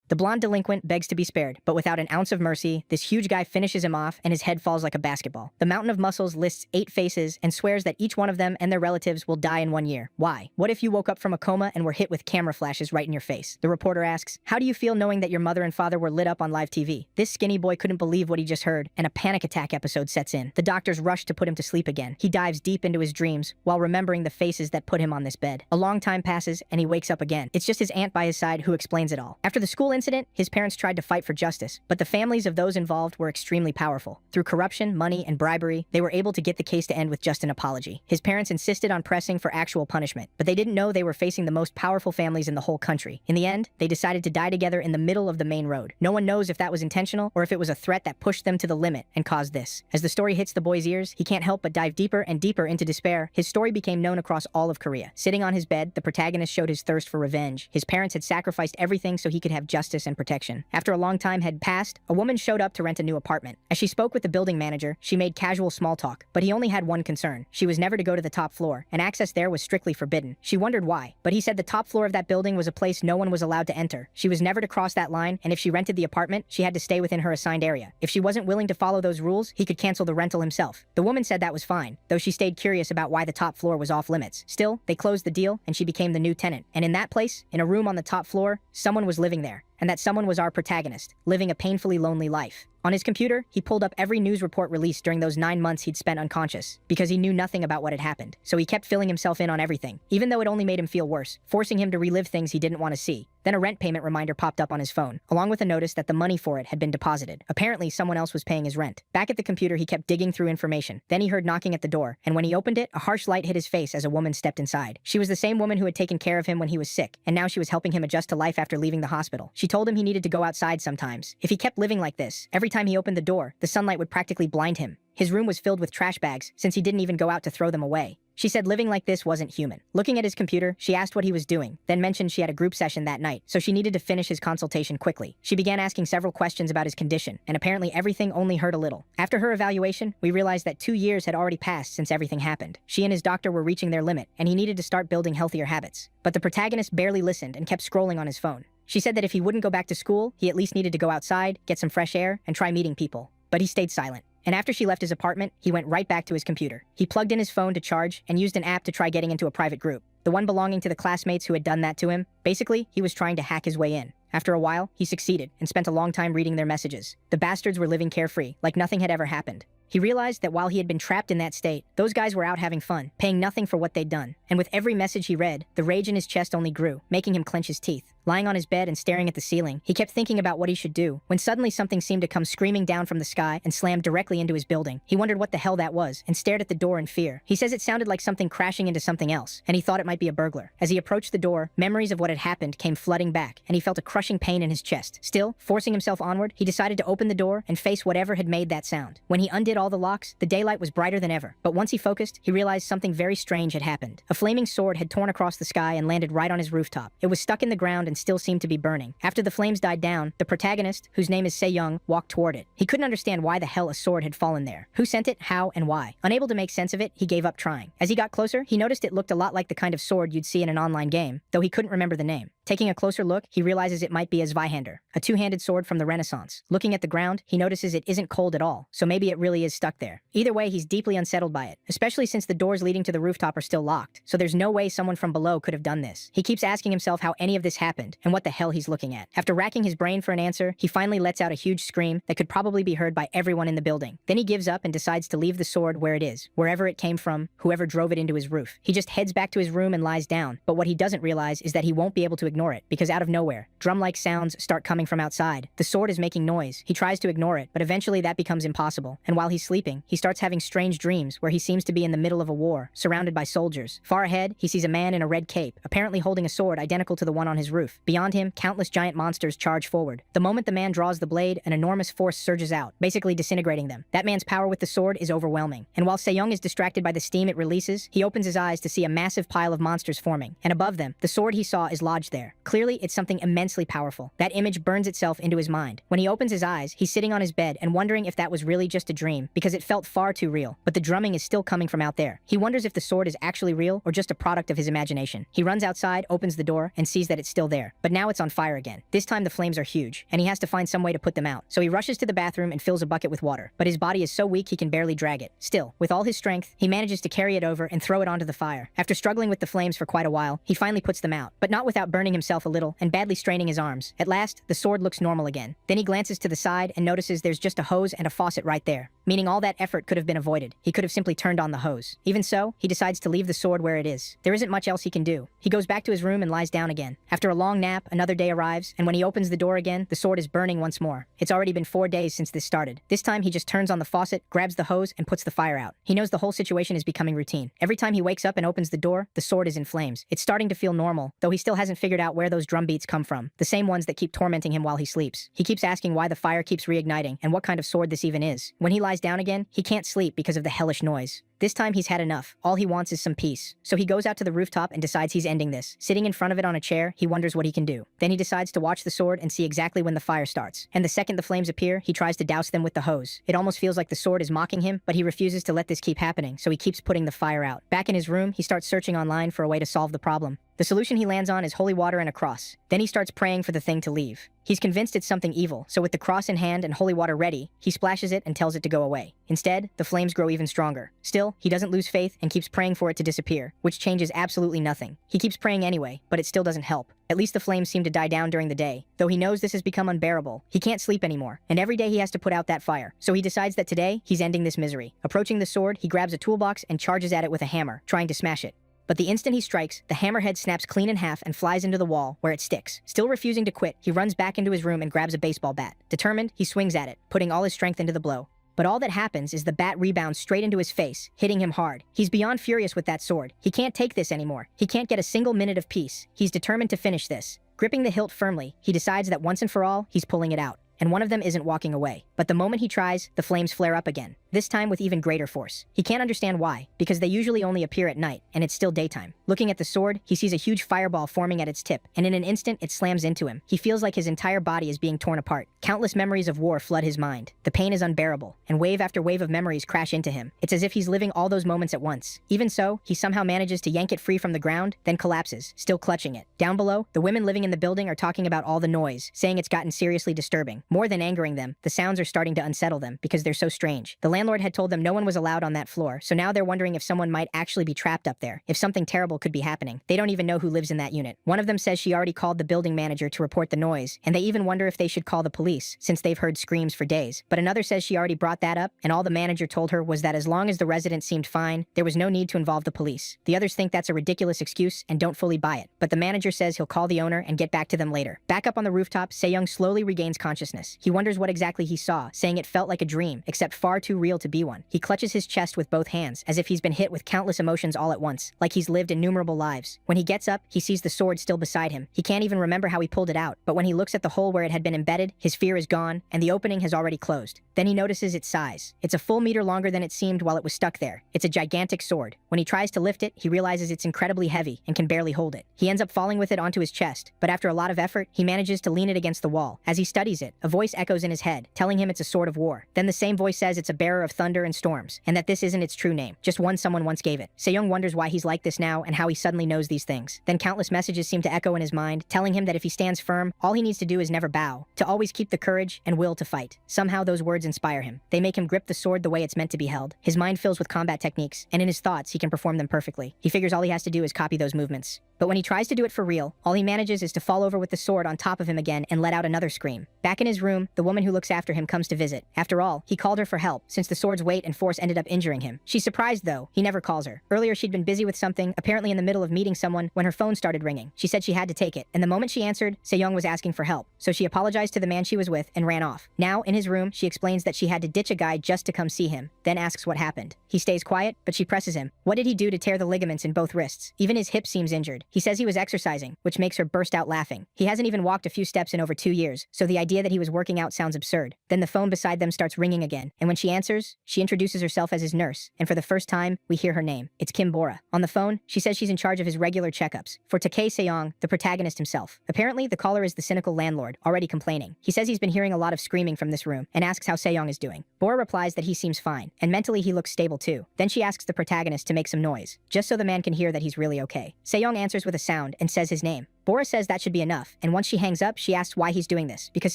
The blonde delinquent begs to be spared, but without an ounce of mercy, this huge guy finishes him off and his head falls like a basketball. The Mountain of Muscles lists 8 faces and swears that each one of them and their relatives will die in 1 year. Why? What if you woke up from a coma and were hit with camera flashes right in your face? The reporter asks, how do you feel knowing that your mother and father were lit up on live TV? This skinny boy couldn't believe what he just heard, and a panic attack episode sets in. The doctors rush to put him to sleep again. He dives deep into his dreams while remembering the faces that put him on this bed. A long time passes and he wakes up again. It's just his aunt by his side who explains it all. After the school incident, his parents tried to fight for justice, but the families of those involved were extremely powerful. Through corruption, money, and bribery, they were able to get the case to end with just an apology. His parents insisted on pressing for actual punishment, but they didn't know they were facing the most powerful families in the whole country. In the end, they decided to die together in the middle of the main road. No one knows if that was intentional or if it was a threat that pushed them to the limit and caused this. As the story hits the boy's ears, he can't help but dive deeper and deeper into despair. His story became known across all of Korea. Sitting on his bed, the protagonist showed his thirst for revenge. His parents had sacrificed everything so he could have justice and protection. After a long time had passed, a woman showed up to rent a new apartment. As she spoke with the building manager, she made casual small talk, but he only had one concern. She was never to go to the top floor, and access there was strictly forbidden. She wondered why, but he said the top floor of that building was a place no one was allowed to enter. She was never to cross that line, and if she rented the apartment, she had to stay within her assigned area. If she wasn't willing to follow those rules, he could cancel the rental himself. The woman said that was fine, though she stayed curious about why the top floor was off limits. Still, they closed the deal, and she became the new tenant. And in that place, in a room on the top floor, someone was living there. And that someone was our protagonist, living a painfully lonely life. On his computer, he pulled up every news report released during those 9 months he'd spent unconscious, because he knew nothing about what had happened. So he kept filling himself in on everything, even though it only made him feel worse, forcing him to relive things he didn't want to see. Then a rent payment reminder popped up on his phone, along with a notice that the money for it had been deposited. Apparently, someone else was paying his rent. Back at the computer, he kept digging through information. Then he heard knocking at the door, and when he opened it, a harsh light hit his face as a woman stepped inside. She was the same woman who had taken care of him when he was sick, and now she was helping him adjust to life after leaving the hospital. She told him he needed to go outside sometimes. If he kept living like this, every time he opened the door, the sunlight would practically blind him. His room was filled with trash bags, since he didn't even go out to throw them away. She said living like this wasn't human. Looking at his computer, she asked what he was doing, then mentioned she had a group session that night, so she needed to finish his consultation quickly. She began asking several questions about his condition, and apparently everything only hurt a little. After her evaluation, we realized that 2 years had already passed since everything happened. She and his doctor were reaching their limit, and he needed to start building healthier habits. But the protagonist barely listened and kept scrolling on his phone. She said that if he wouldn't go back to school, he at least needed to go outside, get some fresh air, and try meeting people. But he stayed silent. And after she left his apartment, he went right back to his computer. He plugged in his phone to charge and used an app to try getting into a private group, the one belonging to the classmates who had done that to him. Basically, he was trying to hack his way in. After a while, he succeeded and spent a long time reading their messages. The bastards were living carefree, like nothing had ever happened. He realized that while he had been trapped in that state, those guys were out having fun, paying nothing for what they'd done. And with every message he read, the rage in his chest only grew, making him clench his teeth. Lying on his bed and staring at the ceiling, he kept thinking about what he should do, when suddenly something seemed to come screaming down from the sky and slammed directly into his building. He wondered what the hell that was, and stared at the door in fear. He says it sounded like something crashing into something else, and he thought it might be a burglar. As he approached the door, memories of what had happened came flooding back, and he felt a crushing pain in his chest. Still, forcing himself onward, he decided to open the door and face whatever had made that sound. When he undid all the locks, the daylight was brighter than ever. But once he focused, he realized something very strange had happened. A flaming sword had torn across the sky and landed right on his rooftop. It was stuck in the ground and still seemed to be burning. After the flames died down, the protagonist, whose name is Se-young, walked toward it. He couldn't understand why the hell a sword had fallen there. Who sent it, how, and why? Unable to make sense of it, he gave up trying. As he got closer, he noticed it looked a lot like the kind of sword you'd see in an online game, though he couldn't remember the name. Taking a closer look, he realizes it might be a Zweihander, a two-handed sword from the Renaissance. Looking at the ground, he notices it isn't cold at all, so maybe it really is stuck there. Either way, he's deeply unsettled by it, especially since the doors leading to the rooftop are still locked, so there's no way someone from below could have done this. He keeps asking himself how any of this happened, and what the hell he's looking at. After racking his brain for an answer, he finally lets out a huge scream that could probably be heard by everyone in the building. Then he gives up and decides to leave the sword where it is, wherever it came from, whoever drove it into his roof. He just heads back to his room and lies down, but what he doesn't realize is that he won't be able to ignore it, because out of nowhere, drum-like sounds start coming from outside. The sword is making noise. He tries to ignore it, but eventually that becomes impossible. And while he's sleeping, he starts having strange dreams where he seems to be in the middle of a war, surrounded by soldiers. Far ahead, he sees a man in a red cape, apparently holding a sword identical to the one on his roof. Beyond him, countless giant monsters charge forward. The moment the man draws the blade, an enormous force surges out, basically disintegrating them. That man's power with the sword is overwhelming. And while Se-young is distracted by the steam it releases, he opens his eyes to see a massive pile of monsters forming. And above them, the sword he saw is lodged there. there. Clearly, it's something immensely powerful. That image burns itself into his mind. When he opens his eyes, he's sitting on his bed and wondering if that was really just a dream, because it felt far too real. But the drumming is still coming from out there. He wonders if the sword is actually real or just a product of his imagination. He runs outside, opens the door, and sees that it's still there. But now it's on fire again. This time the flames are huge, and he has to find some way to put them out. So he rushes to the bathroom and fills a bucket with water. But his body is so weak he can barely drag it. Still, with all his strength, he manages to carry it over and throw it onto the fire. After struggling with the flames for quite a while, he finally puts them out, but not without burning himself a little and badly straining his arms. At last, the sword looks normal again. Then he glances to the side and notices there's just a hose and a faucet right there, meaning all that effort could have been avoided. He could have simply turned on the hose. Even so, he decides to leave the sword where it is. There isn't much else he can do. He goes back to his room and lies down again. After a long nap, another day arrives, and when he opens the door again, the sword is burning once more. It's already been 4 days since this started. This time he just turns on the faucet, grabs the hose, and puts the fire out. He knows the whole situation is becoming routine. Every time he wakes up and opens the door, the sword is in flames. It's starting to feel normal, though he still hasn't figured out where those drum beats come from, the same ones that keep tormenting him while he sleeps. He keeps asking why the fire keeps reigniting and what kind of sword this even is. When he lies down again, he can't sleep because of the hellish noise. This time he's had enough. All he wants is some peace. So he goes out to the rooftop and decides he's ending this. Sitting in front of it on a chair, he wonders what he can do. Then he decides to watch the sword and see exactly when the fire starts. And the second the flames appear, he tries to douse them with the hose. It almost feels like the sword is mocking him, but he refuses to let this keep happening, so he keeps putting the fire out. Back in his room, he starts searching online for a way to solve the problem. The solution he lands on is holy water and a cross. Then he starts praying for the thing to leave. He's convinced it's something evil, so with the cross in hand and holy water ready, he splashes it and tells it to go away. Instead, the flames grow even stronger. Still, he doesn't lose faith and keeps praying for it to disappear, which changes absolutely nothing. He keeps praying anyway, but it still doesn't help. At least the flames seem to die down during the day. Though he knows this has become unbearable, he can't sleep anymore, and every day he has to put out that fire. So he decides that today, he's ending this misery. Approaching the sword, he grabs a toolbox and charges at it with a hammer, trying to smash it. But the instant he strikes, the hammerhead snaps clean in half and flies into the wall, where it sticks. Still refusing to quit, he runs back into his room and grabs a baseball bat. Determined, he swings at it, putting all his strength into the blow. But all that happens is the bat rebounds straight into his face, hitting him hard. He's beyond furious with that sword. He can't take this anymore. He can't get a single minute of peace. He's determined to finish this. Gripping the hilt firmly, he decides that once and for all, he's pulling it out. And one of them isn't walking away. But the moment he tries, the flames flare up again, this time with even greater force. He can't understand why, because they usually only appear at night, and it's still daytime. Looking at the sword, he sees a huge fireball forming at its tip, and in an instant, it slams into him. He feels like his entire body is being torn apart. Countless memories of war flood his mind. The pain is unbearable, and wave after wave of memories crash into him. It's as if he's living all those moments at once. Even so, he somehow manages to yank it free from the ground, then collapses, still clutching it. Down below, the women living in the building are talking about all the noise, saying it's gotten seriously disturbing. More than angering them, the sounds are starting to unsettle them because they're so strange. The landlord had told them no one was allowed on that floor, so now they're wondering if someone might actually be trapped up there, if something terrible could be happening. They don't even know who lives in that unit. One of them says she already called the building manager to report the noise, and they even wonder if they should call the police, since they've heard screams for days. But another says she already brought that up, and all the manager told her was that as long as the residents seemed fine, there was no need to involve the police. The others think that's a ridiculous excuse and don't fully buy it, but the manager says he'll call the owner and get back to them later. Back up on the rooftop, Se-young slowly regains consciousness. He wonders what exactly he saw, saying it felt like a dream, except far too real to be one. He clutches his chest with both hands, as if he's been hit with countless emotions all at once, like he's lived innumerable lives. When he gets up, he sees the sword still beside him. He can't even remember how he pulled it out, but when he looks at the hole where it had been embedded, his fear is gone, and the opening has already closed. Then he notices its size. It's a full meter longer than it seemed while it was stuck there. It's a gigantic sword. When he tries to lift it, he realizes it's incredibly heavy and can barely hold it. He ends up falling with it onto his chest, but after a lot of effort, he manages to lean it against the wall. As he studies it, a voice echoes in his head, telling him it's a sword of war. Then the same voice says it's a bearer of thunder and storms, and that this isn't its true name, just one someone once gave it. Se-young wonders why he's like this now and how he suddenly knows these things. Then countless messages seem to echo in his mind, telling him that if he stands firm, all he needs to do is never bow, to always keep the courage and will to fight. Somehow those words inspire him. They make him grip the sword the way it's meant to be held. His mind fills with combat techniques, and in his thoughts he can perform them perfectly. He figures all he has to do is copy those movements. But when he tries to do it for real, all he manages is to fall over with the sword on top of him again and let out another scream. Back in his room, the woman who looks after him comes to visit. After all, he called her for help, since the sword's weight and force ended up injuring him. She's surprised, though. He never calls her. Earlier, she'd been busy with something, apparently in the middle of meeting someone, when her phone started ringing. She said she had to take it, and the moment she answered, Se-young was asking for help. So she apologized to the man she was with and ran off. Now, in his room, she explains that she had to ditch a guy just to come see him, then asks what happened. He stays quiet, but she presses him. What did he do to tear the ligaments in both wrists? Even his hip seems injured. He says he was exercising, which makes her burst out laughing. He hasn't even walked a few steps in over 2 years, so the idea that he was working out sounds absurd. Then the phone beside them starts ringing again, and when she answers, enters, she introduces herself as his nurse, and for the first time, we hear her name. It's Kim Bora. On the phone, she says she's in charge of his regular checkups for Takei Seyong, the protagonist himself. Apparently, the caller is the cynical landlord, already complaining. He says he's been hearing a lot of screaming from this room and asks how Seyong is doing. Bora replies that he seems fine, and mentally he looks stable too. Then she asks the protagonist to make some noise, just so the man can hear that he's really okay. Seyong answers with a sound and says his name. Bora says that should be enough, and once she hangs up, she asks why he's doing this, because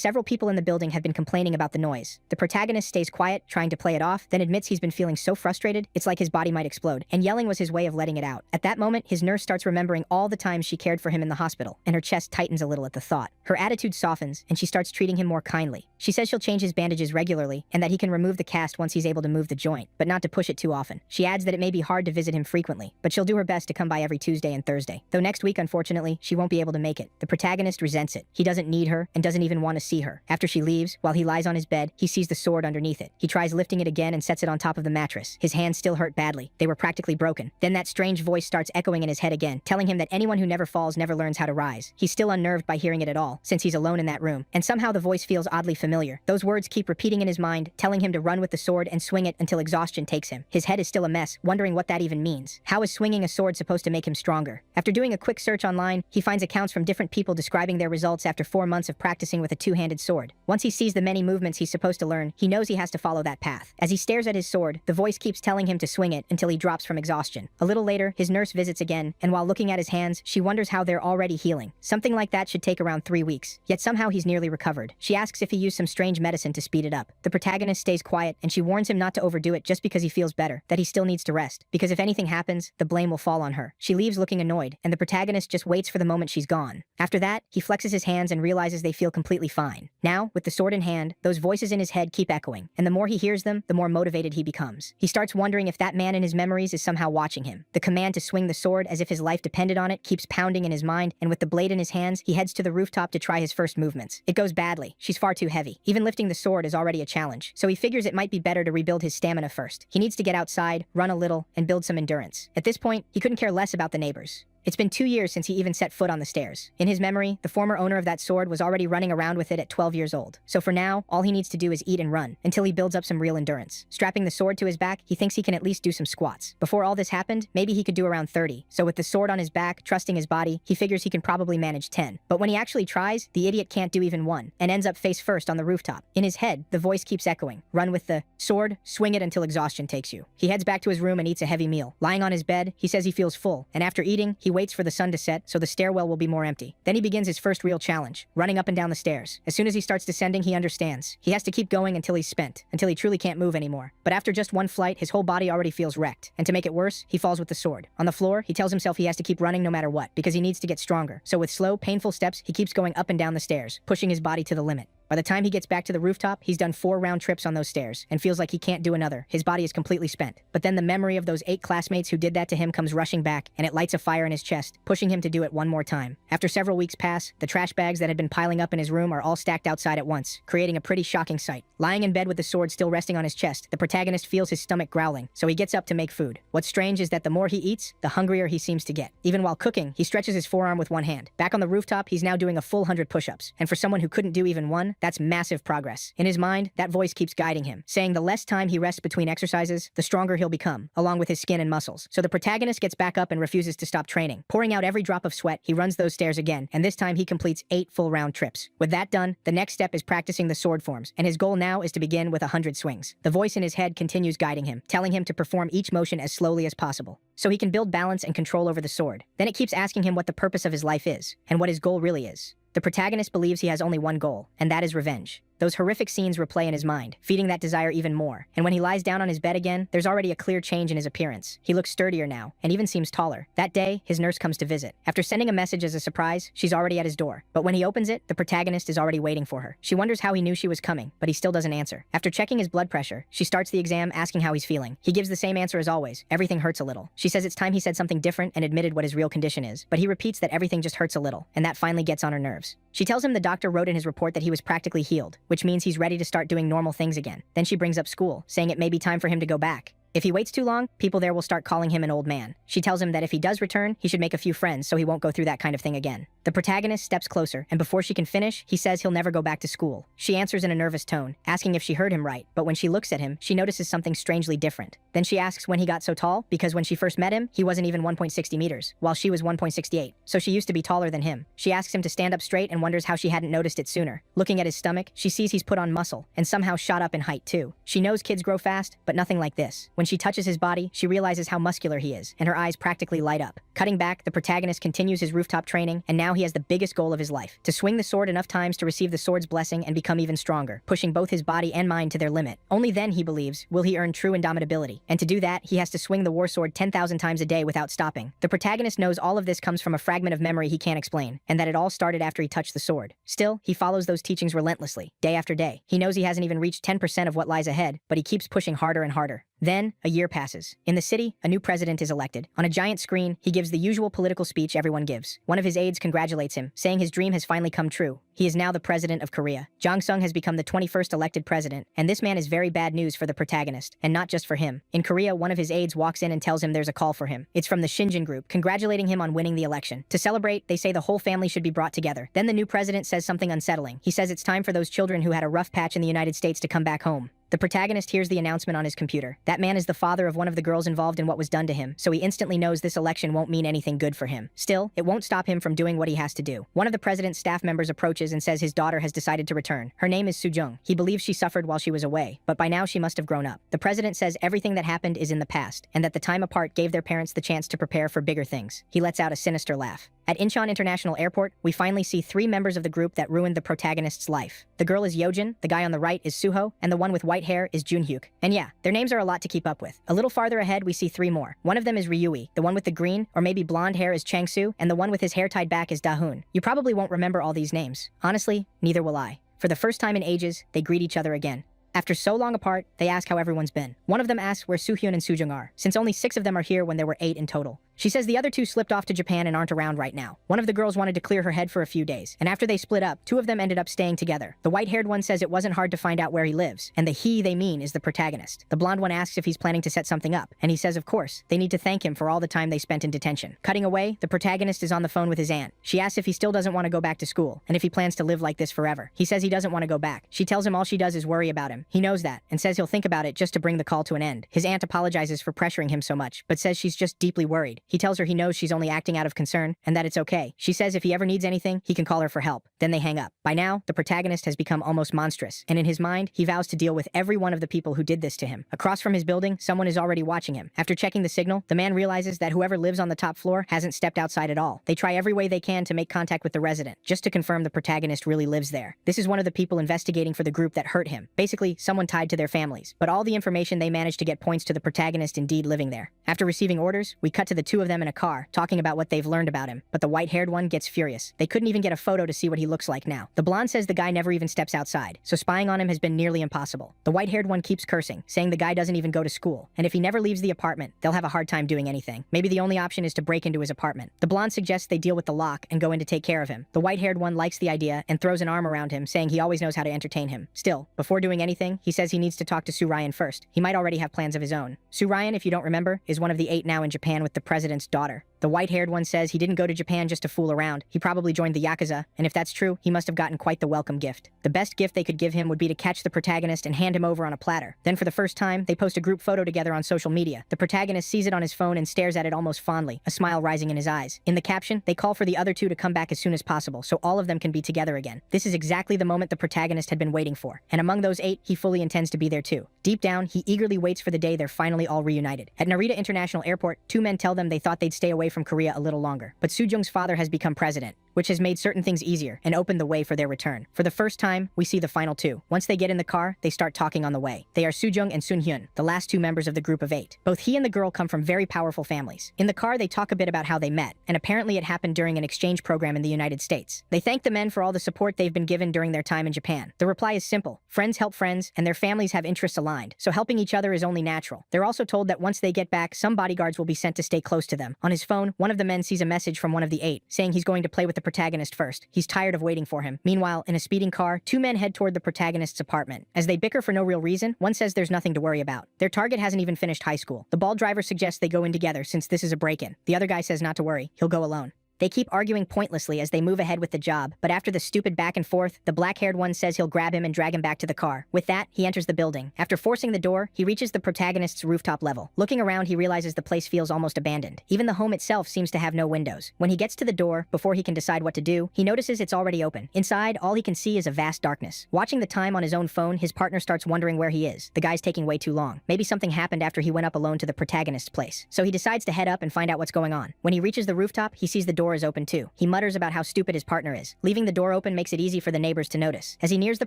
several people in the building have been complaining about the noise. The protagonist stays quiet, trying to play it off, then admits he's been feeling so frustrated, it's like his body might explode, and yelling was his way of letting it out. At that moment, his nurse starts remembering all the times she cared for him in the hospital, and her chest tightens a little at the thought. Her attitude softens, and she starts treating him more kindly. She says she'll change his bandages regularly, and that he can remove the cast once he's able to move the joint, but not to push it too often. She adds that it may be hard to visit him frequently, but she'll do her best to come by every Tuesday and Thursday. Though next week, unfortunately, she won't be able to make it. The protagonist resents it. He doesn't need her, and doesn't even want to see her. After she leaves, while he lies on his bed, he sees the sword underneath it. He tries lifting it again and sets it on top of the mattress. His hands still hurt badly. They were practically broken. Then that strange voice starts echoing in his head again, telling him that anyone who never falls never learns how to rise. He's still unnerved by hearing it at all, since he's alone in that room, and somehow the voice feels oddly familiar. Those words keep repeating in his mind, telling him to run with the sword and swing it until exhaustion takes him. His head is still a mess, wondering what that even means. How is swinging a sword supposed to make him stronger? After doing a quick search online, he finds accounts from different people describing their results after 4 months of practicing with a two-handed sword. Once he sees the many movements he's supposed to learn, he knows he has to follow that path. As he stares at his sword, the voice keeps telling him to swing it until he drops from exhaustion. A little later, his nurse visits again, and while looking at his hands, she wonders how they're already healing. Something like that should take around 3 weeks, yet somehow he's nearly recovered. She asks if he used some strange medicine to speed it up. The protagonist stays quiet, and she warns him not to overdo it just because he feels better, that he still needs to rest, because if anything happens, the blame will fall on her. She leaves looking annoyed, and the protagonist just waits for the moment she's gone. After that, he flexes his hands and realizes they feel completely fine. Now, with the sword in hand, those voices in his head keep echoing, and the more he hears them, the more motivated he becomes. He starts wondering if that man in his memories is somehow watching him. The command to swing the sword as if his life depended on it keeps pounding in his mind, and with the blade in his hands, he heads to the rooftop to try his first movements. It goes badly. She's far too heavy. Even lifting the sword is already a challenge, so he figures it might be better to rebuild his stamina first. He needs to get outside, run a little, and build some endurance. At this point, he couldn't care less about the neighbors. It's been 2 years since he even set foot on the stairs. In his memory, the former owner of that sword was already running around with it at 12 years old. So for now, all he needs to do is eat and run, until he builds up some real endurance. Strapping the sword to his back, he thinks he can at least do some squats. Before all this happened, maybe he could do around 30. So with the sword on his back, trusting his body, he figures he can probably manage 10. But when he actually tries, the idiot can't do even 1, and ends up face first on the rooftop. In his head, the voice keeps echoing. Run with the sword, swing it until exhaustion takes you. He heads back to his room and eats a heavy meal. Lying on his bed, he says he feels full, and after eating, he waits for the sun to set so the stairwell will be more empty. Then he begins his first real challenge, running up and down the stairs. As soon as he starts descending, he understands. He has to keep going until he's spent, until he truly can't move anymore. But after just 1 flight, his whole body already feels wrecked. And to make it worse, he falls with the sword. On the floor, he tells himself he has to keep running no matter what, because he needs to get stronger. So with slow, painful steps, he keeps going up and down the stairs, pushing his body to the limit. By the time he gets back to the rooftop, he's done 4 round trips on those stairs and feels like he can't do another. His body is completely spent. But then the memory of those 8 classmates who did that to him comes rushing back, and it lights a fire in his chest, pushing him to do it one more time. After several weeks pass, the trash bags that had been piling up in his room are all stacked outside at once, creating a pretty shocking sight. Lying in bed with the sword still resting on his chest, the protagonist feels his stomach growling, so he gets up to make food. What's strange is that the more he eats, the hungrier he seems to get. Even while cooking, he stretches his forearm with one hand. Back on the rooftop, he's now doing a full 100 push-ups, and for someone who couldn't do even 1, that's massive progress. In his mind, that voice keeps guiding him, saying the less time he rests between exercises, the stronger he'll become, along with his skin and muscles. So the protagonist gets back up and refuses to stop training. Pouring out every drop of sweat, he runs those stairs again, and this time he completes 8 full round trips. With that done, the next step is practicing the sword forms, and his goal now is to begin with 100 swings. The voice in his head continues guiding him, telling him to perform each motion as slowly as possible, so he can build balance and control over the sword. Then it keeps asking him what the purpose of his life is, and what his goal really is. The protagonist believes he has only one goal, and that is revenge. Those horrific scenes replay in his mind, feeding that desire even more. And when he lies down on his bed again, there's already a clear change in his appearance. He looks sturdier now, and even seems taller. That day, his nurse comes to visit. After sending a message as a surprise, she's already at his door. But when he opens it, the protagonist is already waiting for her. She wonders how he knew she was coming, but he still doesn't answer. After checking his blood pressure, she starts the exam asking how he's feeling. He gives the same answer as always. Everything hurts a little. She says it's time he said something different and admitted what his real condition is. But he repeats that everything just hurts a little, and that finally gets on her nerves. She tells him the doctor wrote in his report that he was practically healed, which means he's ready to start doing normal things again. Then she brings up school, saying it may be time for him to go back. If he waits too long, people there will start calling him an old man. She tells him that if he does return, he should make a few friends so he won't go through that kind of thing again. The protagonist steps closer, and before she can finish, he says he'll never go back to school. She answers in a nervous tone, asking if she heard him right, but when she looks at him, she notices something strangely different. Then she asks when he got so tall, because when she first met him, he wasn't even 1.60 meters, while she was 1.68, so she used to be taller than him. She asks him to stand up straight and wonders how she hadn't noticed it sooner. Looking at his stomach, she sees he's put on muscle, and somehow shot up in height too. She knows kids grow fast, but nothing like this. When she touches his body, she realizes how muscular he is, and her eyes practically light up. Cutting back, the protagonist continues his rooftop training, and now he has the biggest goal of his life: to swing the sword enough times to receive the sword's blessing and become even stronger, pushing both his body and mind to their limit. Only then, he believes, will he earn true indomitability, and to do that, he has to swing the war sword 10,000 times a day without stopping. The protagonist knows all of this comes from a fragment of memory he can't explain, and that it all started after he touched the sword. Still, he follows those teachings relentlessly, day after day. He knows he hasn't even reached 10% of what lies ahead, but he keeps pushing harder and harder. Then, a year passes. In the city, a new president is elected. On a giant screen, he gives the usual political speech everyone gives. One of his aides congratulates him, saying his dream has finally come true. He is now the president of Korea. Jong-sung has become the 21st elected president, and this man is very bad news for the protagonist, and not just for him. In Korea, one of his aides walks in and tells him there's a call for him. It's from the Shinjin group, congratulating him on winning the election. To celebrate, they say the whole family should be brought together. Then the new president says something unsettling. He says it's time for those children who had a rough patch in the United States to come back home. The protagonist hears the announcement on his computer. That man is the father of one of the girls involved in what was done to him, so he instantly knows this election won't mean anything good for him. Still, it won't stop him from doing what he has to do. One of the president's staff members approaches and says his daughter has decided to return. Her name is Soo-jung. He believes she suffered while she was away, but by now she must have grown up. The president says everything that happened is in the past, and that the time apart gave their parents the chance to prepare for bigger things. He lets out a sinister laugh. At Incheon International Airport, we finally see 3 members of the group that ruined the protagonist's life. The girl is Yeojin, the guy on the right is Suho, and the one with white hair is Junhyuk. And yeah, their names are a lot to keep up with. A little farther ahead, we see 3 more. One of them is Ryui, the one with the green, or maybe blonde hair is Changsu, and the one with his hair tied back is Dahoon. You probably won't remember all these names. Honestly, neither will I. For the first time in ages, they greet each other again. After so long apart, they ask how everyone's been. One of them asks where Soo-hyun and Soo-jung are, since only 6 of them are here when there were 8 in total. She says the other 2 slipped off to Japan and aren't around right now. One of the girls wanted to clear her head for a few days, and after they split up, 2 of them ended up staying together. The white-haired one says it wasn't hard to find out where he lives, and the he they mean is the protagonist. The blonde one asks if he's planning to set something up, and he says of course, they need to thank him for all the time they spent in detention. Cutting away, the protagonist is on the phone with his aunt. She asks if he still doesn't want to go back to school, and if he plans to live like this forever. He says he doesn't want to go back. She tells him all she does is worry about him. He knows that, and says he'll think about it just to bring the call to an end. His aunt apologizes for pressuring him so much, but says she's just deeply worried. He tells her he knows she's only acting out of concern, and that it's okay. She says if he ever needs anything, he can call her for help. Then they hang up. By now, the protagonist has become almost monstrous, and in his mind, he vows to deal with every one of the people who did this to him. Across from his building, someone is already watching him. After checking the signal, the man realizes that whoever lives on the top floor hasn't stepped outside at all. They try every way they can to make contact with the resident, just to confirm the protagonist really lives there. This is one of the people investigating for the group that hurt him. Basically, someone tied to their families. But all the information they managed to get points to the protagonist indeed living there. After receiving orders, we cut to the 2 of them in a car, talking about what they've learned about him, but the white-haired one gets furious. They couldn't even get a photo to see what he looks like now. The blonde says the guy never even steps outside, so spying on him has been nearly impossible. The white-haired one keeps cursing, saying the guy doesn't even go to school, and if he never leaves the apartment, they'll have a hard time doing anything. Maybe the only option is to break into his apartment. The blonde suggests they deal with the lock and go in to take care of him. The white-haired one likes the idea and throws an arm around him, saying he always knows how to entertain him. Still, before doing anything, he says he needs to talk to Soo Ryan first. He might already have plans of his own. Soo Ryan, if you don't remember, is one of the 8 now in Japan with the president's daughter. The white-haired one says he didn't go to Japan just to fool around. He probably joined the Yakuza, and if that's true, he must have gotten quite the welcome gift. The best gift they could give him would be to catch the protagonist and hand him over on a platter. Then for the first time, they post a group photo together on social media. The protagonist sees it on his phone and stares at it almost fondly, a smile rising in his eyes. In the caption, they call for the other 2 to come back as soon as possible, so all of them can be together again. This is exactly the moment the protagonist had been waiting for, and among those 8, he fully intends to be there too. Deep down, he eagerly waits for the day they're finally all reunited. At Narita International Airport, 2 men tell them they thought they'd stay away from Korea a little longer, but Soo-jung's father has become president, which has made certain things easier and opened the way for their return. For the first time, we see the final 2. Once they get in the car, they start talking on the way. They are Soo-jung and Soon-hyun, the last 2 members of the group of 8. Both he and the girl come from very powerful families. In the car, they talk a bit about how they met, and apparently it happened during an exchange program in the United States. They thank the men for all the support they've been given during their time in Japan. The reply is simple: friends help friends, and their families have interests aligned, so helping each other is only natural. They're also told that once they get back, some bodyguards will be sent to stay close to them. On his phone, one of the men sees a message from one of the 8, saying he's going to play with the protagonist first. He's tired of waiting for him. Meanwhile, in a speeding car, two men head toward the protagonist's apartment. As they bicker for no real reason, one says there's nothing to worry about. Their target hasn't even finished high school. The bald driver suggests they go in together since this is a break-in. The other guy says not to worry, he'll go alone. They keep arguing pointlessly as they move ahead with the job, but after the stupid back and forth, the black-haired one says he'll grab him and drag him back to the car. With that, he enters the building. After forcing the door, he reaches the protagonist's rooftop level. Looking around, he realizes the place feels almost abandoned. Even the home itself seems to have no windows. When he gets to the door, before he can decide what to do, he notices it's already open. Inside, all he can see is a vast darkness. Watching the time on his own phone, his partner starts wondering where he is. The guy's taking way too long. Maybe something happened after he went up alone to the protagonist's place. So he decides to head up and find out what's going on. When he reaches the rooftop, he sees the door is open too. He mutters about how stupid his partner is. Leaving the door open makes it easy for the neighbors to notice. As he nears the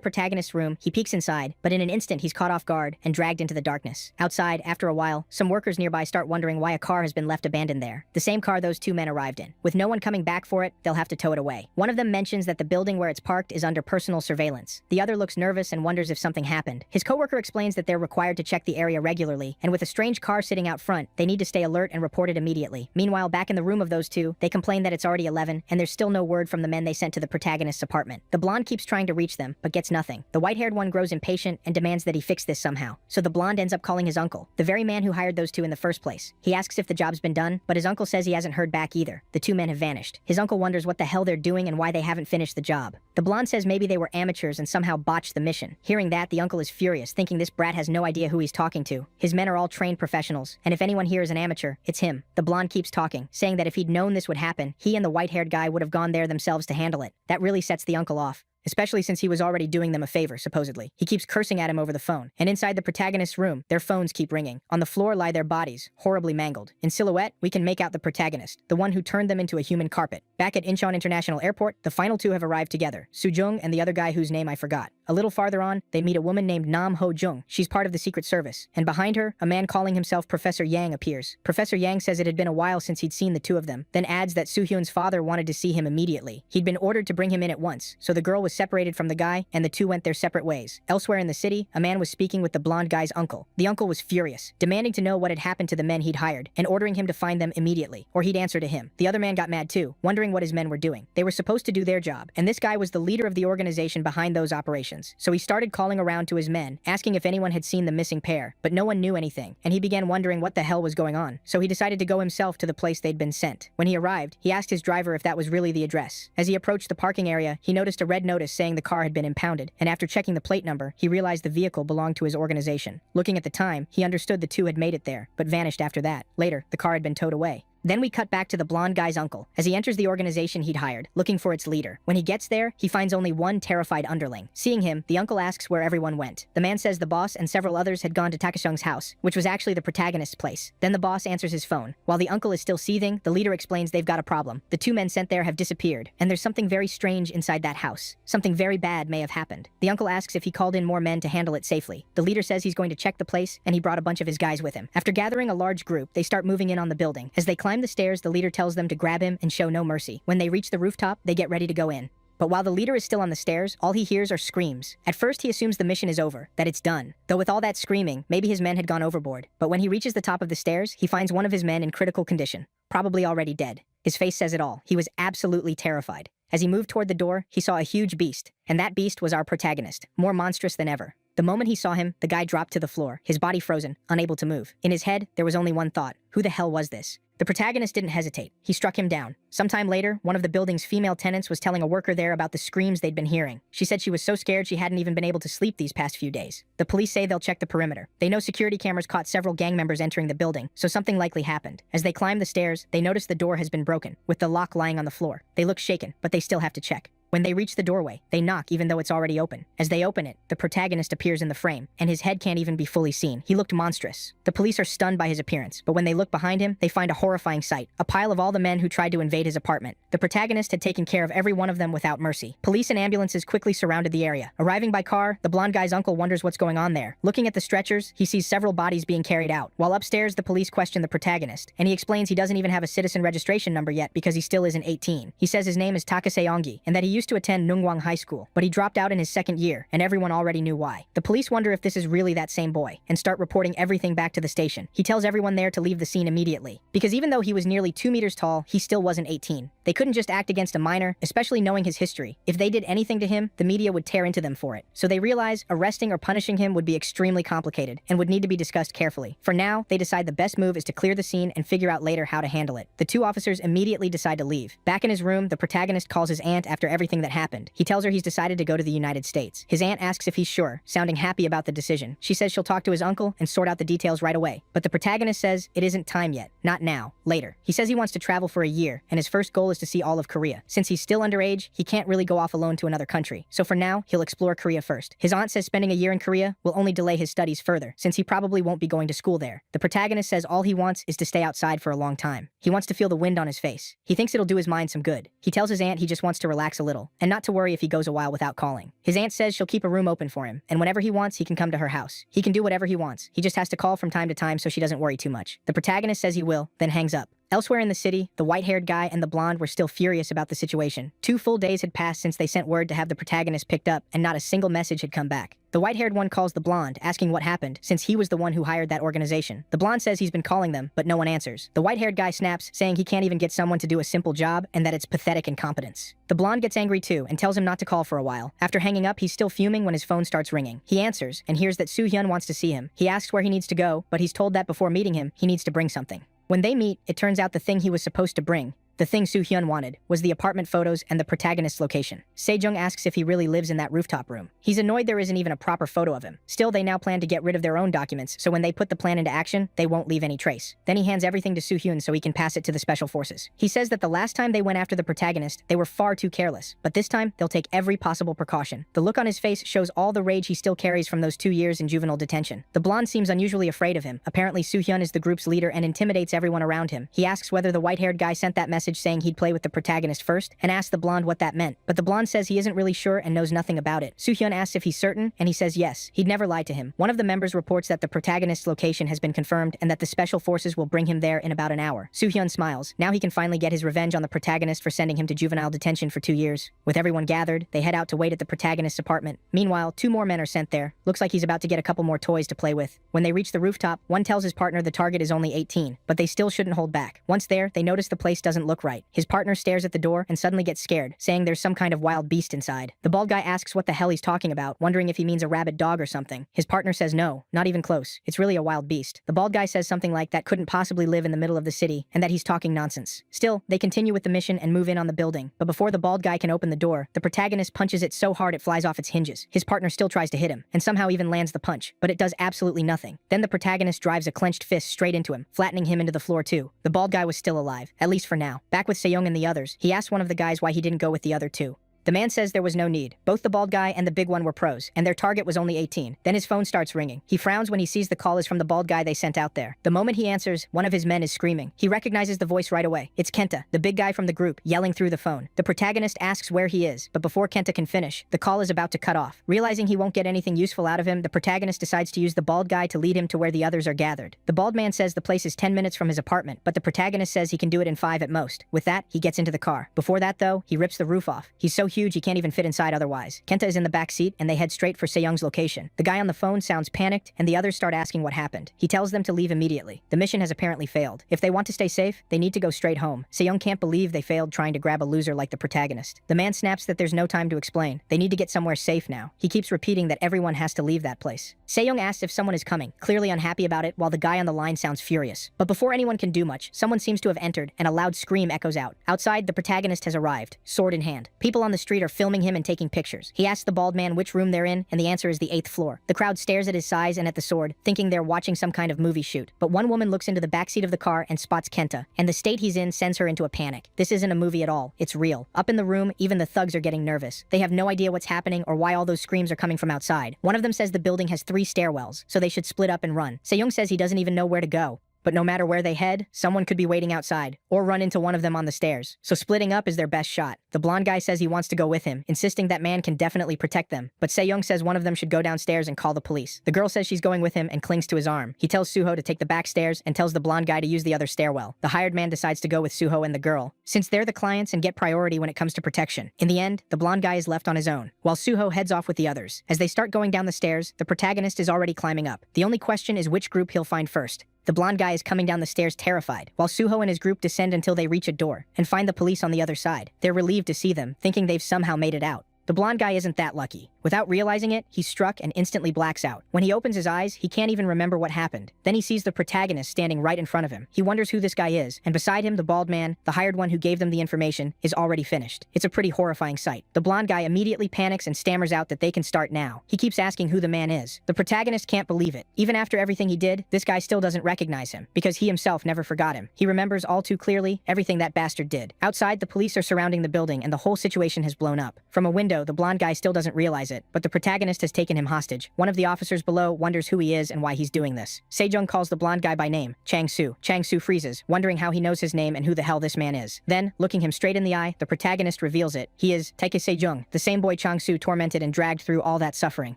protagonist's room, he peeks inside, but in an instant he's caught off guard and dragged into the darkness. Outside, after a while, some workers nearby start wondering why a car has been left abandoned there. The same car those two men arrived in. With no one coming back for it, they'll have to tow it away. One of them mentions that the building where it's parked is under personal surveillance. The other looks nervous and wonders if something happened. His coworker explains that they're required to check the area regularly, and with a strange car sitting out front, they need to stay alert and report it immediately. Meanwhile, back in the room of those two, they complain that it's already 11, and there's still no word from the men they sent to the protagonist's apartment. The blonde keeps trying to reach them, but gets nothing. The white-haired one grows impatient and demands that he fix this somehow. So the blonde ends up calling his uncle, the very man who hired those two in the first place. He asks if the job's been done, but his uncle says he hasn't heard back either. The two men have vanished. His uncle wonders what the hell they're doing and why they haven't finished the job. The blonde says maybe they were amateurs and somehow botched the mission. Hearing that, the uncle is furious, thinking this brat has no idea who he's talking to. His men are all trained professionals, and if anyone here is an amateur, it's him. The blonde keeps talking, saying that if he'd known this would happen, he and the white-haired guy would have gone there themselves to handle it. That really sets the uncle off, especially since he was already doing them a favor, supposedly. He keeps cursing at him over the phone. And inside the protagonist's room, their phones keep ringing. On the floor lie their bodies, horribly mangled. In silhouette, we can make out the protagonist, the one who turned them into a human carpet. Back at Incheon International Airport, the final two have arrived together, Soo-jung and the other guy whose name I forgot. A little farther on, they meet a woman named Nam Ho-jung. She's part of the Secret Service. And behind her, a man calling himself Professor Yang appears. Professor Yang says it had been a while since he'd seen the two of them, then adds that Soo-hyun's father wanted to see him immediately. He'd been ordered to bring him in at once, so the girl was separated from the guy, and the two went their separate ways. Elsewhere in the city, a man was speaking with the blonde guy's uncle. The uncle was furious, demanding to know what had happened to the men he'd hired, and ordering him to find them immediately, or he'd answer to him. The other man got mad too, wondering what his men were doing. They were supposed to do their job, and this guy was the leader of the organization behind those operations. So he started calling around to his men, asking if anyone had seen the missing pair, but no one knew anything, and he began wondering what the hell was going on. So he decided to go himself to the place they'd been sent. When he arrived, he asked his driver if that was really the address. As he approached the parking area, he noticed a red notice saying the car had been impounded, and after checking the plate number, he realized the vehicle belonged to his organization. Looking at the time, he understood the two had made it there, but vanished after that. Later, the car had been towed away. Then we cut back to the blonde guy's uncle, as he enters the organization he'd hired, looking for its leader. When he gets there, he finds only one terrified underling. Seeing him, the uncle asks where everyone went. The man says the boss and several others had gone to Takashung's house, which was actually the protagonist's place. Then the boss answers his phone. While the uncle is still seething, the leader explains they've got a problem. The two men sent there have disappeared, and there's something very strange inside that house. Something very bad may have happened. The uncle asks if he called in more men to handle it safely. The leader says he's going to check the place, and he brought a bunch of his guys with him. After gathering a large group, they start moving in on the building. As they climb the stairs, the leader tells them to grab him and show no mercy. When they reach the rooftop, they get ready to go in. But while the leader is still on the stairs, all he hears are screams. At first, he assumes the mission is over, that it's done. Though with all that screaming, maybe his men had gone overboard. But when he reaches the top of the stairs, he finds one of his men in critical condition, probably already dead. His face says it all. He was absolutely terrified. As he moved toward the door, he saw a huge beast, and that beast was our protagonist, more monstrous than ever. The moment he saw him, the guy dropped to the floor, his body frozen, unable to move. In his head, there was only one thought: who the hell was this? The protagonist didn't hesitate. He struck him down. Sometime later, one of the building's female tenants was telling a worker there about the screams they'd been hearing. She said she was so scared she hadn't even been able to sleep these past few days. The police say they'll check the perimeter. They know security cameras caught several gang members entering the building, so something likely happened. As they climb the stairs, they notice the door has been broken, with the lock lying on the floor. They look shaken, but they still have to check. When they reach the doorway, they knock even though it's already open. As they open it, the protagonist appears in the frame, and his head can't even be fully seen. He looked monstrous. The police are stunned by his appearance, but when they look behind him, they find a horrifying sight: a pile of all the men who tried to invade his apartment. The protagonist had taken care of every one of them without mercy. Police and ambulances quickly surrounded the area. Arriving by car, the blonde guy's uncle wonders what's going on there. Looking at the stretchers, he sees several bodies being carried out. While upstairs, the police question the protagonist, and he explains he doesn't even have a citizen registration number yet because he still isn't 18. He says his name is Takase Ongi, and that he used to attend Nungwang High School, but he dropped out in his second year, and everyone already knew why. The police wonder if this is really that same boy, and start reporting everything back to the station. He tells everyone there to leave the scene immediately, because even though he was nearly 2 meters tall, he still wasn't 18. They couldn't just act against a minor, especially knowing his history. If they did anything to him, the media would tear into them for it. So they realize arresting or punishing him would be extremely complicated, and would need to be discussed carefully. For now, they decide the best move is to clear the scene and figure out later how to handle it. The two officers immediately decide to leave. Back in his room, the protagonist calls his aunt after everything that happened. He tells her he's decided to go to the United States. His aunt asks if he's sure, sounding happy about the decision. She says she'll talk to his uncle and sort out the details right away. But the protagonist says it isn't time yet. Not now. Later. He says he wants to travel for a year, and his first goal is to see all of Korea. Since he's still underage, he can't really go off alone to another country. So for now, he'll explore Korea first. His aunt says spending a year in Korea will only delay his studies further, since he probably won't be going to school there. The protagonist says all he wants is to stay outside for a long time. He wants to feel the wind on his face. He thinks it'll do his mind some good. He tells his aunt he just wants to relax a little, and not to worry if he goes a while without calling. His aunt says she'll keep a room open for him, and whenever he wants, he can come to her house. He can do whatever he wants. He just has to call from time to time so she doesn't worry too much. The protagonist says he will, then hangs up. Elsewhere in the city, the white-haired guy and the blonde were still furious about the situation. 2 full days had passed since they sent word to have the protagonist picked up, and not a single message had come back. The white-haired one calls the blonde, asking what happened, since he was the one who hired that organization. The blonde says he's been calling them, but no one answers. The white-haired guy snaps, saying he can't even get someone to do a simple job, and that it's pathetic incompetence. The blonde gets angry too, and tells him not to call for a while. After hanging up, he's still fuming when his phone starts ringing. He answers, and hears that Soo-hyun wants to see him. He asks where he needs to go, but he's told that before meeting him, he needs to bring something. When they meet, it turns out the thing he was supposed to bring, the thing Soo-hyun wanted, was the apartment photos and the protagonist's location. Sejong asks if he really lives in that rooftop room. He's annoyed there isn't even a proper photo of him. Still, they now plan to get rid of their own documents, so when they put the plan into action, they won't leave any trace. Then he hands everything to Soo-hyun so he can pass it to the special forces. He says that the last time they went after the protagonist, they were far too careless, but this time, they'll take every possible precaution. The look on his face shows all the rage he still carries from those 2 years in juvenile detention. The blonde seems unusually afraid of him. Apparently, Soo-hyun is the group's leader and intimidates everyone around him. He asks whether the white-haired guy sent that message saying he'd play with the protagonist first, and asks the blonde what that meant, but the blonde says he isn't really sure and knows nothing about it. Soo-hyun asks if he's certain, and he says yes. He'd never lied to him. One of the members reports that the protagonist's location has been confirmed and that the special forces will bring him there in about an hour. Soo-hyun smiles. Now he can finally get his revenge on the protagonist for sending him to juvenile detention for 2 years. With everyone gathered, they head out to wait at the protagonist's apartment. Meanwhile, 2 more men are sent there. Looks like he's about to get a couple more toys to play with. When they reach the rooftop, one tells his partner the target is only 18, but they still shouldn't hold back. Once there, they notice the place doesn't look right. His partner stares at the door and suddenly gets scared, saying there's some kind of wild beast inside. The bald guy asks what the hell he's talking about, wondering if he means a rabid dog or something. His partner says no, not even close. It's really a wild beast. The bald guy says something like that couldn't possibly live in the middle of the city, and that he's talking nonsense. Still, they continue with the mission and move in on the building, but before the bald guy can open the door, the protagonist punches it so hard it flies off its hinges. His partner still tries to hit him, and somehow even lands the punch, but it does absolutely nothing. Then the protagonist drives a clenched fist straight into him, flattening him into the floor too. The bald guy was still alive, at least for now. Back with Sejong and the others, he asks one of the guys why he didn't go with the other 2. The man says there was no need. Both the bald guy and the big one were pros, and their target was only 18. Then his phone starts ringing. He frowns when he sees the call is from the bald guy they sent out there. The moment he answers, one of his men is screaming. He recognizes the voice right away. It's Kenta, the big guy from the group, yelling through the phone. The protagonist asks where he is, but before Kenta can finish, the call is about to cut off. Realizing he won't get anything useful out of him, the protagonist decides to use the bald guy to lead him to where the others are gathered. The bald man says the place is 10 minutes from his apartment, but the protagonist says he can do it in 5 at most. With that, he gets into the car. Before that though, he rips the roof off. He's so huge he can't even fit inside otherwise. Kenta is in the back seat, and they head straight for Sejong's location. The guy on the phone sounds panicked, and the others start asking what happened. He tells them to leave immediately. The mission has apparently failed. If they want to stay safe, they need to go straight home. Sejong can't believe they failed trying to grab a loser like the protagonist. The man snaps that there's no time to explain. They need to get somewhere safe now. He keeps repeating that everyone has to leave that place. Sejong asks if someone is coming, clearly unhappy about it, while the guy on the line sounds furious. But before anyone can do much, someone seems to have entered, and a loud scream echoes out. Outside, the protagonist has arrived, sword in hand. People on the street are filming him and taking pictures. He asks the bald man which room they're in, and the answer is the 8th floor. The crowd stares at his size and at the sword, thinking they're watching some kind of movie shoot. But one woman looks into the backseat of the car and spots Kenta, and the state he's in sends her into a panic. This isn't a movie at all. It's real. Up in the room, even the thugs are getting nervous. They have no idea what's happening or why all those screams are coming from outside. One of them says the building has 3 stairwells, so they should split up and run. Sejong says he doesn't even know where to go. but no matter where they head, someone could be waiting outside, or run into one of them on the stairs. So splitting up is their best shot. The blonde guy says he wants to go with him, insisting that man can definitely protect them, but Sejong says one of them should go downstairs and call the police. The girl says she's going with him and clings to his arm. He tells Suho to take the back stairs and tells the blonde guy to use the other stairwell. The hired man decides to go with Suho and the girl, since they're the clients and get priority when it comes to protection. In the end, the blonde guy is left on his own, while Suho heads off with the others. As they start going down the stairs, the protagonist is already climbing up. The only question is which group he'll find first. The blonde guy is coming down the stairs terrified, while Suho and his group descend until they reach a door and find the police on the other side. They're relieved to see them, thinking they've somehow made it out. The blonde guy isn't that lucky. Without realizing it, he's struck and instantly blacks out. When he opens his eyes, he can't even remember what happened. Then he sees the protagonist standing right in front of him. He wonders who this guy is, and beside him, the bald man, the hired one who gave them the information, is already finished. It's a pretty horrifying sight. The blonde guy immediately panics and stammers out that they can start now. He keeps asking who the man is. The protagonist can't believe it. Even after everything he did, this guy still doesn't recognize him, because he himself never forgot him. He remembers all too clearly everything that bastard did. Outside, the police are surrounding the building, and the whole situation has blown up. From a window, the blonde guy still doesn't realize it, but the protagonist has taken him hostage. One of the officers below wonders who he is and why he's doing this. Sejong calls the blonde guy by name, Chang-soo. Chang-soo freezes, wondering how he knows his name and who the hell this man is. Then, looking him straight in the eye, the protagonist reveals it. He is Taeke Sejong, the same boy Chang-soo tormented and dragged through all that suffering.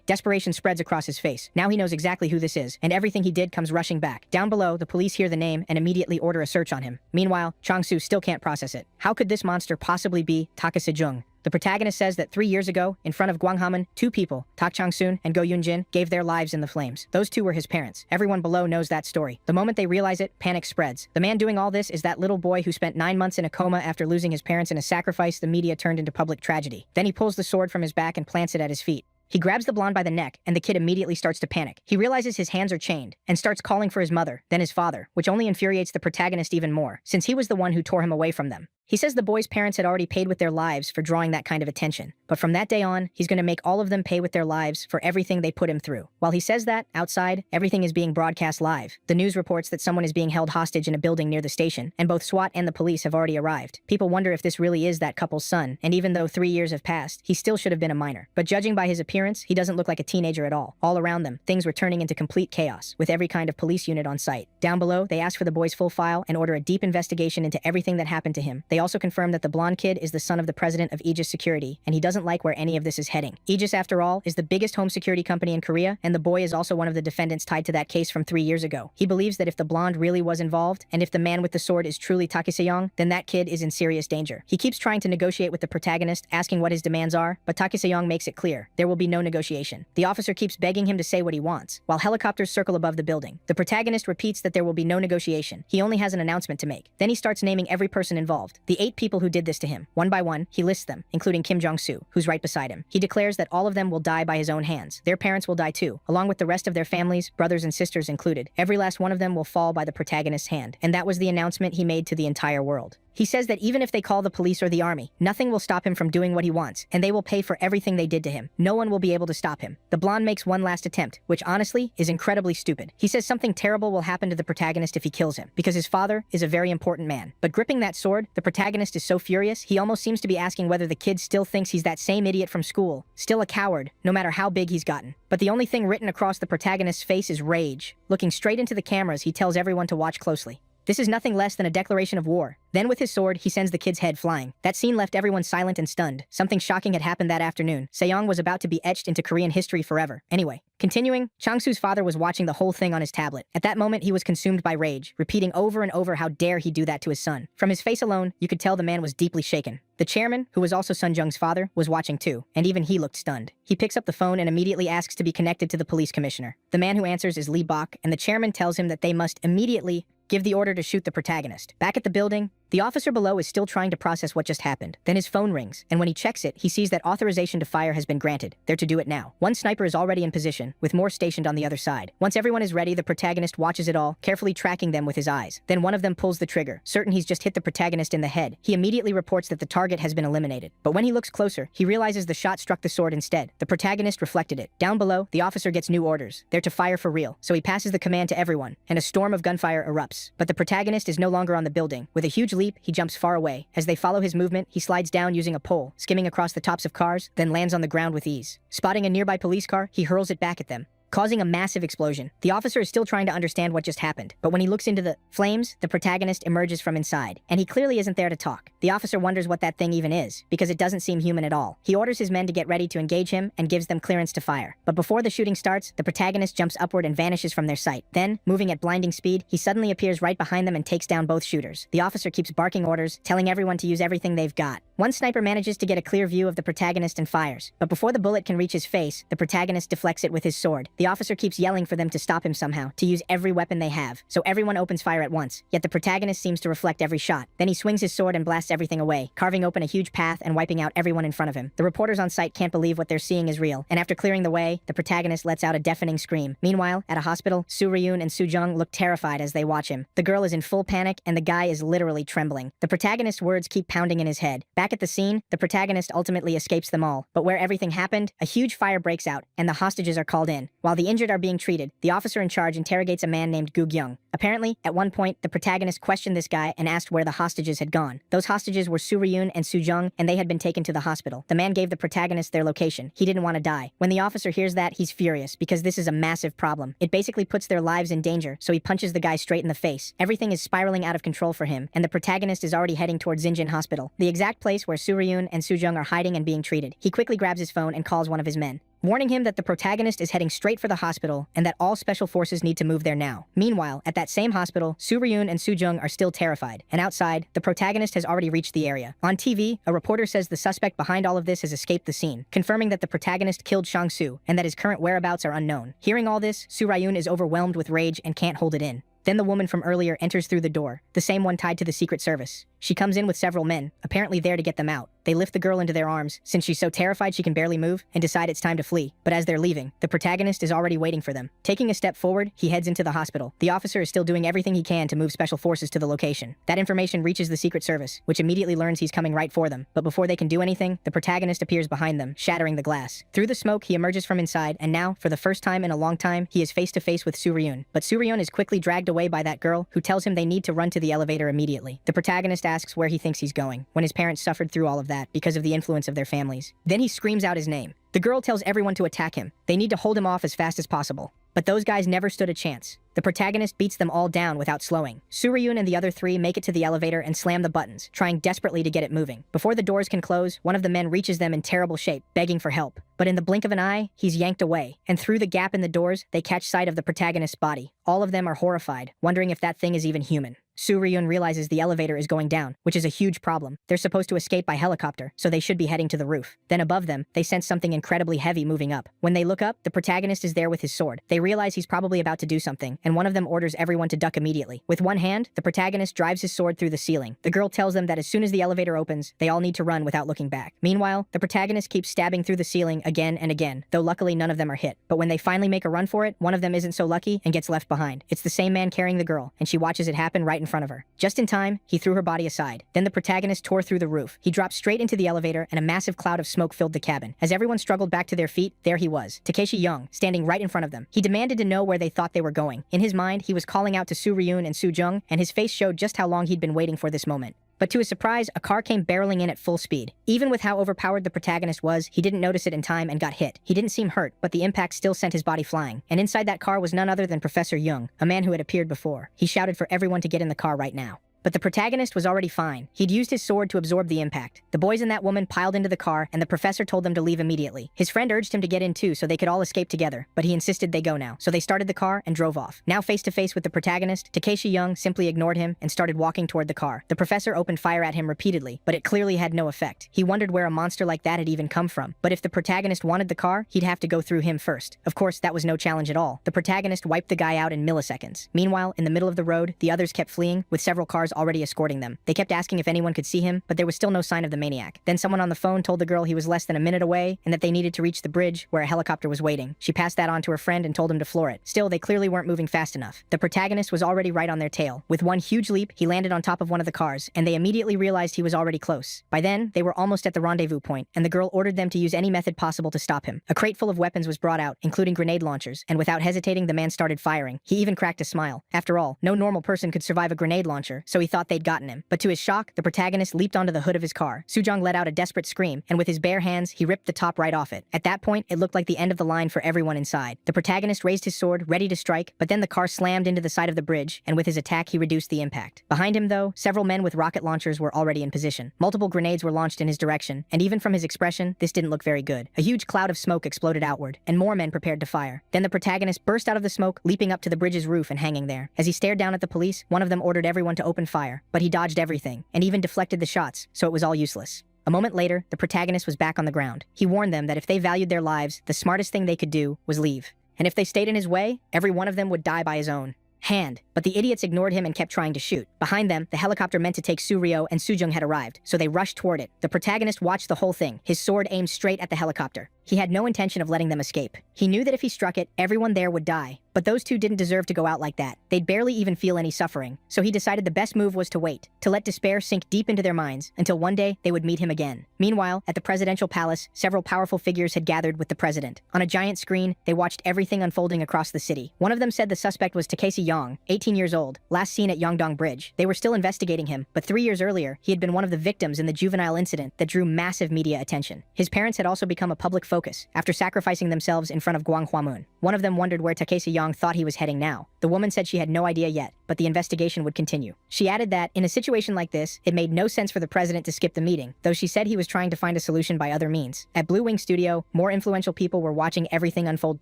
Desperation spreads across his face. Now he knows exactly who this is, and everything he did comes rushing back. Down below, the police hear the name and immediately order a search on him. Meanwhile, Chang-soo still can't process it. How could this monster possibly be Taeke Sejong? The protagonist says that 3 years ago, in front of Gwanghamun, 2 people, Tak Chang-soon and Go Yoon-jin, gave their lives in the flames. Those 2 were his parents. Everyone below knows that story. The moment they realize it, panic spreads. The man doing all this is that little boy who spent 9 months in a coma after losing his parents in a sacrifice the media turned into public tragedy. Then he pulls the sword from his back and plants it at his feet. He grabs the blonde by the neck, and the kid immediately starts to panic. He realizes his hands are chained, and starts calling for his mother, then his father, which only infuriates the protagonist even more, since he was the one who tore him away from them. He says the boy's parents had already paid with their lives for drawing that kind of attention, but from that day on, he's going to make all of them pay with their lives for everything they put him through. While he says that, outside, everything is being broadcast live. The news reports that someone is being held hostage in a building near the station, and both SWAT and the police have already arrived. People wonder if this really is that couple's son, and even though 3 years have passed, he still should have been a minor. But judging by his appearance, he doesn't look like a teenager at all. All around them, things were turning into complete chaos, with every kind of police unit on site. Down below, they ask for the boy's full file and order a deep investigation into everything that happened to him. They also confirm that the blonde kid is the son of the president of Aegis Security, and he doesn't like where any of this is heading. Aegis, after all, is the biggest home security company in Korea, and the boy is also one of the defendants tied to that case from 3 years ago. He believes that if the blonde really was involved, and if the man with the sword is truly Taeke Sejong, then that kid is in serious danger. He keeps trying to negotiate with the protagonist, asking what his demands are, but Taeke Sejong makes it clear there will be no negotiation. The officer keeps begging him to say what he wants, while helicopters circle above the building. The protagonist repeats that there will be no negotiation. He only has an announcement to make. Then he starts naming every person involved, the 8 people who did this to him. One by one, he lists them, including Kim Jong-soo, who's right beside him. He declares that all of them will die by his own hands. Their parents will die too, along with the rest of their families, brothers and sisters included. Every last one of them will fall by the protagonist's hand. And that was the announcement he made to the entire world. He says that even if they call the police or the army, nothing will stop him from doing what he wants, and they will pay for everything they did to him. No one will be able to stop him. The blonde makes one last attempt, which honestly is incredibly stupid. He says something terrible will happen to the protagonist if he kills him, because his father is a very important man. But gripping that sword, the protagonist is so furious, he almost seems to be asking whether the kid still thinks he's that same idiot from school, still a coward, no matter how big he's gotten. But the only thing written across the protagonist's face is rage. Looking straight into the cameras, he tells everyone to watch closely. This is nothing less than a declaration of war. Then with his sword, he sends the kid's head flying. That scene left everyone silent and stunned. Something shocking had happened that afternoon. Sejong was about to be etched into Korean history forever. Anyway, continuing, Chang-soo's father was watching the whole thing on his tablet. At that moment, he was consumed by rage, repeating over and over how dare he do that to his son. From his face alone, you could tell the man was deeply shaken. The chairman, who was also Sun Jung's father, was watching too, and even he looked stunned. He picks up the phone and immediately asks to be connected to the police commissioner. The man who answers is Lee Bok, and the chairman tells him that they must immediately give the order to shoot the protagonist. Back at the building, the officer below is still trying to process what just happened. Then his phone rings, and when he checks it, he sees that authorization to fire has been granted. They're to do it now. One sniper is already in position, with more stationed on the other side. Once everyone is ready, the protagonist watches it all, carefully tracking them with his eyes. Then one of them pulls the trigger, certain he's just hit the protagonist in the head. He immediately reports that the target has been eliminated. But when he looks closer, he realizes the shot struck the sword instead. The protagonist reflected it. Down below, the officer gets new orders. They're to fire for real, so he passes the command to everyone, and a storm of gunfire erupts. But the protagonist is no longer on the building. With a huge leap, he jumps far away. As they follow his movement, he slides down using a pole, skimming across the tops of cars, then lands on the ground with ease. Spotting a nearby police car, he hurls it back at them. causing a massive explosion. The officer is still trying to understand what just happened, but when he looks into the flames, the protagonist emerges from inside, and he clearly isn't there to talk. The officer wonders what that thing even is, because it doesn't seem human at all. He orders his men to get ready to engage him and gives them clearance to fire. But before the shooting starts, the protagonist jumps upward and vanishes from their sight. Then, moving at blinding speed, he suddenly appears right behind them and takes down both shooters. The officer keeps barking orders, telling everyone to use everything they've got. One sniper manages to get a clear view of the protagonist and fires, but before the bullet can reach his face, the protagonist deflects it with his sword. The officer keeps yelling for them to stop him somehow, to use every weapon they have, so everyone opens fire at once, yet the protagonist seems to reflect every shot. Then he swings his sword and blasts everything away, carving open a huge path and wiping out everyone in front of him. The reporters on site can't believe what they're seeing is real, and after clearing the way, the protagonist lets out a deafening scream. Meanwhile, at a hospital, Soo-ryun and Soo-jung look terrified as they watch him. The girl is in full panic, and the guy is literally trembling. The protagonist's words keep pounding in his head. Back at the scene, the protagonist ultimately escapes them all, but where everything happened, a huge fire breaks out, and the hostages are called in. While the injured are being treated, the officer in charge interrogates a man named Gu-gyung. Apparently, at one point, the protagonist questioned this guy and asked where the hostages had gone. Those hostages were Soo-ryun and Soo-jung, and they had been taken to the hospital. The man gave the protagonist their location. He didn't want to die. When the officer hears that, he's furious, because this is a massive problem. It basically puts their lives in danger, so he punches the guy straight in the face. Everything is spiraling out of control for him, and the protagonist is already heading towards Xinjin Hospital, the exact place where Soo-ryun and Soo-jung are hiding and being treated. He quickly grabs his phone and calls one of his men, warning him that the protagonist is heading straight for the hospital and that all special forces need to move there now. Meanwhile, at that same hospital, Soo-ryun and Soo-jung are still terrified, and outside, the protagonist has already reached the area. On TV, a reporter says the suspect behind all of this has escaped the scene, confirming that the protagonist killed Shang-Su and that his current whereabouts are unknown. Hearing all this, Soo-ryun is overwhelmed with rage and can't hold it in. Then the woman from earlier enters through the door, the same one tied to the Secret Service. She comes in with several men, apparently there to get them out. They lift the girl into their arms, since she's so terrified she can barely move, and decide it's time to flee. But as they're leaving, the protagonist is already waiting for them. Taking a step forward, he heads into the hospital. The officer is still doing everything he can to move special forces to the location. That information reaches the Secret Service, which immediately learns he's coming right for them. But before they can do anything, the protagonist appears behind them, shattering the glass. Through the smoke, he emerges from inside, and now, for the first time in a long time, he is face to face with Soo-ryun. But Soo-ryun is quickly dragged away by that girl, who tells him they need to run to the elevator immediately. The protagonist asks where he thinks he's going, when his parents suffered through all of that because of the influence of their families. Then he screams out his name. The girl tells everyone to attack him. They need to hold him off as fast as possible. But those guys never stood a chance. The protagonist beats them all down without slowing. Soo-ryun and the other three make it to the elevator and slam the buttons, trying desperately to get it moving. Before the doors can close, one of the men reaches them in terrible shape, begging for help. But in the blink of an eye, he's yanked away, and through the gap in the doors, they catch sight of the protagonist's body. All of them are horrified, wondering if that thing is even human. Soo-ryun realizes the elevator is going down, which is a huge problem. They're supposed to escape by helicopter, so they should be heading to the roof. Then above them, they sense something incredibly heavy moving up. When they look up, the protagonist is there with his sword. They realize he's probably about to do something, and one of them orders everyone to duck immediately. With one hand, the protagonist drives his sword through the ceiling. The girl tells them that as soon as the elevator opens, they all need to run without looking back. Meanwhile, the protagonist keeps stabbing through the ceiling again and again, though luckily none of them are hit. But when they finally make a run for it, one of them isn't so lucky and gets left behind. It's the same man carrying the girl, and she watches it happen right in front of her. Just in time, he threw her body aside. Then the protagonist tore through the roof. He dropped straight into the elevator, and a massive cloud of smoke filled the cabin. As everyone struggled back to their feet, there he was, Takeshi Young, standing right in front of them. He demanded to know where they thought they were going. In his mind, he was calling out to Soo-ryun and Soo-jung, and his face showed just how long he'd been waiting for this moment. But to his surprise, a car came barreling in at full speed. Even with how overpowered the protagonist was, he didn't notice it in time and got hit. He didn't seem hurt, but the impact still sent his body flying. And inside that car was none other than Professor Young, a man who had appeared before. He shouted for everyone to get in the car right now. But the protagonist was already fine. He'd used his sword to absorb the impact. The boys and that woman piled into the car, and the professor told them to leave immediately. His friend urged him to get in too so they could all escape together, but he insisted they go now. So they started the car and drove off. Now face to face with the protagonist, Takeshi Young simply ignored him and started walking toward the car. The professor opened fire at him repeatedly, but it clearly had no effect. He wondered where a monster like that had even come from. But if the protagonist wanted the car, he'd have to go through him first. Of course, that was no challenge at all. The protagonist wiped the guy out in milliseconds. Meanwhile, in the middle of the road, the others kept fleeing, with several cars already escorting them. They kept asking if anyone could see him, but there was still no sign of the maniac. Then someone on the phone told the girl he was less than a minute away and that they needed to reach the bridge where a helicopter was waiting. She passed that on to her friend and told him to floor it. Still, they clearly weren't moving fast enough. The protagonist was already right on their tail. With one huge leap, he landed on top of one of the cars, and they immediately realized he was already close. By then, they were almost at the rendezvous point, and the girl ordered them to use any method possible to stop him. A crate full of weapons was brought out, including grenade launchers, and without hesitating, the man started firing. He even cracked a smile. After all, no normal person could survive a grenade launcher, so so he thought they'd gotten him. But to his shock, the protagonist leaped onto the hood of his car. Sujong let out a desperate scream, and with his bare hands, he ripped the top right off it. At that point, it looked like the end of the line for everyone inside. The protagonist raised his sword, ready to strike, but then the car slammed into the side of the bridge, and with his attack, he reduced the impact. Behind him, though, several men with rocket launchers were already in position. Multiple grenades were launched in his direction, and even from his expression, this didn't look very good. A huge cloud of smoke exploded outward, and more men prepared to fire. Then the protagonist burst out of the smoke, leaping up to the bridge's roof and hanging there. As he stared down at the police, one of them ordered everyone to open fire, but he dodged everything, and even deflected the shots, so it was all useless. A moment later, the protagonist was back on the ground. He warned them that if they valued their lives, the smartest thing they could do was leave. And if they stayed in his way, every one of them would die by his own hand. But the idiots ignored him and kept trying to shoot. Behind them, the helicopter meant to take Suryo and Sujung had arrived, so they rushed toward it. The protagonist watched the whole thing, his sword aimed straight at the helicopter. He had no intention of letting them escape. He knew that if he struck it, everyone there would die. But those two didn't deserve to go out like that. They'd barely even feel any suffering. So he decided the best move was to wait, to let despair sink deep into their minds until one day they would meet him again. Meanwhile, at the presidential palace, several powerful figures had gathered with the president. On a giant screen, they watched everything unfolding across the city. One of them said the suspect was Takeshi Yong, 18 years old, last seen at Yongdong Bridge. They were still investigating him, but 3 years earlier, he had been one of the victims in the juvenile incident that drew massive media attention. His parents had also become a public focus after sacrificing themselves in front of Guanghuamun. One of them wondered where Takeshi Yong thought he was heading now. The woman said she had no idea yet, but the investigation would continue. She added that, in a situation like this, it made no sense for the president to skip the meeting, though she said he was trying to find a solution by other means. At Blue Wing Studio, more influential people were watching everything unfold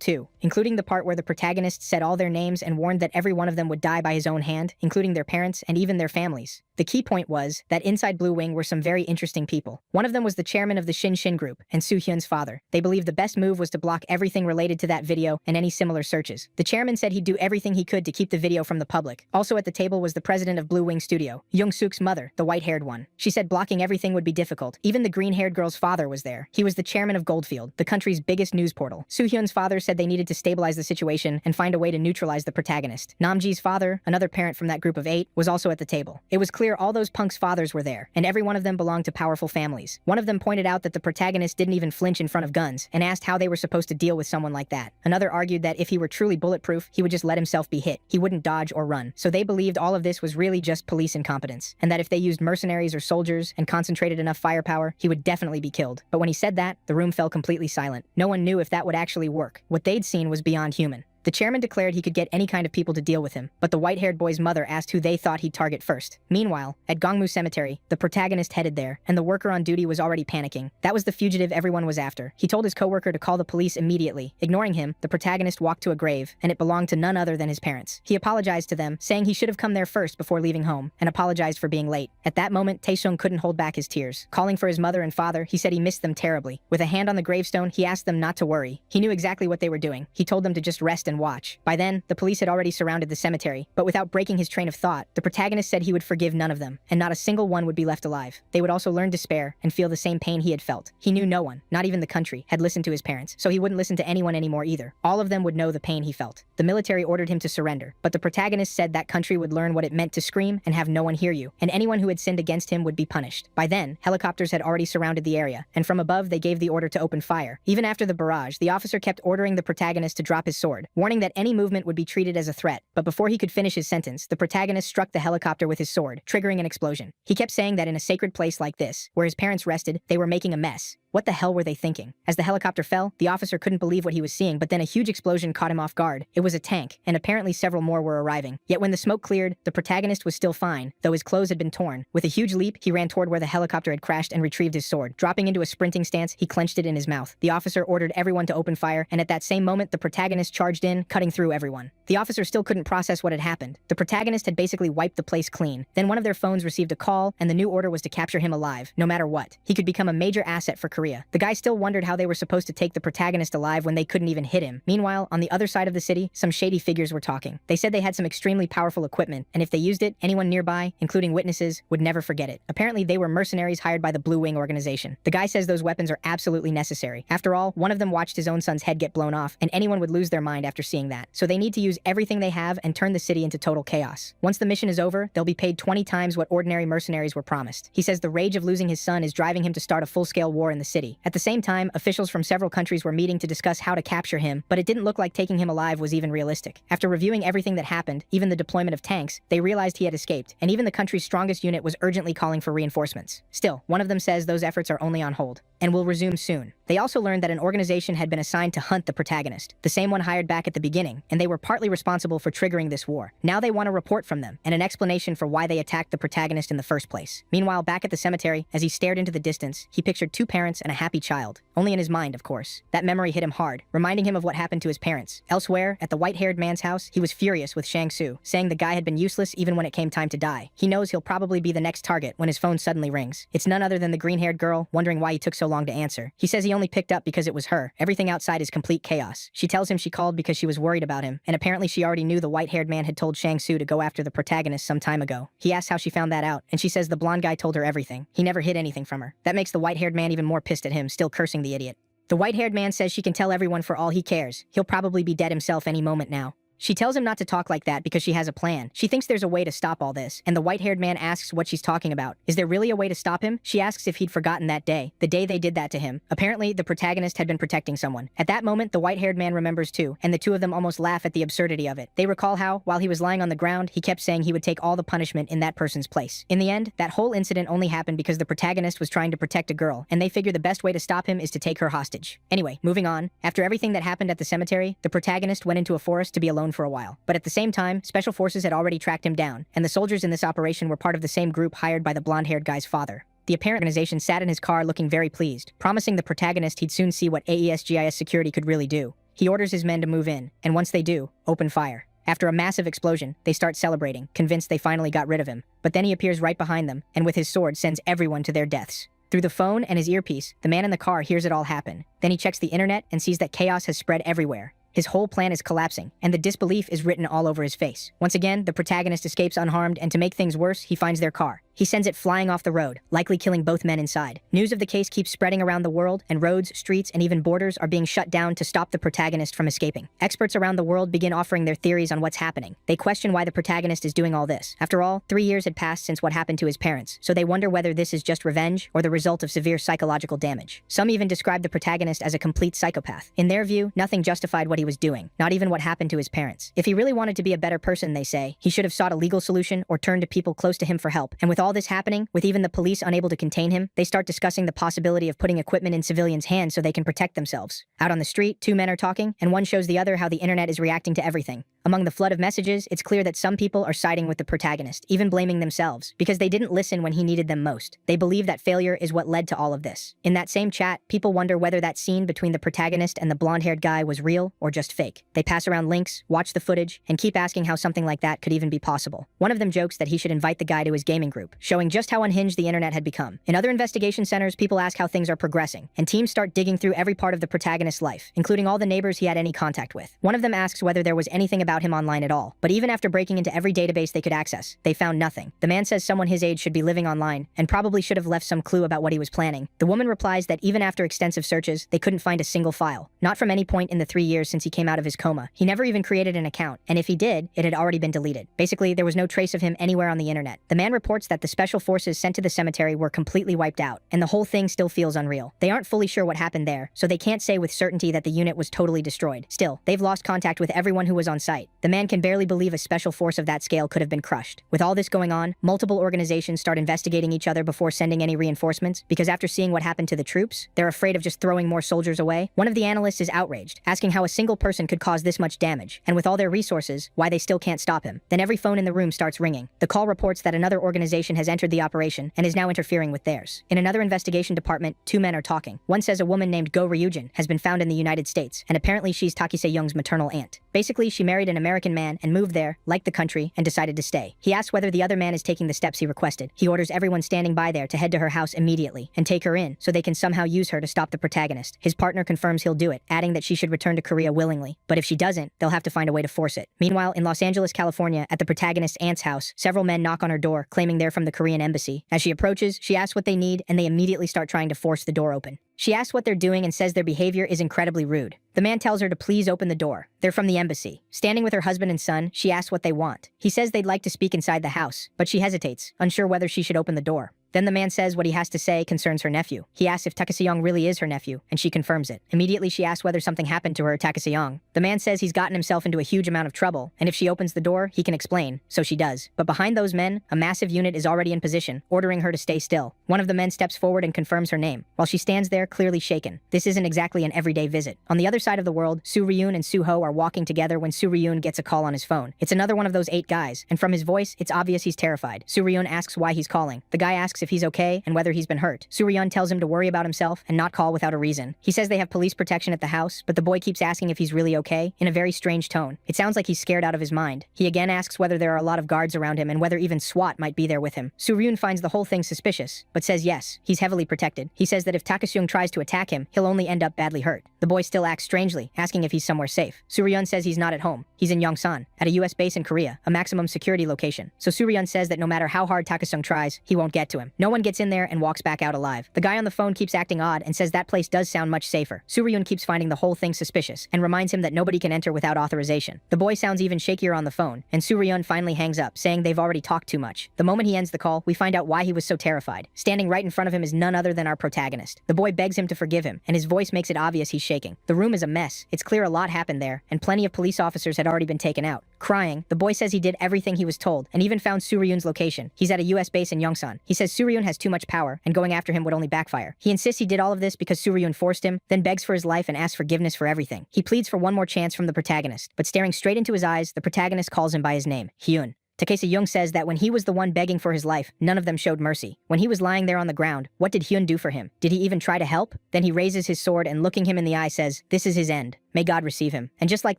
too, including the part where the protagonist said all their names and warned that every one of them would die by his own hand, including their parents and even their families. The key point was that inside Blue Wing were some very interesting people. One of them was the chairman of the Shin Shin group and Soo Hyun's father. They believed the best move was to block everything related to that video and any similar searches. The chairman said he'd do everything he could to keep the video from the public. Also at the table was the president of Blue Wing Studio, Young Suk's mother, the white-haired one. She said blocking everything would be difficult. Even the green-haired girl's father was there. He was the chairman of Goldfield, the country's biggest news portal. Soo Hyun's father said they needed to stabilize the situation and find a way to neutralize the protagonist. Namji's father, another parent from that group of 8, was also at the table. It was clear all those punks' fathers were there, and every one of them belonged to powerful families. One of them pointed out that the protagonist didn't even flinch in front of guns, and asked how they were supposed to deal with someone like that. Another argued that if he were truly bulletproof, he would just let himself be hit. He wouldn't dodge or run. So they believed all of this was really just police incompetence, and that if they used mercenaries or soldiers and concentrated enough firepower, he would definitely be killed. But when he said that, the room fell completely silent. No one knew if that would actually work. What they'd seen was beyond human. The chairman declared he could get any kind of people to deal with him, but the white-haired boy's mother asked who they thought he'd target first. Meanwhile, at Gongmu Cemetery, the protagonist headed there, and the worker on duty was already panicking. That was the fugitive everyone was after. He told his coworker to call the police immediately. Ignoring him, the protagonist walked to a grave, and it belonged to none other than his parents. He apologized to them, saying he should have come there first before leaving home, and apologized for being late. At that moment, Taesung couldn't hold back his tears. Calling for his mother and father, he said he missed them terribly. With a hand on the gravestone, he asked them not to worry. He knew exactly what they were doing. He told them to just rest and watch. By then, the police had already surrounded the cemetery, but without breaking his train of thought, the protagonist said he would forgive none of them, and not a single one would be left alive. They would also learn despair and feel the same pain he had felt. He knew no one, not even the country, had listened to his parents, so he wouldn't listen to anyone anymore either. All of them would know the pain he felt. The military ordered him to surrender, but the protagonist said that country would learn what it meant to scream and have no one hear you, and anyone who had sinned against him would be punished. By then, helicopters had already surrounded the area, and from above they gave the order to open fire. Even after the barrage, the officer kept ordering the protagonist to drop his sword, warning that any movement would be treated as a threat. But before he could finish his sentence, the protagonist struck the helicopter with his sword, triggering an explosion. He kept saying that in a sacred place like this, where his parents rested, they were making a mess. What the hell were they thinking? As the helicopter fell, the officer couldn't believe what he was seeing, but then a huge explosion caught him off guard. It was a tank, and apparently several more were arriving. Yet when the smoke cleared, the protagonist was still fine, though his clothes had been torn. With a huge leap, he ran toward where the helicopter had crashed and retrieved his sword. Dropping into a sprinting stance, he clenched it in his mouth. The officer ordered everyone to open fire, and at that same moment, the protagonist charged in, cutting through everyone. The officer still couldn't process what had happened. The protagonist had basically wiped the place clean. Then one of their phones received a call, and the new order was to capture him alive, no matter what. He could become a major asset for Korea. The guy still wondered how they were supposed to take the protagonist alive when they couldn't even hit him. Meanwhile, on the other side of the city, some shady figures were talking. They said they had some extremely powerful equipment, and if they used it, anyone nearby, including witnesses, would never forget it. Apparently, they were mercenaries hired by the Blue Wing organization. The guy says those weapons are absolutely necessary. After all, one of them watched his own son's head get blown off, and anyone would lose their mind after seeing that. So they need to use everything they have and turn the city into total chaos. Once the mission is over, they'll be paid 20 times what ordinary mercenaries were promised. He says the rage of losing his son is driving him to start a full-scale war in the city. At the same time, officials from several countries were meeting to discuss how to capture him, but it didn't look like taking him alive was even realistic. After reviewing everything that happened, even the deployment of tanks, they realized he had escaped, and even the country's strongest unit was urgently calling for reinforcements. Still, one of them says those efforts are only on hold, and will resume soon. They also learned that an organization had been assigned to hunt the protagonist, the same one hired back at the beginning, and they were partly responsible for triggering this war. Now they want a report from them, and an explanation for why they attacked the protagonist in the first place. Meanwhile, back at the cemetery, as he stared into the distance, he pictured 2 parents and a happy child. Only in his mind, of course. That memory hit him hard, reminding him of what happened to his parents. Elsewhere, at the white-haired man's house, he was furious with Shang-Su, saying the guy had been useless even when it came time to die. He knows he'll probably be the next target when his phone suddenly rings. It's none other than the green-haired girl, wondering why he took so long to answer. He says he only picked up because it was her. Everything outside is complete chaos. She tells him she called because she was worried about him, and apparently she already knew the white-haired man had told Shang-Su to go after the protagonist some time ago. He asks how she found that out, and she says the blonde guy told her everything. He never hid anything from her. That makes the white-haired man even more pissed at him, still cursing the idiot. The white-haired man says she can tell everyone for all he cares. He'll probably be dead himself any moment now. She tells him not to talk like that because she has a plan. She thinks there's a way to stop all this, and the white-haired man asks what she's talking about. Is there really a way to stop him? She asks if he'd forgotten that day, the day they did that to him. Apparently, the protagonist had been protecting someone. At that moment, the white-haired man remembers too, and the two of them almost laugh at the absurdity of it. They recall how, while he was lying on the ground, he kept saying he would take all the punishment in that person's place. In the end, that whole incident only happened because the protagonist was trying to protect a girl, and they figure the best way to stop him is to take her hostage. Anyway, moving on. After everything that happened at the cemetery, the protagonist went into a forest to be alone for a while. But at the same time, special forces had already tracked him down, and the soldiers in this operation were part of the same group hired by the blonde-haired guy's father. The apparent organization sat in his car looking very pleased, promising the protagonist he'd soon see what AESGIS security could really do. He orders his men to move in, and once they do, open fire. After a massive explosion, they start celebrating, convinced they finally got rid of him. But then he appears right behind them, and with his sword sends everyone to their deaths. Through the phone and his earpiece, the man in the car hears it all happen. Then he checks the internet and sees that chaos has spread everywhere. His whole plan is collapsing, and the disbelief is written all over his face. Once again, the protagonist escapes unharmed, and to make things worse, he finds their car. He sends it flying off the road, likely killing both men inside. News of the case keeps spreading around the world, and roads, streets, and even borders are being shut down to stop the protagonist from escaping. Experts around the world begin offering their theories on what's happening. They question why the protagonist is doing all this. After all, 3 years had passed since what happened to his parents, so they wonder whether this is just revenge or the result of severe psychological damage. Some even describe the protagonist as a complete psychopath. In their view, nothing justified what he was doing, not even what happened to his parents. If he really wanted to be a better person, they say, he should have sought a legal solution or turned to people close to him for help. And with all this happening, with even the police unable to contain him, they start discussing the possibility of putting equipment in civilians' hands so they can protect themselves. Out on the street, 2 men are talking, and one shows the other how the internet is reacting to everything. Among the flood of messages, it's clear that some people are siding with the protagonist, even blaming themselves, because they didn't listen when he needed them most. They believe that failure is what led to all of this. In that same chat, people wonder whether that scene between the protagonist and the blonde-haired guy was real or just fake. They pass around links, watch the footage, and keep asking how something like that could even be possible. One of them jokes that he should invite the guy to his gaming group, showing just how unhinged the internet had become. In other investigation centers, people ask how things are progressing, and teams start digging through every part of the protagonist's life, including all the neighbors he had any contact with. One of them asks whether there was anything about him online at all, but even after breaking into every database they could access, they found nothing. The man says someone his age should be living online, and probably should have left some clue about what he was planning. The woman replies that even after extensive searches, they couldn't find a single file. Not from any point in the 3 years since he came out of his coma. He never even created an account, and if he did, it had already been deleted. Basically, there was no trace of him anywhere on the internet. The man reports that the special forces sent to the cemetery were completely wiped out, and the whole thing still feels unreal. They aren't fully sure what happened there, so they can't say with certainty that the unit was totally destroyed. Still, they've lost contact with everyone who was on site. The man can barely believe a special force of that scale could have been crushed. With all this going on, multiple organizations start investigating each other before sending any reinforcements, because after seeing what happened to the troops, they're afraid of just throwing more soldiers away. One of the analysts is outraged, asking how a single person could cause this much damage, and with all their resources, why they still can't stop him. Then every phone in the room starts ringing. The call reports that another organization has entered the operation and is now interfering with theirs. In another investigation department, 2 men are talking. One says a woman named Go Ryujin has been found in the United States, and apparently she's Takise Young's maternal aunt. Basically, she married an American man and moved there, liked the country, and decided to stay. He asks whether the other man is taking the steps he requested. He orders everyone standing by there to head to her house immediately and take her in so they can somehow use her to stop the protagonist. His partner confirms he'll do it, adding that she should return to Korea willingly. But if she doesn't, they'll have to find a way to force it. Meanwhile, in Los Angeles, California, at the protagonist's aunt's house, several men knock on her door, claiming they're from the Korean embassy. As she approaches, she asks what they need, and they immediately start trying to force the door open. She asks what they're doing and says their behavior is incredibly rude. The man tells her to please open the door. They're from the embassy. Standing with her husband and son, she asks what they want. He says they'd like to speak inside the house, but she hesitates, unsure whether she should open the door. Then the man says what he has to say concerns her nephew. He asks if Takeseong really is her nephew, and she confirms it. Immediately she asks whether something happened to her Takeseong. The man says he's gotten himself into a huge amount of trouble, and if she opens the door, he can explain, so she does. But behind those men, a massive unit is already in position, ordering her to stay still. One of the men steps forward and confirms her name, while she stands there clearly shaken. This isn't exactly an everyday visit. On the other side of the world, Soo Ryun and Soo Ho are walking together when Soo Ryun gets a call on his phone. It's another one of those 8 guys, and from his voice, it's obvious he's terrified. Soo Ryun asks why he's calling. The guy asks if he's okay and whether he's been hurt. Soo Ryun tells him to worry about himself and not call without a reason. He says they have police protection at the house, but the boy keeps asking if he's really okay, in a very strange tone. It sounds like he's scared out of his mind. He again asks whether there are a lot of guards around him and whether even SWAT might be there with him. Soo Ryun finds the whole thing suspicious, but says yes, he's heavily protected. He says that if Takeseong tries to attack him, he'll only end up badly hurt. The boy still acts strangely, asking if he's somewhere safe. Soo Ryun says he's not at home. He's in Yongsan, at a US base in Korea, a maximum security location. So Soo Ryun says that no matter how hard Takeseong tries, he won't get to him. No one gets in there and walks back out alive. The guy on the phone keeps acting odd and says that place does sound much safer. Soo Ryun keeps finding the whole thing suspicious and reminds him that nobody can enter without authorization. The boy sounds even shakier on the phone, and Soo Ryun finally hangs up, saying they've already talked too much. The moment he ends the call, we find out why he was so terrified. Standing right in front of him is none other than our protagonist. The boy begs him to forgive him, and his voice makes it obvious he's shaking. The room is a mess. It's clear a lot happened there, and plenty of police officers had already been taken out. Crying, the boy says he did everything he was told, and even found Soo Ryun's location. He's at a US base in Yongsan. He says Soo Ryun has too much power, and going after him would only backfire. He insists he did all of this because Soo Ryun forced him, then begs for his life and asks forgiveness for everything. He pleads for one more chance from the protagonist, but staring straight into his eyes, the protagonist calls him by his name, Hyun. Takeseong says that when he was the one begging for his life, none of them showed mercy. When he was lying there on the ground, what did Hyun do for him? Did he even try to help? Then he raises his sword and looking him in the eye says, "This is his end. May God receive him." And just like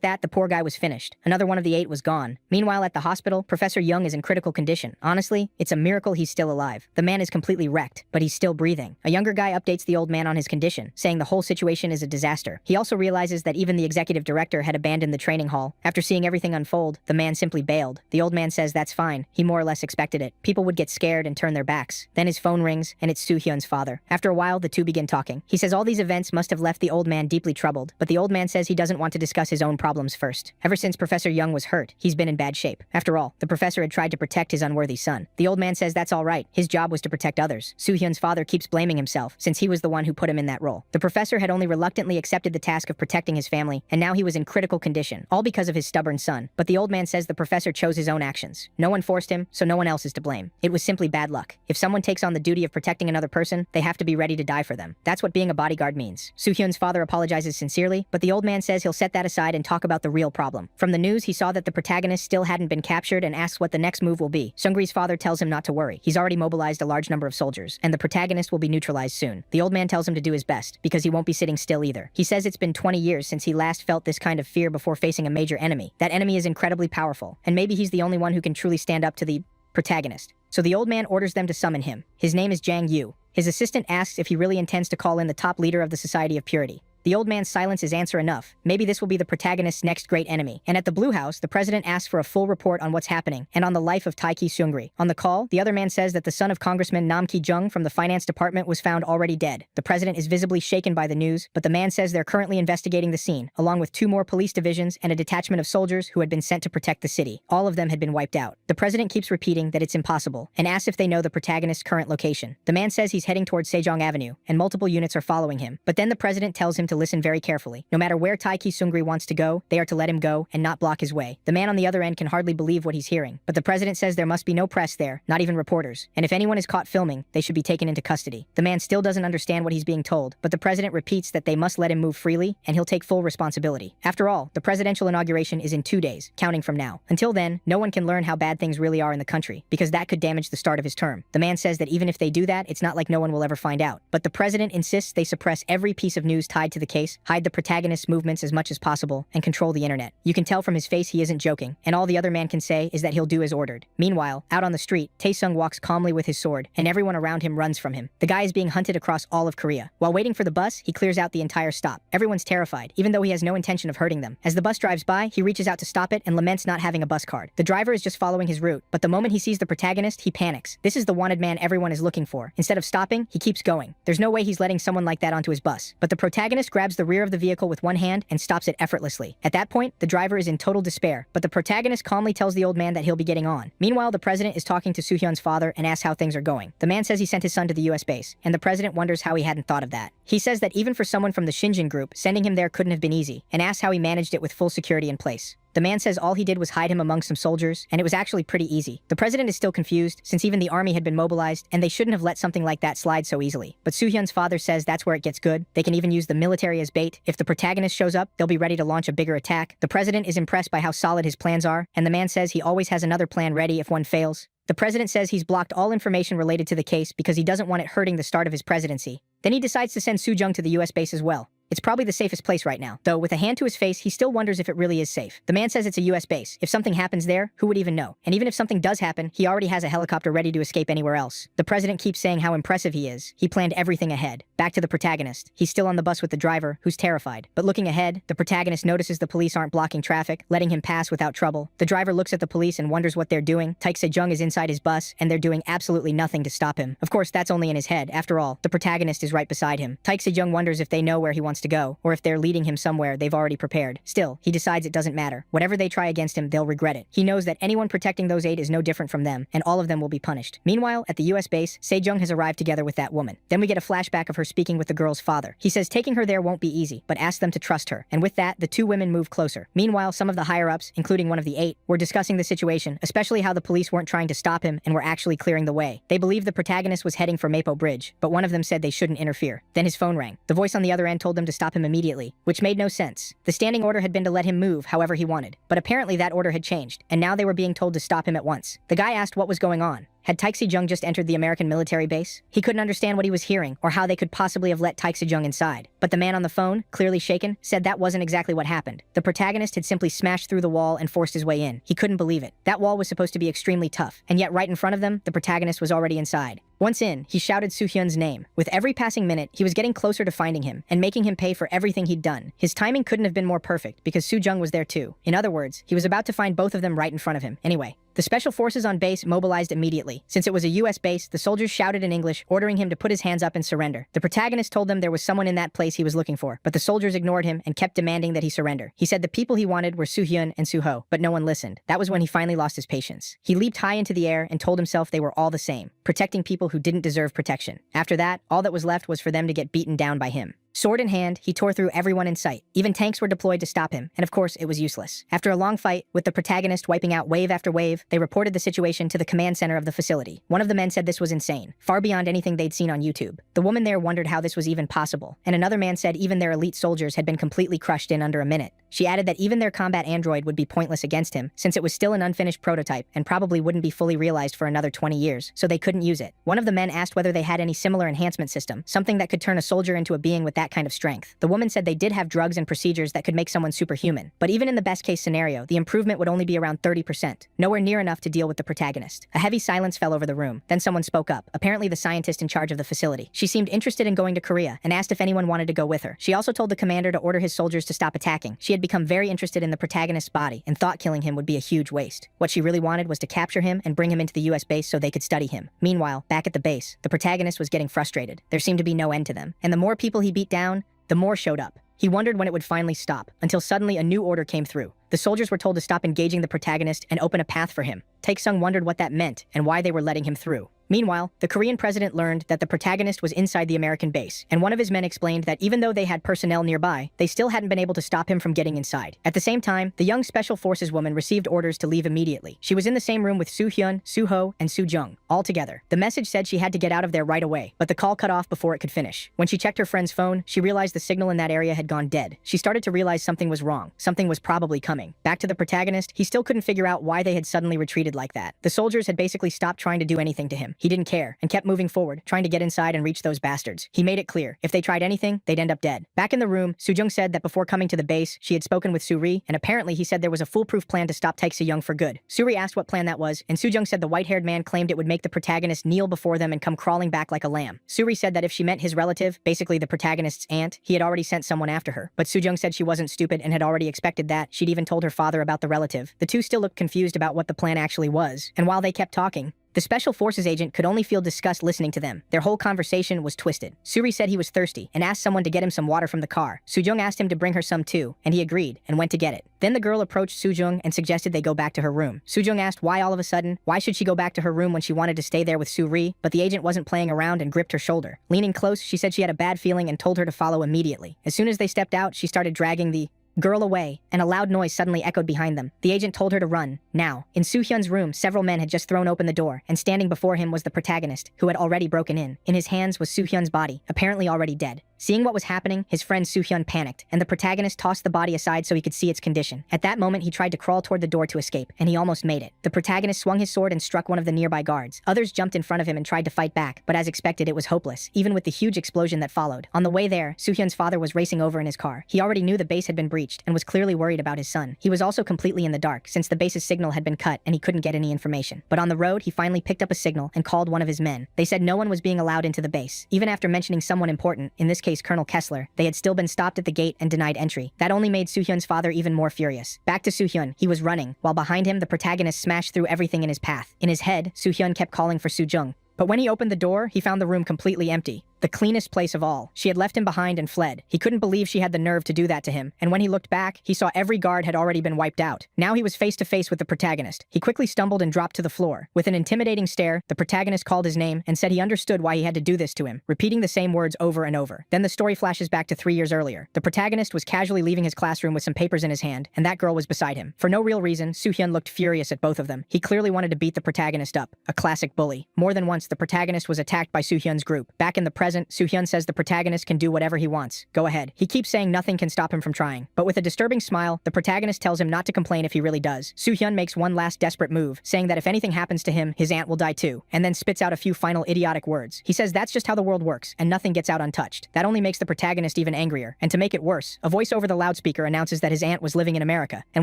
that, the poor guy was finished. Another one of the 8 was gone. Meanwhile, at the hospital, Professor Young is in critical condition. Honestly, it's a miracle he's still alive. The man is completely wrecked, but he's still breathing. A younger guy updates the old man on his condition, saying the whole situation is a disaster. He also realizes that even the executive director had abandoned the training hall. After seeing everything unfold, the man simply bailed. The old man says that's fine. He more or less expected it. People would get scared and turn their backs. Then his phone rings, and it's Soo Hyun's father. After a while, the two begin talking. He says all these events must have left the old man deeply troubled, but the old man says he doesn't want to discuss his own problems first. Ever since Professor Young was hurt, he's been in bad shape. After all, the professor had tried to protect his unworthy son. The old man says that's all right. His job was to protect others. Soo Hyun's father keeps blaming himself, since he was the one who put him in that role. The professor had only reluctantly accepted the task of protecting his family, and now he was in critical condition, all because of his stubborn son. But the old man says the professor chose his own actions. No one forced him, so no one else is to blame. It was simply bad luck. If someone takes on the duty of protecting another person, they have to be ready to die for them. That's what being a bodyguard means. Soo Hyun's father apologizes sincerely, but the old man says he'll set that aside and talk about the real problem. From the news, he saw that the protagonist still hadn't been captured and asks what the next move will be. Seungri's father tells him not to worry. He's already mobilized a large number of soldiers, and the protagonist will be neutralized soon. The old man tells him to do his best, because he won't be sitting still either. He says it's been 20 years since he last felt this kind of fear before facing a major enemy. That enemy is incredibly powerful, and maybe he's the only one who can truly stand up to the protagonist. So the old man orders them to summon him. His name is Jang Yu. His assistant asks if he really intends to call in the top leader of the Society of Purity. The old man's silence is answer enough. Maybe this will be the protagonist's next great enemy. And at the Blue House, the president asks for a full report on what's happening and on the life of Taiki Seungri. On the call, the other man says that the son of Congressman Nam Ki-jung from the finance department was found already dead. The president is visibly shaken by the news, but the man says they're currently investigating the scene, along with 2 more police divisions and a detachment of soldiers who had been sent to protect the city. All of them had been wiped out. The president keeps repeating that it's impossible and asks if they know the protagonist's current location. The man says he's heading towards Sejong Avenue, and multiple units are following him. But then the president tells him to listen very carefully. No matter where Taiki Seungri wants to go, they are to let him go and not block his way. The man on the other end can hardly believe what he's hearing, but the president says there must be no press there, not even reporters, and if anyone is caught filming, they should be taken into custody. The man still doesn't understand what he's being told, but the president repeats that they must let him move freely, and he'll take full responsibility. After all, the presidential inauguration is in 2 days, counting from now. Until then, no one can learn how bad things really are in the country, because that could damage the start of his term. The man says that even if they do that, it's not like no one will ever find out. But the president insists they suppress every piece of news tied to the case, hide the protagonist's movements as much as possible, and control the internet. You can tell from his face he isn't joking, and all the other man can say is that he'll do as ordered. Meanwhile, out on the street, Taesung walks calmly with his sword, and everyone around him runs from him. The guy is being hunted across all of Korea. While waiting for the bus, he clears out the entire stop. Everyone's terrified, even though he has no intention of hurting them. As the bus drives by, he reaches out to stop it and laments not having a bus card. The driver is just following his route, but the moment he sees the protagonist, he panics. This is the wanted man everyone is looking for. Instead of stopping, he keeps going. There's no way he's letting someone like that onto his bus. But the protagonist just grabs the rear of the vehicle with one hand and stops it effortlessly. At that point, the driver is in total despair, but the protagonist calmly tells the old man that he'll be getting on. Meanwhile, the president is talking to Soo-hyun's father and asks how things are going. The man says he sent his son to the US base, and the president wonders how he hadn't thought of that. He says that even for someone from the Shinjin group, sending him there couldn't have been easy, and asks how he managed it with full security in place. The man says all he did was hide him among some soldiers, and it was actually pretty easy. The president is still confused, since even the army had been mobilized, and they shouldn't have let something like that slide so easily. But Soo-hyun's father says that's where it gets good. They can even use the military as bait. If the protagonist shows up, they'll be ready to launch a bigger attack. The president is impressed by how solid his plans are, and the man says he always has another plan ready if one fails. The president says he's blocked all information related to the case because he doesn't want it hurting the start of his presidency. Then he decides to send Soo-jung to the US base as well. It's probably the safest place right now, though with a hand to his face, he still wonders if it really is safe. The man says it's a US base. If something happens there, who would even know? And even if something does happen, he already has a helicopter ready to escape anywhere else. The president keeps saying how impressive he is. He planned everything ahead. Back to the protagonist. He's still on the bus with the driver, who's terrified. But looking ahead, the protagonist notices the police aren't blocking traffic, letting him pass without trouble. The driver looks at the police and wonders what they're doing. Taek Se-jung is inside his bus, and they're doing absolutely nothing to stop him. Of course, that's only in his head. After all, the protagonist is right beside him. Taek Se-jung wonders if they know where he wants to go, or if they're leading him somewhere they've already prepared. Still, he decides it doesn't matter. Whatever they try against him, they'll regret it. He knows that anyone protecting those 8 is no different from them, and all of them will be punished. Meanwhile, at the US base, Se-jung has arrived together with that woman. Then we get a flashback of her speaking with the girl's father. He says taking her there won't be easy, but asks them to trust her. And with that, the two women move closer. Meanwhile, some of the higher-ups, including one of the 8, were discussing the situation, especially how the police weren't trying to stop him and were actually clearing the way. They believe the protagonist was heading for Mapo Bridge, but one of them said they shouldn't interfere. Then his phone rang. The voice on the other end told them to stop him immediately, which made no sense. The standing order had been to let him move however he wanted, but apparently that order had changed, and now they were being told to stop him at once. The guy asked what was going on. Had Taek Se-jung just entered the American military base? He couldn't understand what he was hearing, or how they could possibly have let Taek Se-jung inside. But the man on the phone, clearly shaken, said that wasn't exactly what happened. The protagonist had simply smashed through the wall and forced his way in. He couldn't believe it. That wall was supposed to be extremely tough, and yet right in front of them, the protagonist was already inside. Once in, he shouted Soo-hyun's name. With every passing minute, he was getting closer to finding him, and making him pay for everything he'd done. His timing couldn't have been more perfect, because Soo-jung was there too. In other words, he was about to find both of them right in front of him. Anyway, the special forces on base mobilized immediately. Since it was a US base, the soldiers shouted in English, ordering him to put his hands up and surrender. The protagonist told them there was someone in that place he was looking for, but the soldiers ignored him and kept demanding that he surrender. He said the people he wanted were Soo-hyun and Soo-ho, but no one listened. That was when he finally lost his patience. He leaped high into the air and told himself they were all the same, protecting people who didn't deserve protection. After that, all that was left was for them to get beaten down by him. Sword in hand, he tore through everyone in sight. Even tanks were deployed to stop him, and of course, it was useless. After a long fight, with the protagonist wiping out wave after wave, they reported the situation to the command center of the facility. One of the men said this was insane, far beyond anything they'd seen on YouTube. The woman there wondered how this was even possible, and another man said even their elite soldiers had been completely crushed in under a minute. She added that even their combat android would be pointless against him, since it was still an unfinished prototype and probably wouldn't be fully realized for another 20 years, so they couldn't use it. One of the men asked whether they had any similar enhancement system, something that could turn a soldier into a being with that kind of strength. The woman said they did have drugs and procedures that could make someone superhuman, but even in the best case scenario, the improvement would only be around 30%, nowhere near enough to deal with the protagonist. A heavy silence fell over the room. Then someone spoke up, apparently the scientist in charge of the facility. She seemed interested in going to Korea and asked if anyone wanted to go with her. She also told the commander to order his soldiers to stop attacking. She had become very interested in the protagonist's body and thought killing him would be a huge waste. What she really wanted was to capture him and bring him into the US base so they could study him. Meanwhile, back at the base, the protagonist was getting frustrated. There seemed to be no end to them, and the more people he beat down, the more showed up. He wondered when it would finally stop, until suddenly a new order came through. The soldiers were told to stop engaging the protagonist and open a path for him. Taek-sung wondered what that meant and why they were letting him through. Meanwhile, the Korean president learned that the protagonist was inside the American base, and one of his men explained that even though they had personnel nearby, they still hadn't been able to stop him from getting inside. At the same time, the young special forces woman received orders to leave immediately. She was in the same room with Soo-hyun, Soo-ho, and Soo-jung, all together. The message said she had to get out of there right away, but the call cut off before it could finish. When she checked her friend's phone, she realized the signal in that area had gone dead. She started to realize something was wrong. Something was probably coming. Back to the protagonist, he still couldn't figure out why they had suddenly retreated like that. The soldiers had basically stopped trying to do anything to him. He didn't care, and kept moving forward, trying to get inside and reach those bastards. He made it clear, if they tried anything, they'd end up dead. Back in the room, Soo-jung said that before coming to the base, she had spoken with Soo-ri, and apparently he said there was a foolproof plan to stop Taek Se-jung for good. Soo-ri asked what plan that was, and Soo-jung said the white-haired man claimed it would make the protagonist kneel before them and come crawling back like a lamb. Soo-ri said that if she meant his relative, basically the protagonist's aunt, he had already sent someone after her. But Soo-jung said she wasn't stupid and had already expected that. She'd even told her father about the relative. The two still looked confused about what the plan actually was, and while they kept talking, The Special Forces agent could only feel disgust listening to them. Their whole conversation was twisted. Suri said he was thirsty and asked someone to get him some water from the car. Soo-jung asked him to bring her some too, and he agreed and went to get it. Then the girl approached Soo-jung and suggested they go back to her room. Soo-jung asked why all of a sudden, why should she go back to her room when she wanted to stay there with Suri, but the agent wasn't playing around and gripped her shoulder. Leaning close, she said she had a bad feeling and told her to follow immediately. As soon as they stepped out, she started dragging the girl away, and a loud noise suddenly echoed behind them. The agent told her to run, now. In Soo-hyun's room, several men had just thrown open the door, and standing before him was the protagonist, who had already broken in. In his hands was Soo-hyun's body, apparently already dead. Seeing what was happening, his friend Soo-hyun panicked, and the protagonist tossed the body aside so he could see its condition. At that moment, he tried to crawl toward the door to escape, and he almost made it. The protagonist swung his sword and struck one of the nearby guards. Others jumped in front of him and tried to fight back, but as expected, it was hopeless, even with the huge explosion that followed. On the way there, Soo-hyun's father was racing over in his car. He already knew the base had been breached and was clearly worried about his son. He was also completely in the dark, since the base's signal had been cut and he couldn't get any information. But on the road, he finally picked up a signal and called one of his men. They said no one was being allowed into the base. Even after mentioning someone important, in this case Colonel Kessler, they had still been stopped at the gate and denied entry. That only made Soo-hyun's father even more furious. Back to Soo-hyun, he was running, while behind him the protagonist smashed through everything in his path. In his head, Soo-hyun kept calling for Soo-jung. But when he opened the door, he found the room completely empty. The cleanest place of all. She had left him behind and fled. He couldn't believe she had the nerve to do that to him, and when he looked back, he saw every guard had already been wiped out. Now he was face to face with the protagonist. He quickly stumbled and dropped to the floor. With an intimidating stare, the protagonist called his name and said he understood why he had to do this to him, repeating the same words over and over. Then the story flashes back to 3 years earlier. The protagonist was casually leaving his classroom with some papers in his hand, and that girl was beside him. For no real reason, Soo-hyun looked furious at both of them. He clearly wanted to beat the protagonist up. A classic bully. More than once, the protagonist was attacked by Soo-hyun's group. Back in the present, Soo-hyun says the protagonist can do whatever he wants. Go ahead. He keeps saying nothing can stop him from trying. But with a disturbing smile, the protagonist tells him not to complain if he really does. Soo-hyun makes one last desperate move, saying that if anything happens to him, his aunt will die too, and then spits out a few final idiotic words. He says that's just how the world works, and nothing gets out untouched. That only makes the protagonist even angrier. And to make it worse, a voice over the loudspeaker announces that his aunt was living in America, and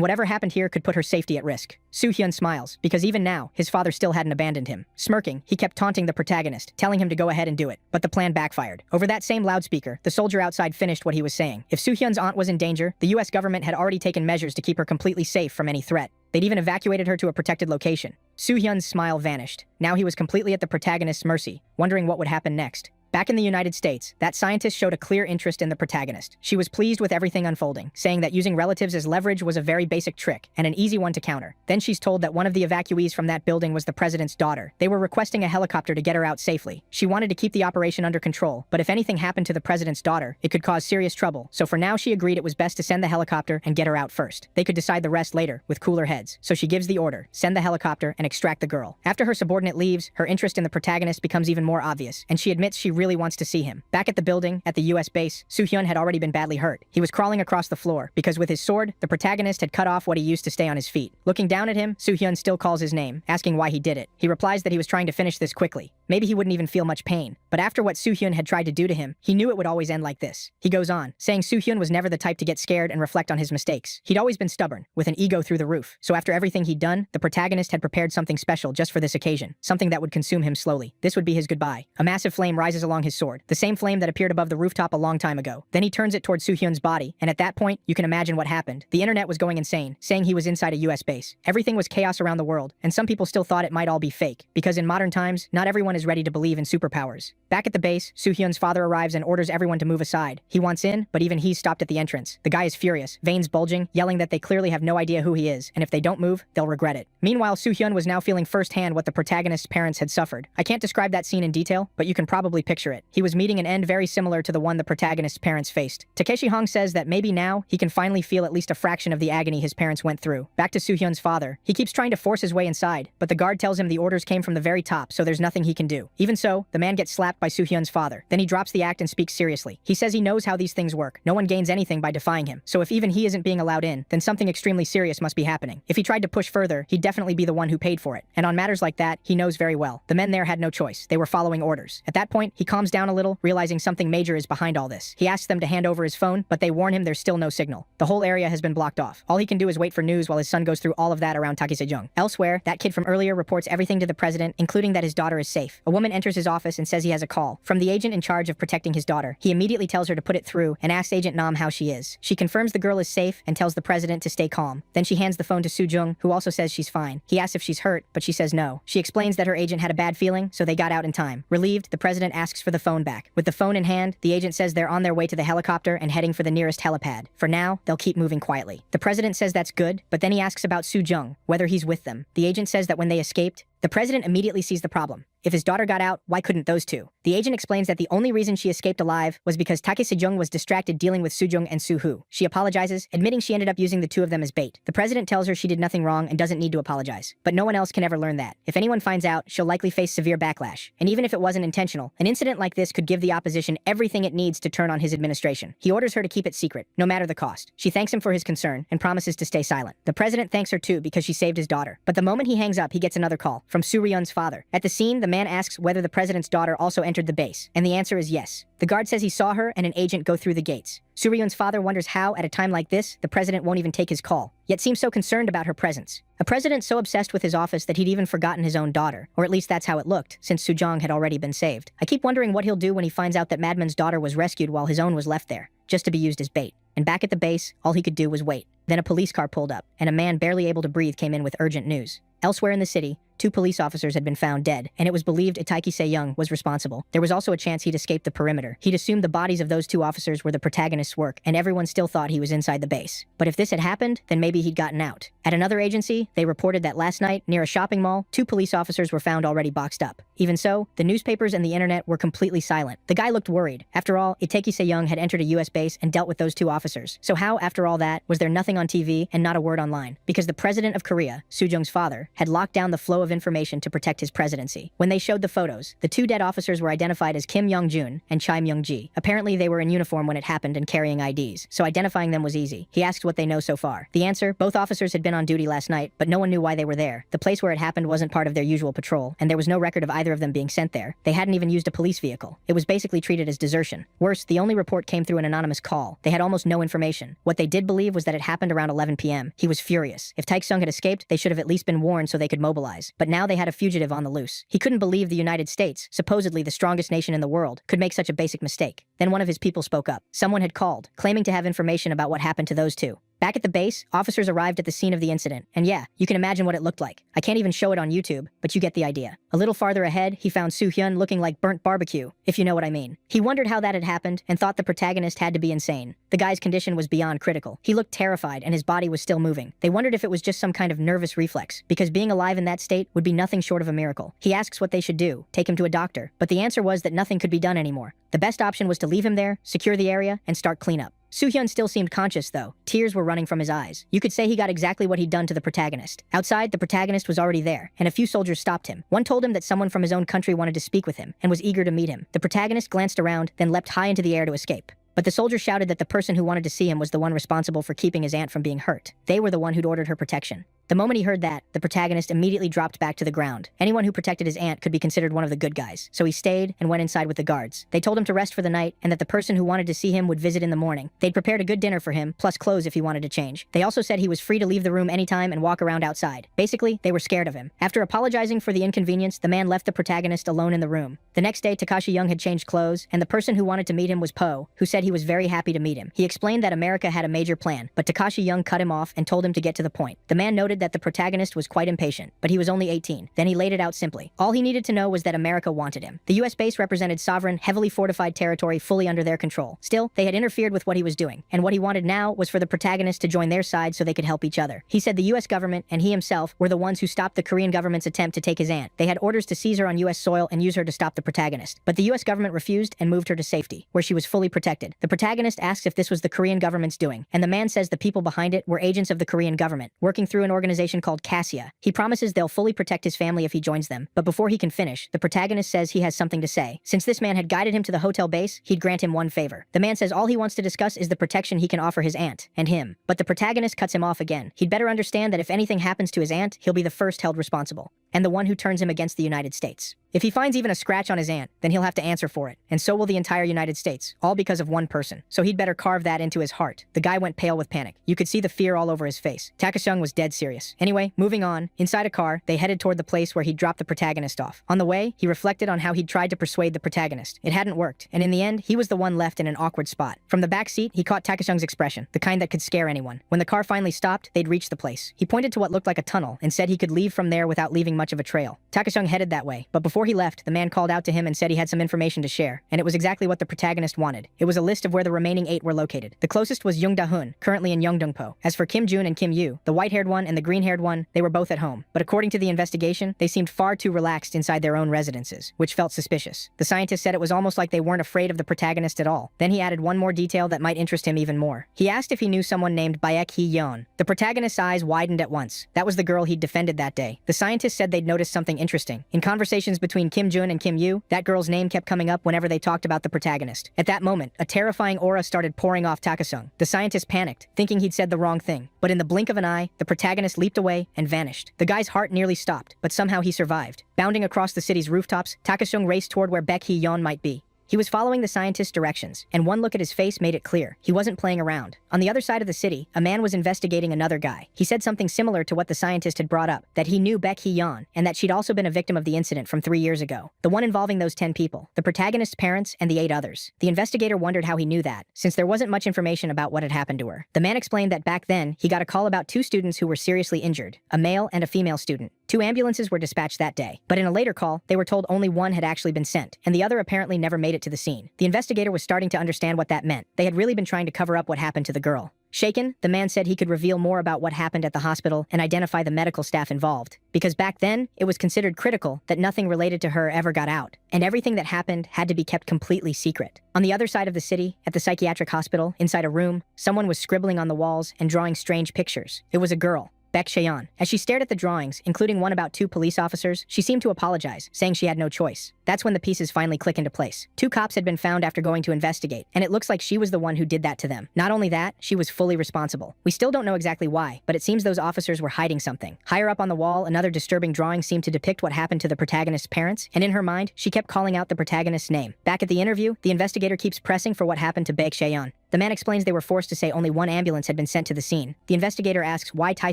whatever happened here could put her safety at risk. Soo-hyun smiles, because even now, his father still hadn't abandoned him. Smirking, he kept taunting the protagonist, telling him to go ahead and do it. But the plan backfired. Over that same loudspeaker, the soldier outside finished what he was saying. If Soo-hyun's aunt was in danger, the US government had already taken measures to keep her completely safe from any threat. They'd even evacuated her to a protected location. Soo-hyun's smile vanished. Now he was completely at the protagonist's mercy, wondering what would happen next. Back in the United States, that scientist showed a clear interest in the protagonist. She was pleased with everything unfolding, saying that using relatives as leverage was a very basic trick, and an easy one to counter. Then she's told that one of the evacuees from that building was the president's daughter. They were requesting a helicopter to get her out safely. She wanted to keep the operation under control, but if anything happened to the president's daughter, it could cause serious trouble. So for now, she agreed it was best to send the helicopter and get her out first. They could decide the rest later, with cooler heads. So she gives the order, send the helicopter and extract the girl. After her subordinate leaves, her interest in the protagonist becomes even more obvious, and she admits she really wants to see him. Back at the building, at the US base, Soo-hyun had already been badly hurt. He was crawling across the floor, because with his sword, the protagonist had cut off what he used to stay on his feet. Looking down at him, Soo-hyun still calls his name, asking why he did it. He replies that he was trying to finish this quickly. Maybe he wouldn't even feel much pain. But after what Soo-hyun had tried to do to him, he knew it would always end like this. He goes on, saying Soo-hyun was never the type to get scared and reflect on his mistakes. He'd always been stubborn, with an ego through the roof. So after everything he'd done, the protagonist had prepared something special just for this occasion. Something that would consume him slowly. This would be his goodbye. A massive flame rises along his sword. The same flame that appeared above the rooftop a long time ago. Then he turns it towards Soo-hyun's body, and at that point, you can imagine what happened. The internet was going insane, saying he was inside a US base. Everything was chaos around the world, and some people still thought it might all be fake, because in modern times, not everyone is ready to believe in superpowers. Back at the base, Soo-hyun's father arrives and orders everyone to move aside. He wants in, but even he's stopped at the entrance. The guy is furious, veins bulging, yelling that they clearly have no idea who he is, and if they don't move, they'll regret it. Meanwhile, Soo-hyun was now feeling firsthand what the protagonist's parents had suffered. I can't describe that scene in detail, but you can probably picture it. He was meeting an end very similar to the one the protagonist's parents faced. Takeshi Hong says that maybe now he can finally feel at least a fraction of the agony his parents went through. Back to Soo-hyun's father. He keeps trying to force his way inside, but the guard tells him the orders came from the very top, so there's nothing he can do. Even so, the man gets slapped by Soo-hyun's father. Then he drops the act and speaks seriously. He says he knows how these things work. No one gains anything by defying him. So if even he isn't being allowed in, then something extremely serious must be happening. If he tried to push further, he'd definitely be the one who paid for it. And on matters like that, he knows very well. The men there had no choice. They were following orders. At that point, he calms down a little, realizing something major is behind all this. He asks them to hand over his phone, but they warn him there's still no signal. The whole area has been blocked off. All he can do is wait for news while his son goes through all of that around Takesejong. Elsewhere, that kid from earlier reports everything to the president, including that his daughter is safe. safe. A woman enters his office and says he has a call from the agent in charge of protecting his daughter. He immediately tells her to put it through and asks Agent Nam how she is. She confirms the girl is safe and tells the president to stay calm. Then she hands the phone to Soo-jung, who also says she's fine. He asks if she's hurt, but she says no. She explains that her agent had a bad feeling, so they got out in time. Relieved, the president asks for the phone back. With the phone in hand, the agent says they're on their way to the helicopter and heading for the nearest helipad. For now, they'll keep moving quietly. The president says that's good, but then he asks about Soo-jung, whether he's with them. The agent says that when they escaped, the president immediately sees the problem. If his daughter got out, why couldn't those two? The agent explains that the only reason she escaped alive was because Take Sejong was distracted dealing with Soo-jung and Soo-hoo. She apologizes, admitting she ended up using the two of them as bait. The president tells her she did nothing wrong and doesn't need to apologize. But no one else can ever learn that. If anyone finds out, she'll likely face severe backlash. And even if it wasn't intentional, an incident like this could give the opposition everything it needs to turn on his administration. He orders her to keep it secret, no matter the cost. She thanks him for his concern and promises to stay silent. The president thanks her too because she saved his daughter. But the moment he hangs up, he gets another call from Soo-ryun's father. At the scene, the man asks whether the president's daughter also entered the base, and the answer is yes. The guard says he saw her and an agent go through the gates. Soo-ryun's father wonders how, at a time like this, the president won't even take his call, yet seems so concerned about her presence. A president so obsessed with his office that he'd even forgotten his own daughter, or at least that's how it looked, since Soo-jung had already been saved. I keep wondering what he'll do when he finds out that Madman's daughter was rescued while his own was left there, just to be used as bait. And back at the base, all he could do was wait. Then a police car pulled up, and a man barely able to breathe came in with urgent news. Elsewhere in the city, 2 police officers had been found dead, and it was believed Itaiki Se-young was responsible. There was also a chance he'd escaped the perimeter. He'd assumed the bodies of those 2 officers were the protagonist's work, and everyone still thought he was inside the base. But if this had happened, then maybe he'd gotten out. At another agency, they reported that last night, near a shopping mall, 2 police officers were found already boxed up. Even so, the newspapers and the internet were completely silent. The guy looked worried. After all, Itaiki Se-young had entered a US base and dealt with those 2 officers. So how, after all that, was there nothing on TV and not a word online? Because the president of Korea, Soo-jung's father, had locked down the flow of information to protect his presidency. When they showed the photos, the 2 dead officers were identified as Kim Young-jun and Choi Myung-ji. Apparently they were in uniform when it happened and carrying IDs, so identifying them was easy. He asked what they know so far. The answer, both officers had been on duty last night, but no one knew why they were there. The place where it happened wasn't part of their usual patrol, and there was no record of either of them being sent there. They hadn't even used a police vehicle. It was basically treated as desertion. Worse, the only report came through an anonymous call. They had almost no information. What they did believe was that it happened around 11 p.m. He was furious. If Taek-sung had escaped, they should have at least been warned so they could mobilize. But now they had a fugitive on the loose. He couldn't believe the United States, supposedly the strongest nation in the world, could make such a basic mistake. Then one of his people spoke up. Someone had called, claiming to have information about what happened to those 2. Back at the base, officers arrived at the scene of the incident, and yeah, you can imagine what it looked like. I can't even show it on YouTube, but you get the idea. A little farther ahead, he found Soo-hyun looking like burnt barbecue, if you know what I mean. He wondered how that had happened and thought the protagonist had to be insane. The guy's condition was beyond critical. He looked terrified and his body was still moving. They wondered if it was just some kind of nervous reflex, because being alive in that state would be nothing short of a miracle. He asks what they should do, take him to a doctor, but the answer was that nothing could be done anymore. The best option was to leave him there, secure the area, and start cleanup. Soo-hyun still seemed conscious, though. Tears were running from his eyes. You could say he got exactly what he'd done to the protagonist. Outside, the protagonist was already there, and a few soldiers stopped him. One told him that someone from his own country wanted to speak with him, and was eager to meet him. The protagonist glanced around, then leapt high into the air to escape. But the soldier shouted that the person who wanted to see him was the one responsible for keeping his aunt from being hurt. They were the one who'd ordered her protection. The moment he heard that, the protagonist immediately dropped back to the ground. Anyone who protected his aunt could be considered one of the good guys, so he stayed and went inside with the guards. They told him to rest for the night and that the person who wanted to see him would visit in the morning. They'd prepared a good dinner for him, plus clothes if he wanted to change. They also said he was free to leave the room anytime and walk around outside. Basically, they were scared of him. After apologizing for the inconvenience, the man left the protagonist alone in the room. The next day, Takashi Young had changed clothes, and the person who wanted to meet him was Po, who said he was very happy to meet him. He explained that America had a major plan, but Takashi Young cut him off and told him to get to the point. The man noted that the protagonist was quite impatient, but he was only 18. Then he laid it out simply. All he needed to know was that America wanted him. The US base represented sovereign, heavily fortified territory fully under their control. Still, they had interfered with what he was doing, and what he wanted now was for the protagonist to join their side so they could help each other. He said the US government and he himself were the ones who stopped the Korean government's attempt to take his aunt. They had orders to seize her on US soil and use her to stop the protagonist. But the US government refused and moved her to safety, where she was fully protected. The protagonist asks if this was the Korean government's doing, and the man says the people behind it were agents of the Korean government, working through an organization called Cassia. He promises they'll fully protect his family if he joins them, but before he can finish, the protagonist says he has something to say. Since this man had guided him to the hotel base, he'd grant him one favor. The man says all he wants to discuss is the protection he can offer his aunt, and him. But the protagonist cuts him off again. He'd better understand that if anything happens to his aunt, he'll be the first held responsible, and the one who turns him against the United States. If he finds even a scratch on his aunt, then he'll have to answer for it, and so will the entire United States, all because of one person. So he'd better carve that into his heart. The guy went pale with panic. You could see the fear all over his face. Takashung was dead serious. Anyway, moving on, inside a car, they headed toward the place where he'd dropped the protagonist off. On the way, he reflected on how he'd tried to persuade the protagonist. It hadn't worked, and in the end, he was the one left in an awkward spot. From the back seat, he caught Takashung's expression, the kind that could scare anyone. When the car finally stopped, they'd reached the place. He pointed to what looked like a tunnel and said he could leave from there without leaving much of a trail. Takashung headed that way, but before he left, the man called out to him and said he had some information to share, and it was exactly what the protagonist wanted. It was a list of where the remaining 8 were located. The closest was Young Da-hun, currently in Yeongdeungpo. As for Kim Jun and Kim Yu, the white-haired one and the green-haired one, they were both at home. But according to the investigation, they seemed far too relaxed inside their own residences, which felt suspicious. The scientist said it was almost like they weren't afraid of the protagonist at all. Then he added one more detail that might interest him even more. He asked if he knew someone named Baek Hee-yeon. The protagonist's eyes widened at once. That was the girl he'd defended that day. The scientist said they'd noticed something interesting. In conversations between Kim Jun and Kim Yu, that girl's name kept coming up whenever they talked about the protagonist. At that moment, a terrifying aura started pouring off Takasung. The scientist panicked, thinking he'd said the wrong thing. But in the blink of an eye, the protagonist leaped away and vanished. The guy's heart nearly stopped, but somehow he survived. Bounding across the city's rooftops, Takasung raced toward where Baek Hee-yeon might be. He was following the scientist's directions, and one look at his face made it clear. He wasn't playing around. On the other side of the city, a man was investigating another guy. He said something similar to what the scientist had brought up, that he knew Baek Hee-yeon, and that she'd also been a victim of the incident from 3 years ago. The one involving those 10 people, the protagonist's parents, and the 8 others. The investigator wondered how he knew that, since there wasn't much information about what had happened to her. The man explained that back then, he got a call about 2 students who were seriously injured, a male and a female student. 2 ambulances were dispatched that day, but in a later call, they were told only one had actually been sent, and the other apparently never made it to the scene. The investigator was starting to understand what that meant. They had really been trying to cover up what happened to the girl. Shaken, the man said he could reveal more about what happened at the hospital and identify the medical staff involved. Because back then, it was considered critical that nothing related to her ever got out, and everything that happened had to be kept completely secret. On the other side of the city, at the psychiatric hospital, inside a room, someone was scribbling on the walls and drawing strange pictures. It was a girl. Baek Cheon. As she stared at the drawings, including one about 2 police officers, she seemed to apologize, saying she had no choice. That's when the pieces finally click into place. 2 cops had been found after going to investigate, and it looks like she was the one who did that to them. Not only that, she was fully responsible. We still don't know exactly why, but it seems those officers were hiding something. Higher up on the wall, another disturbing drawing seemed to depict what happened to the protagonist's parents, and in her mind, she kept calling out the protagonist's name. Back at the interview, the investigator keeps pressing for what happened to Baek Cheon. The man explains they were forced to say only 1 ambulance had been sent to the scene. The investigator asks why Tae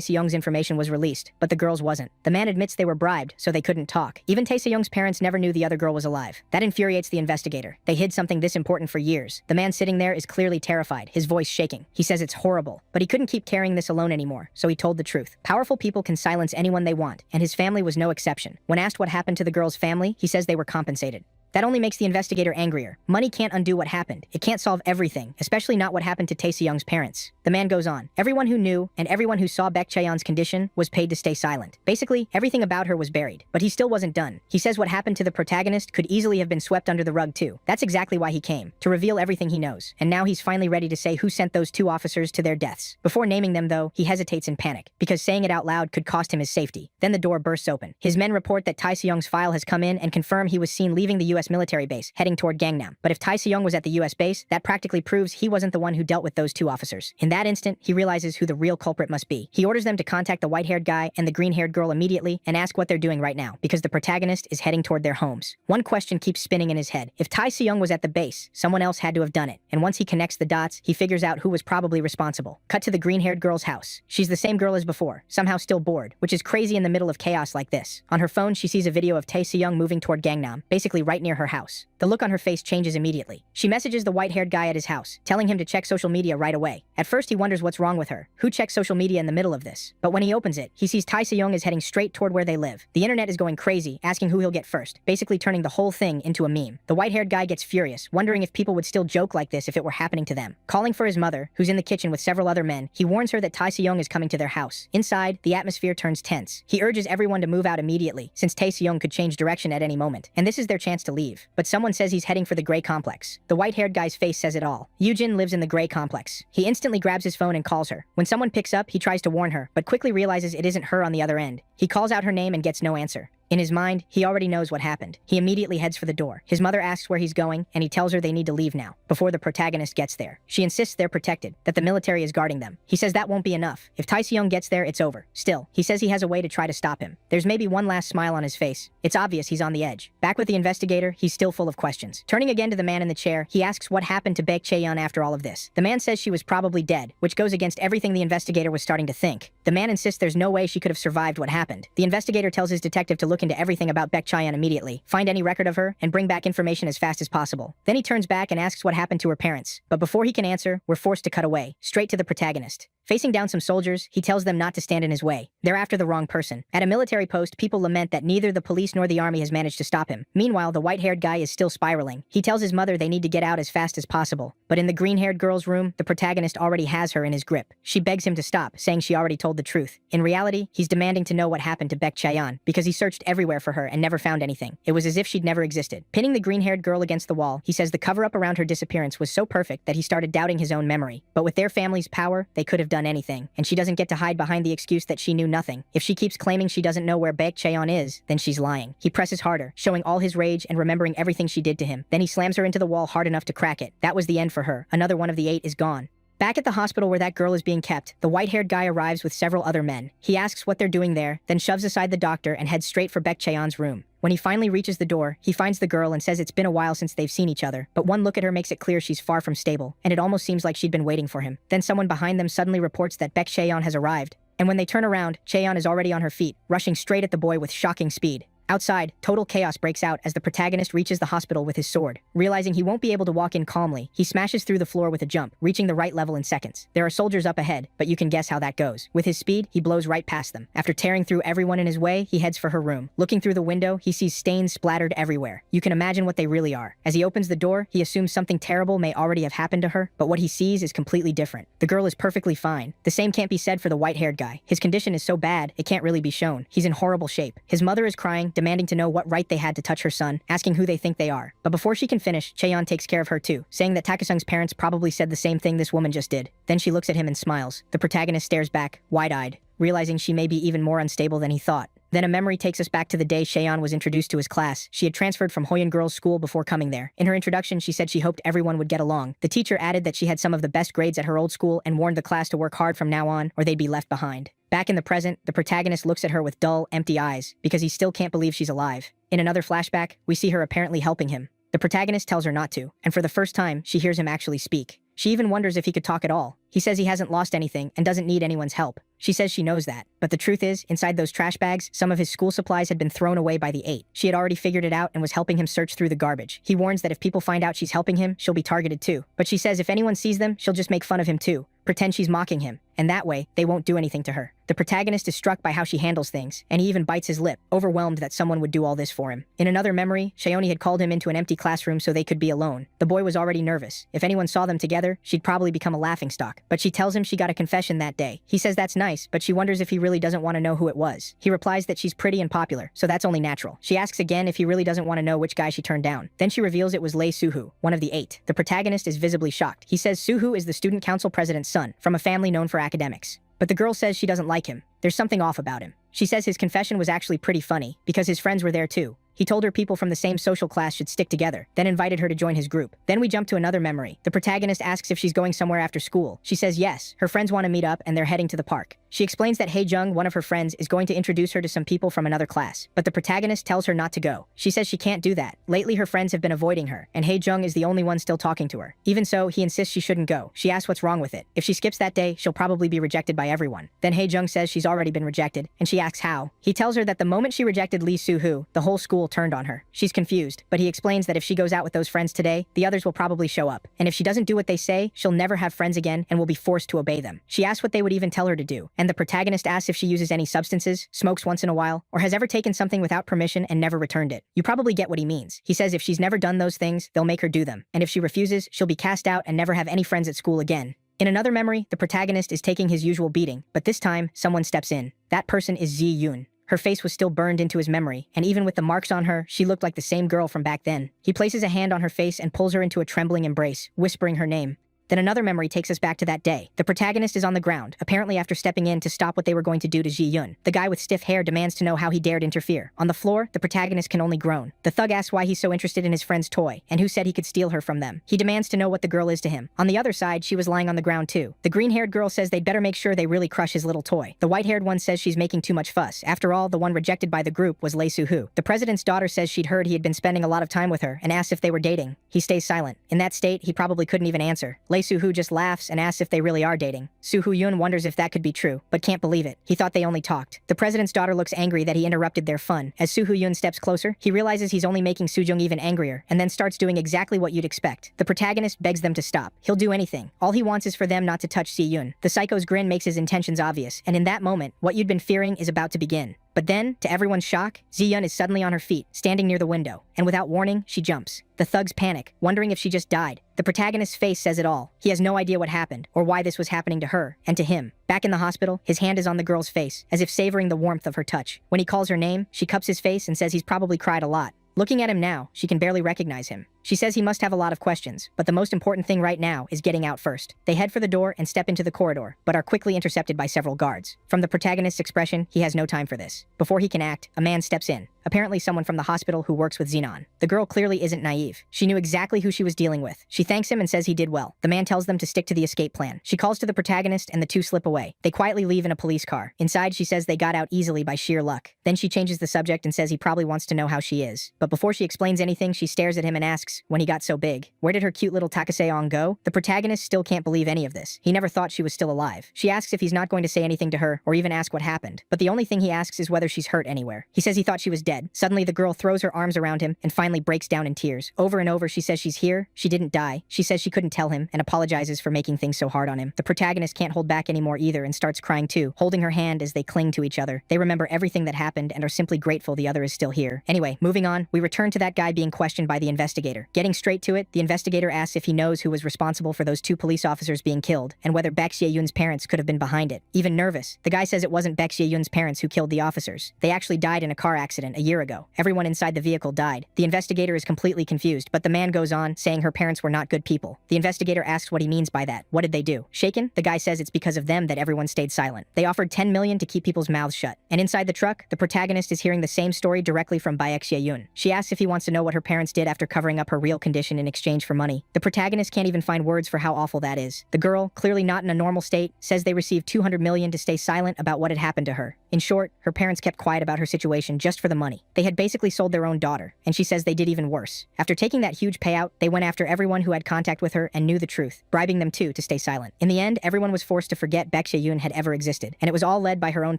Se-young's information was released, but the girl's wasn't. The man admits they were bribed, so they couldn't talk. Even Tae Se-young's parents never knew the other girl was alive. That infuriates the investigator. They hid something this important for years. The man sitting there is clearly terrified, his voice shaking. He says it's horrible, but he couldn't keep carrying this alone anymore, so he told the truth. Powerful people can silence anyone they want, and his family was no exception. When asked what happened to the girl's family, he says they were compensated. That only makes the investigator angrier. Money can't undo what happened. It can't solve everything, especially not what happened to Tae Se-young's parents. The man goes on. Everyone who knew and everyone who saw Baek Cheon's condition was paid to stay silent. Basically, everything about her was buried. But he still wasn't done. He says what happened to the protagonist could easily have been swept under the rug too. That's exactly why he came, to reveal everything he knows. And now he's finally ready to say who sent those 2 officers to their deaths. Before naming them though, he hesitates in panic, because saying it out loud could cost him his safety. Then the door bursts open. His men report that Tae Se-young's file has come in and confirm he was seen leaving the US military base, heading toward Gangnam. But if Tae Se-young was at the US base, that practically proves he wasn't the one who dealt with those 2 officers. In that instant, he realizes who the real culprit must be. He orders them to contact the white-haired guy and the green-haired girl immediately and ask what they're doing right now, because the protagonist is heading toward their homes. One question keeps spinning in his head. If Tae Se-young was at the base, someone else had to have done it. And once he connects the dots, he figures out who was probably responsible. Cut to the green-haired girl's house. She's the same girl as before, somehow still bored, which is crazy in the middle of chaos like this. On her phone, she sees a video of Tae Se-young moving toward Gangnam, basically right near her house. The look on her face changes immediately. She messages the white-haired guy at his house, telling him to check social media right away. At first, he wonders what's wrong with her. Who checks social media in the middle of this? But when he opens it, he sees Tae Se-young is heading straight toward where they live. The internet is going crazy, asking who he'll get first, basically turning the whole thing into a meme. The white-haired guy gets furious, wondering if people would still joke like this if it were happening to them. Calling for his mother, who's in the kitchen with several other men, he warns her that Tae Se-young is coming to their house. Inside, the atmosphere turns tense. He urges everyone to move out immediately, since Tae Se-young could change direction at any moment, and this is their chance to leave. But someone says he's heading for the Gray Complex. The white-haired guy's face says it all. Yujin lives in the Gray Complex. He instantly grabs his phone and calls her. When someone picks up, he tries to warn her, but quickly realizes it isn't her on the other end. He calls out her name and gets no answer. In his mind, he already knows what happened. He immediately heads for the door. His mother asks where he's going, and he tells her they need to leave now, before the protagonist gets there. She insists they're protected, that the military is guarding them. He says that won't be enough. If Tae-seong gets there, it's over. Still, he says he has a way to try to stop him. There's maybe one last smile on his face. It's obvious he's on the edge. Back with the investigator, he's still full of questions. Turning again to the man in the chair, he asks what happened to Baek Chae-yeon after all of this. The man says she was probably dead, which goes against everything the investigator was starting to think. The man insists there's no way she could have survived what happened. The investigator tells his detective to look into everything about Baek Chae-yeon immediately, find any record of her, and bring back information as fast as possible. Then he turns back and asks what happened to her parents. But before he can answer, we're forced to cut away, straight to the protagonist. Facing down some soldiers, he tells them not to stand in his way. They're after the wrong person. At a military post, people lament that neither the police nor the army has managed to stop him. Meanwhile, the white-haired guy is still spiraling. He tells his mother they need to get out as fast as possible. But in the green-haired girl's room, the protagonist already has her in his grip. She begs him to stop, saying she already told the truth. In reality, he's demanding to know what happened to Baek Chae-yeon, because he searched everywhere for her and never found anything. It was as if she'd never existed. Pinning the green-haired girl against the wall, he says the cover-up around her disappearance was so perfect that he started doubting his own memory. But with their family's power, they could have done anything, and she doesn't get to hide behind the excuse that she knew nothing. If she keeps claiming she doesn't know where Baek Chae-yeon is, then she's lying. He presses harder, showing all his rage and remembering everything she did to him. Then he slams her into the wall hard enough to crack it. That was the end for her. Another one of the 8 is gone. Back at the hospital where that girl is being kept, the white-haired guy arrives with several other men. He asks what they're doing there, then shoves aside the doctor and heads straight for Baek Chae-yeon's room. When he finally reaches the door, he finds the girl and says it's been a while since they've seen each other, but one look at her makes it clear she's far from stable, and it almost seems like she'd been waiting for him. Then someone behind them suddenly reports that Baek Chae-yeon has arrived, and when they turn around, Chae-yeon is already on her feet, rushing straight at the boy with shocking speed. Outside, total chaos breaks out as the protagonist reaches the hospital with his sword. Realizing he won't be able to walk in calmly, he smashes through the floor with a jump, reaching the right level in seconds. There are soldiers up ahead, but you can guess how that goes. With his speed, he blows right past them. After tearing through everyone in his way, he heads for her room. Looking through the window, he sees stains splattered everywhere. You can imagine what they really are. As he opens the door, he assumes something terrible may already have happened to her, but what he sees is completely different. The girl is perfectly fine. The same can't be said for the white-haired guy. His condition is so bad, it can't really be shown. He's in horrible shape. His mother is crying, demanding to know what right they had to touch her son, asking who they think they are. But before she can finish, Chae-yeon takes care of her too, saying that Takasung's parents probably said the same thing this woman just did. Then she looks at him and smiles. The protagonist stares back, wide-eyed, realizing she may be even more unstable than he thought. Then a memory takes us back to the day Chae-yeon was introduced to his class. She had transferred from Hoyeon Girls' School before coming there. In her introduction, she said she hoped everyone would get along. The teacher added that she had some of the best grades at her old school and warned the class to work hard from now on, or they'd be left behind. Back in the present, the protagonist looks at her with dull, empty eyes, because he still can't believe she's alive. In another flashback, we see her apparently helping him. The protagonist tells her not to, and for the first time, she hears him actually speak. She even wonders if he could talk at all. He says he hasn't lost anything and doesn't need anyone's help. She says she knows that. But the truth is, inside those trash bags, some of his school supplies had been thrown away by the 8. She had already figured it out and was helping him search through the garbage. He warns that if people find out she's helping him, she'll be targeted too. But she says if anyone sees them, she'll just make fun of him too, pretend she's mocking him, and that way, they won't do anything to her. The protagonist is struck by how she handles things, and he even bites his lip, overwhelmed that someone would do all this for him. In another memory, Shaoni had called him into an empty classroom so they could be alone. The boy was already nervous. If anyone saw them together, she'd probably become a laughingstock. But she tells him she got a confession that day. He says that's nice, but she wonders if he really doesn't want to know who it was. He replies that she's pretty and popular, so that's only natural. She asks again if he really doesn't want to know which guy she turned down. Then she reveals it was Lei Suhu, one of the 8. The protagonist is visibly shocked. He says Suhu is the student council president's son, from a family known for academics. But the girl says she doesn't like him. There's something off about him. She says his confession was actually pretty funny, because his friends were there too. He told her people from the same social class should stick together, then invited her to join his group. Then we jump to another memory. The protagonist asks if she's going somewhere after school. She says yes, her friends want to meet up and they're heading to the park. She explains that Hae-jung, one of her friends, is going to introduce her to some people from another class, but the protagonist tells her not to go. She says she can't do that. Lately her friends have been avoiding her, and Hae-jung is the only one still talking to her. Even so, he insists she shouldn't go. She asks what's wrong with it. If she skips that day, she'll probably be rejected by everyone. Then Hae-jung says she's already been rejected, and she asks how. He tells her that the moment she rejected Lee Soo-hoo, the whole school turned on her. She's confused, but he explains that if she goes out with those friends today, the others will probably show up. And if she doesn't do what they say, she'll never have friends again and will be forced to obey them. She asks what they would even tell her to do, and the protagonist asks if she uses any substances, smokes once in a while, or has ever taken something without permission and never returned it. You probably get what he means. He says if she's never done those things, they'll make her do them. And if she refuses, she'll be cast out and never have any friends at school again. In another memory, the protagonist is taking his usual beating, but this time, someone steps in. That person is Ji Yoon. Her face was still burned into his memory, and even with the marks on her, she looked like the same girl from back then. He places a hand on her face and pulls her into a trembling embrace, whispering her name. Then another memory takes us back to that day. The protagonist is on the ground, apparently after stepping in to stop what they were going to do to Ji-yun. The guy with stiff hair demands to know how he dared interfere. On the floor, the protagonist can only groan. The thug asks why he's so interested in his friend's toy, and who said he could steal her from them. He demands to know what the girl is to him. On the other side, she was lying on the ground too. The green-haired girl says they'd better make sure they really crush his little toy. The white-haired one says she's making too much fuss. After all, the one rejected by the group was Lee Soo-hoo. The president's daughter says she'd heard he had been spending a lot of time with her and asks if they were dating. He stays silent. In that state, he probably couldn't even answer. Lee Soo-hoo just laughs and asks if they really are dating. Soo-hoo-yun wonders if that could be true, but can't believe it. He thought they only talked. The president's daughter looks angry that he interrupted their fun. As Soo-hoo-yun steps closer, he realizes he's only making Soo-jung even angrier, and then starts doing exactly what you'd expect. The protagonist begs them to stop. He'll do anything. All he wants is for them not to touch Si-yun. The psycho's grin makes his intentions obvious, and in that moment, what you'd been fearing is about to begin. But then, to everyone's shock, Ji-yun is suddenly on her feet, standing near the window, and without warning, she jumps. The thugs panic, wondering if she just died. The protagonist's face says it all. He has no idea what happened, or why this was happening to her, and to him. Back in the hospital, his hand is on the girl's face, as if savoring the warmth of her touch. When he calls her name, she cups his face and says he's probably cried a lot. Looking at him now, she can barely recognize him. She says he must have a lot of questions, but the most important thing right now is getting out first. They head for the door and step into the corridor, but are quickly intercepted by several guards. From the protagonist's expression, he has no time for this. Before he can act, a man steps in, apparently someone from the hospital who works with Xenon. The girl clearly isn't naive. She knew exactly who she was dealing with. She thanks him and says he did well. The man tells them to stick to the escape plan. She calls to the protagonist and the two slip away. They quietly leave in a police car. Inside, she says they got out easily by sheer luck. Then she changes the subject and says he probably wants to know how she is. But before she explains anything, she stares at him and asks, when he got so big, where did her cute little Takaseon go? The protagonist still can't believe any of this. He never thought she was still alive. She asks if he's not going to say anything to her or even ask what happened. But the only thing he asks is whether she's hurt anywhere. He says he thought she was dead. Suddenly, the girl throws her arms around him and finally breaks down in tears. Over and over, she says she's here, she didn't die. She says she couldn't tell him and apologizes for making things so hard on him. The protagonist can't hold back anymore either and starts crying too, holding her hand as they cling to each other. They remember everything that happened and are simply grateful the other is still here. Anyway, moving on, we return to that guy being questioned by the investigator. Getting straight to it, the investigator asks if he knows who was responsible for those two police officers being killed, and whether Baek Xie-yun's parents could have been behind it. Even nervous, the guy says it wasn't Baek Xie-yun's parents who killed the officers. They actually died in a car accident a year ago. Everyone inside the vehicle died. The investigator is completely confused, but the man goes on, saying her parents were not good people. The investigator asks what he means by that. What did they do? Shaken, the guy says it's because of them that everyone stayed silent. They offered 10 million to keep people's mouths shut. And inside the truck, the protagonist is hearing the same story directly from Baek Xie-yun. She asks if he wants to know what her parents did after covering up her real condition in exchange for money. The protagonist can't even find words for how awful that is. The girl, clearly not in a normal state, says they received 200 million to stay silent about what had happened to her. In short, her parents kept quiet about her situation just for the money. They had basically sold their own daughter, and she says they did even worse. After taking that huge payout, they went after everyone who had contact with her and knew the truth, bribing them too to stay silent. In the end, everyone was forced to forget Baek Xie-yun had ever existed, and it was all led by her own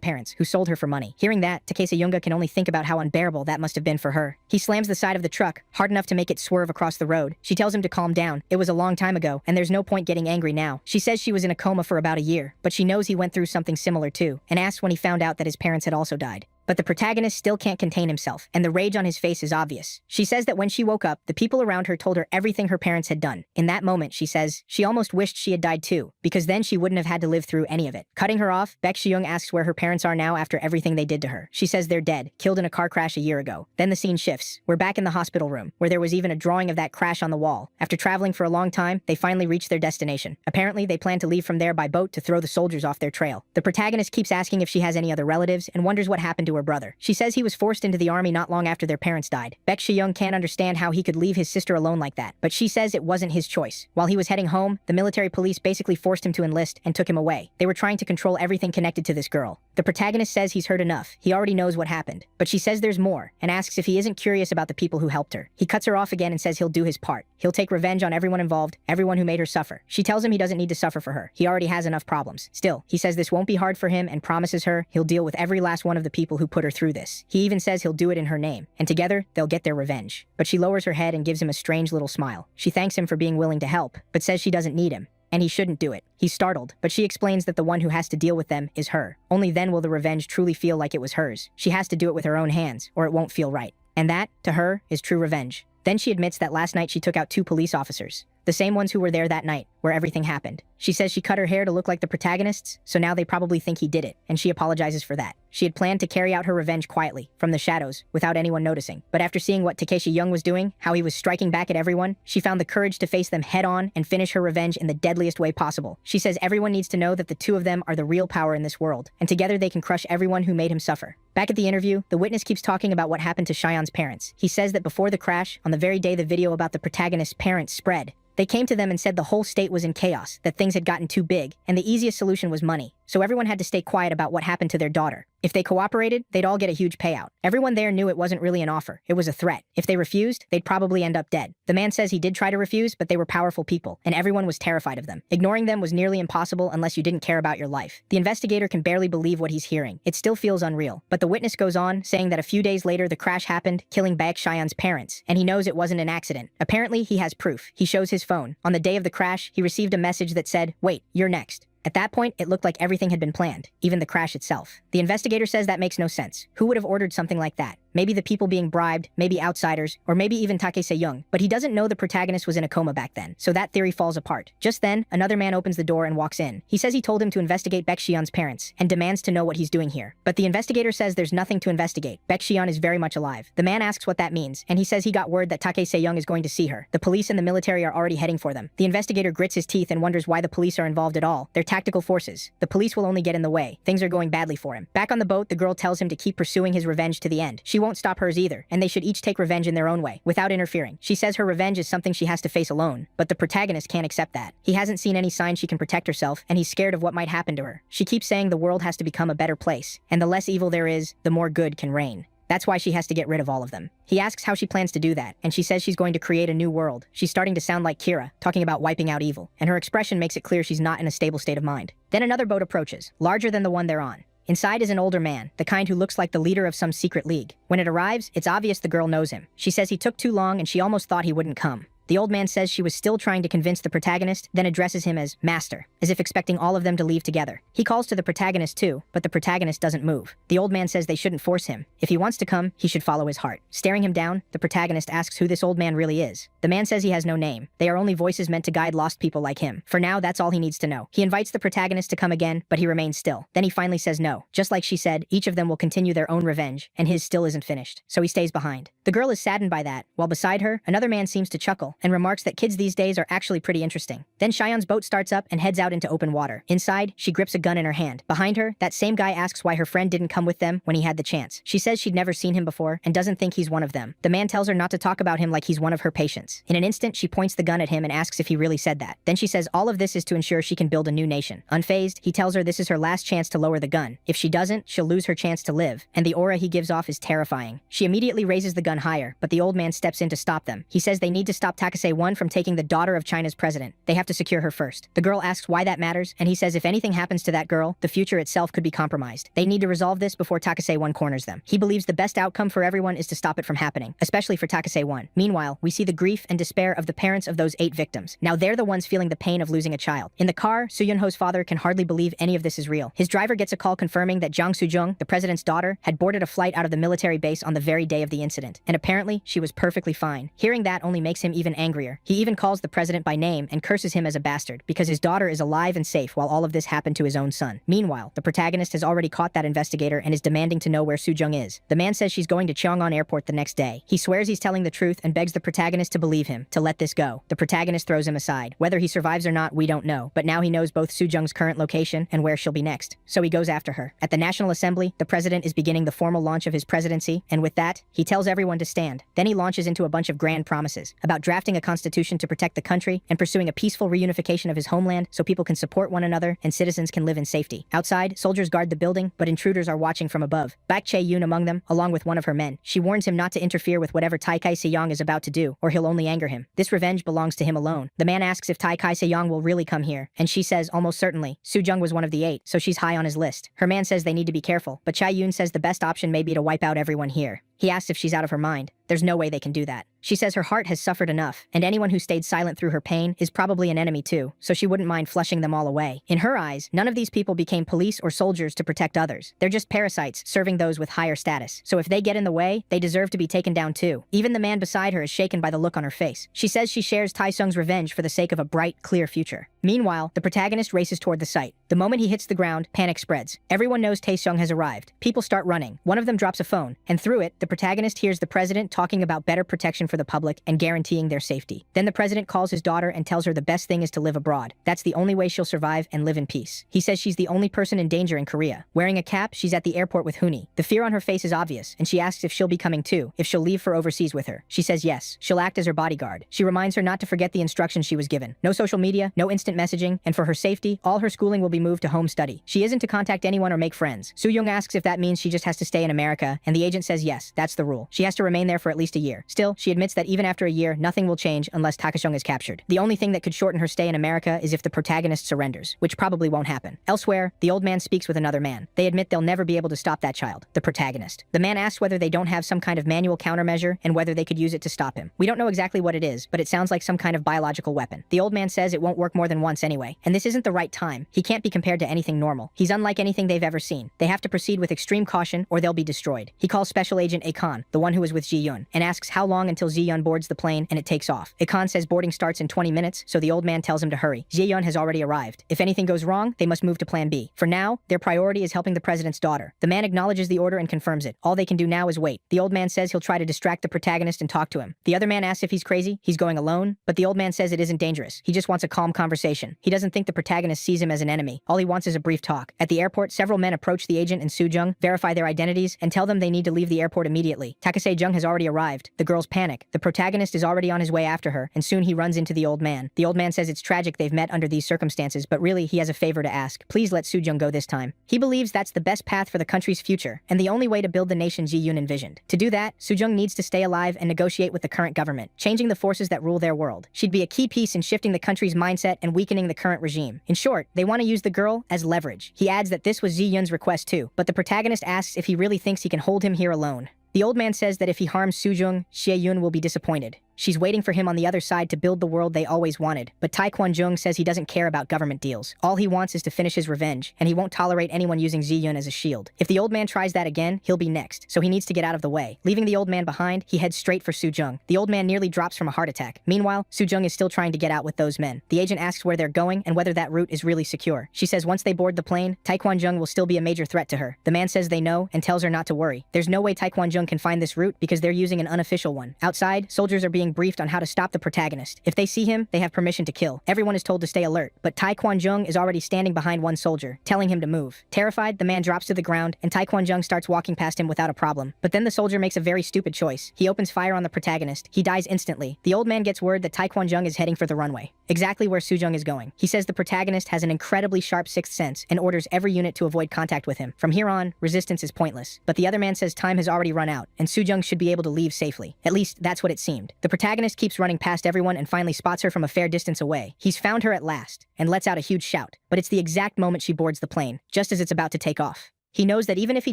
parents, who sold her for money. Hearing that, Takesayunga can only think about how unbearable that must have been for her. He slams the side of the truck, hard enough to make it swerve across the road. She tells him to calm down. It was a long time ago, and there's no point getting angry now. She says she was in a coma for about a year, but she knows he went through something similar too, and asks when he found out that his parents had also died. But the protagonist still can't contain himself, and the rage on his face is obvious. She says that when she woke up, the people around her told her everything her parents had done. In that moment, she says, she almost wished she had died too, because then she wouldn't have had to live through any of it. Cutting her off, Baek Xie-young asks where her parents are now after everything they did to her. She says they're dead, killed in a car crash a year ago. Then the scene shifts. We're back in the hospital room, where there was even a drawing of that crash on the wall. After traveling for a long time, they finally reach their destination. Apparently, they plan to leave from there by boat to throw the soldiers off their trail. The protagonist keeps asking if she has any other relatives and wonders what happened to her brother. She says he was forced into the army not long after their parents died. Baek Xie-young can't understand how he could leave his sister alone like that, but she says it wasn't his choice. While he was heading home, the military police basically forced him to enlist and took him away. They were trying to control everything connected to this girl. The protagonist says he's heard enough. He already knows what happened. But she says there's more, and asks if he isn't curious about the people who helped her. He cuts her off again and says he'll do his part. He'll take revenge on everyone involved, everyone who made her suffer. She tells him he doesn't need to suffer for her. He already has enough problems. Still, he says this won't be hard for him and promises her he'll deal with every last one of the people who put her through this. He even says he'll do it in her name, and together, they'll get their revenge. But she lowers her head and gives him a strange little smile. She thanks him for being willing to help, but says she doesn't need him, and he shouldn't do it. He's startled, but she explains that the one who has to deal with them is her. Only then will the revenge truly feel like it was hers. She has to do it with her own hands, or it won't feel right. And that, to her, is true revenge. Then she admits that last night she took out 2 police officers. the same ones who were there that night, where everything happened. She says she cut her hair to look like the protagonists, so now they probably think he did it, and she apologizes for that. She had planned to carry out her revenge quietly, from the shadows, without anyone noticing. But after seeing what Takeshi Young was doing, how he was striking back at everyone, she found the courage to face them head-on and finish her revenge in the deadliest way possible. She says everyone needs to know that the two of them are the real power in this world, and together they can crush everyone who made him suffer. Back at the interview, the witness keeps talking about what happened to Cheyenne's parents. He says that before the crash, on the very day the video about the protagonist's parents spread, they came to them and said the whole state was in chaos, that things had gotten too big, and the easiest solution was money. So everyone had to stay quiet about what happened to their daughter. If they cooperated, they'd all get a huge payout. Everyone there knew it wasn't really an offer, it was a threat. If they refused, they'd probably end up dead. The man says he did try to refuse, but they were powerful people, and everyone was terrified of them. Ignoring them was nearly impossible unless you didn't care about your life. The investigator can barely believe what he's hearing. It still feels unreal. But the witness goes on, saying that a few days later the crash happened, killing Baek Cheyenne's parents, and he knows it wasn't an accident. Apparently, he has proof. He shows his phone. On the day of the crash, he received a message that said, "Wait, you're next." At that point, it looked like everything had been planned, even the crash itself. The investigator says that makes no sense. Who would have ordered something like that? Maybe the people being bribed, maybe outsiders, or maybe even Takeshi Young. But he doesn't know the protagonist was in a coma back then, so that theory falls apart. Just then, another man opens the door and walks in. He says he told him to investigate Baek Cheyenne's parents, and demands to know what he's doing here. But the investigator says there's nothing to investigate. Baek Cheyenne is very much alive. The man asks what that means, and he says he got word that Takeshi Young is going to see her. The police and the military are already heading for them. The investigator grits his teeth and wonders why the police are involved at all. They're tactical forces. The police will only get in the way. Things are going badly for him. Back on the boat, the girl tells him to keep pursuing his revenge to the end. She won't stop hers either, and they should each take revenge in their own way, without interfering. She says her revenge is something she has to face alone, but the protagonist can't accept that. He hasn't seen any signs she can protect herself, and he's scared of what might happen to her. She keeps saying the world has to become a better place, and the less evil there is, the more good can reign. That's why she has to get rid of all of them. He asks how she plans to do that, and she says she's going to create a new world. She's starting to sound like Kira, talking about wiping out evil, and her expression makes it clear she's not in a stable state of mind. Then another boat approaches, larger than the one they're on. Inside is an older man, the kind who looks like the leader of some secret league. When it arrives, it's obvious the girl knows him. She says he took too long and she almost thought he wouldn't come. The old man says she was still trying to convince the protagonist, then addresses him as Master, as if expecting all of them to leave together. He calls to the protagonist too, but the protagonist doesn't move. The old man says they shouldn't force him. If he wants to come, he should follow his heart. Staring him down, the protagonist asks who this old man really is. The man says he has no name. They are only voices meant to guide lost people like him. For now, that's all he needs to know. He invites the protagonist to come again, but he remains still. Then he finally says no. Just like she said, each of them will continue their own revenge, and his still isn't finished. So he stays behind. The girl is saddened by that, while beside her, another man seems to chuckle, and remarks that kids these days are actually pretty interesting. Then Cheyenne's boat starts up and heads out into open water. Inside, she grips a gun in her hand. Behind her, that same guy asks why her friend didn't come with them when he had the chance. She says she'd never seen him before and doesn't think he's one of them. The man tells her not to talk about him like he's one of her patients. In an instant, she points the gun at him and asks if he really said that. Then she says all of this is to ensure she can build a new nation. Unfazed, he tells her this is her last chance to lower the gun. If she doesn't, she'll lose her chance to live, and the aura he gives off is terrifying. She immediately raises the gun higher, but the old man steps in to stop them. He says they need to stop Takeshi I from taking the daughter of China's president. They have to secure her first. The girl asks why that matters, and he says if anything happens to that girl, the future itself could be compromised. They need to resolve this before Takeshi I corners them. He believes the best outcome for everyone is to stop it from happening, especially for Takeshi I. Meanwhile, we see the grief and despair of the parents of those 8 victims. Now they're the ones feeling the pain of losing a child. In the car, Soo Yun-ho's father can hardly believe any of this is real. His driver gets a call confirming that Jang Soo-jung, the president's daughter, had boarded a flight out of the military base on the very day of the incident, and apparently she was perfectly fine. Hearing that only makes him even angrier. He even calls the president by name and curses him as a bastard because his daughter is alive and safe while all of this happened to his own son. Meanwhile, the protagonist has already caught that investigator and is demanding to know where Soo-jung is. The man says she's going to Cheongwon Airport the next day. He swears he's telling the truth and begs the protagonist to believe him, to let this go. The protagonist throws him aside. Whether he survives or not, we don't know, but now he knows both Soo-jung's current location and where she'll be next, so he goes after her. At the National Assembly, the president is beginning the formal launch of his presidency, and with that, he tells everyone to stand. Then he launches into a bunch of grand promises about drafting a constitution to protect the country and pursuing a peaceful reunification of his homeland so people can support one another and citizens can live in safety. Outside, soldiers guard the building, but intruders are watching from above. Baek Chae-yoon among them, along with one of her men. She warns him not to interfere with whatever Tai-kai Se-young is about to do, or he'll only anger him. This revenge belongs to him alone. The man asks if Tai-kai Se-young will really come here, and she says almost certainly. Soo-jung was one of the 8, so she's high on his list. Her man says they need to be careful, but Chae-yoon says the best option may be to wipe out everyone here. He asks if she's out of her mind, There's no way they can do that. She says her heart has suffered enough, and anyone who stayed silent through her pain is probably an enemy too, so she wouldn't mind flushing them all away. In her eyes, none of these people became police or soldiers to protect others. They're just parasites serving those with higher status. So if they get in the way, they deserve to be taken down too. Even the man beside her is shaken by the look on her face. She says she shares Taesung's revenge for the sake of a bright, clear future. Meanwhile, the protagonist races toward the site. The moment he hits the ground, panic spreads. Everyone knows Taesung has arrived. People start running. One of them drops a phone, and through it, the protagonist hears the president talking about better protection for the public and guaranteeing their safety. Then the president calls his daughter and tells her the best thing is to live abroad. That's the only way she'll survive and live in peace. He says she's the only person in danger in Korea. Wearing a cap, she's at the airport with Huni. The fear on her face is obvious, and she asks if she'll be coming too, if she'll leave for overseas with her. She says yes. She'll act as her bodyguard. She reminds her not to forget the instructions she was given. No social media, no instant messaging, and for her safety, all her schooling will be moved to home study. She isn't to contact anyone or make friends. Soo-young asks if that means she just has to stay in America, and the agent says yes, that's the rule. She has to remain there for at least a year. Still, she admits that even after a year, nothing will change unless Takashung is captured. The only thing that could shorten her stay in America is if the protagonist surrenders, which probably won't happen. Elsewhere, the old man speaks with another man. They admit they'll never be able to stop that child, the protagonist. The man asks whether they don't have some kind of manual countermeasure and whether they could use it to stop him. We don't know exactly what it is, but it sounds like some kind of biological weapon. The old man says it won't work more than once anyway, and this isn't the right time. He can't be compared to anything normal. He's unlike anything they've ever seen. They have to proceed with extreme caution or they'll be destroyed. He calls Special Agent Akon, the one who was with Ji-yun, and asks how long until Ji-yun boards the plane and it takes off. Akon says boarding starts in 20 minutes, so the old man tells him to hurry. Ji-yun has already arrived. If anything goes wrong, they must move to plan B. For now, their priority is helping the president's daughter. The man acknowledges the order and confirms it. All they can do now is wait. The old man says he'll try to distract the protagonist and talk to him. The other man asks if he's crazy, he's going alone, but the old man says it isn't dangerous. He just wants a calm conversation. He doesn't think the protagonist sees him as an enemy. All he wants is a brief talk. At the airport, several men approach the agent and Soo-jung, verify their identities, and tell them they need to leave the airport immediately. Takase-jung has already arrived. The girls panic. The protagonist is already on his way after her, and soon he runs into the old man. The old man says it's tragic they've met under these circumstances, but really he has a favor to ask. Please let Soo-jung go this time. He believes that's the best path for the country's future, and the only way to build the nation Ji-yun envisioned. To do that, Soo-jung needs to stay alive and negotiate with the current government, changing the forces that rule their world. She'd be a key piece in shifting the country's mindset and weakening the current regime. In short, they want to use the girl as leverage. He adds that this was Ji-yun's request too, but the protagonist asks if he really thinks he can hold him here alone. The old man says that if he harms Soo-jung, Xie-yun will be disappointed. She's waiting for him on the other side to build the world they always wanted, but Tai Kwon-jung says he doesn't care about government deals. All he wants is to finish his revenge, and he won't tolerate anyone using Ji-yun as a shield. If the old man tries that again, he'll be next, so he needs to get out of the way. Leaving the old man behind, he heads straight for Soo-jung. The old man nearly drops from a heart attack. Meanwhile, Soo-jung is still trying to get out with those men. The agent asks where they're going and whether that route is really secure. She says once they board the plane, Tai Kwon-jung will still be a major threat to her. The man says they know and tells her not to worry. There's no way Tai Kwon-jung can find this route because they're using an unofficial one. Outside, soldiers are being briefed on how to stop the protagonist. If they see him, they have permission to kill. Everyone is told to stay alert, but Tai Kwon-jung is already standing behind one soldier, telling him to move. Terrified, the man drops to the ground, and Tai Kwon-jung starts walking past him without a problem. But then the soldier makes a very stupid choice. He opens fire on the protagonist. He dies instantly. The old man gets word that Tai Kwon-jung is heading for the runway, exactly where Soo-jung is going. He says the protagonist has an incredibly sharp sixth sense and orders every unit to avoid contact with him. From here on, resistance is pointless. But the other man says time has already run out, and Soo-jung should be able to leave safely. At least, that's what it seemed. The protagonist keeps running past everyone and finally spots her from a fair distance away. He's found her at last, and lets out a huge shout. But it's the exact moment she boards the plane, just as it's about to take off. He knows that even if he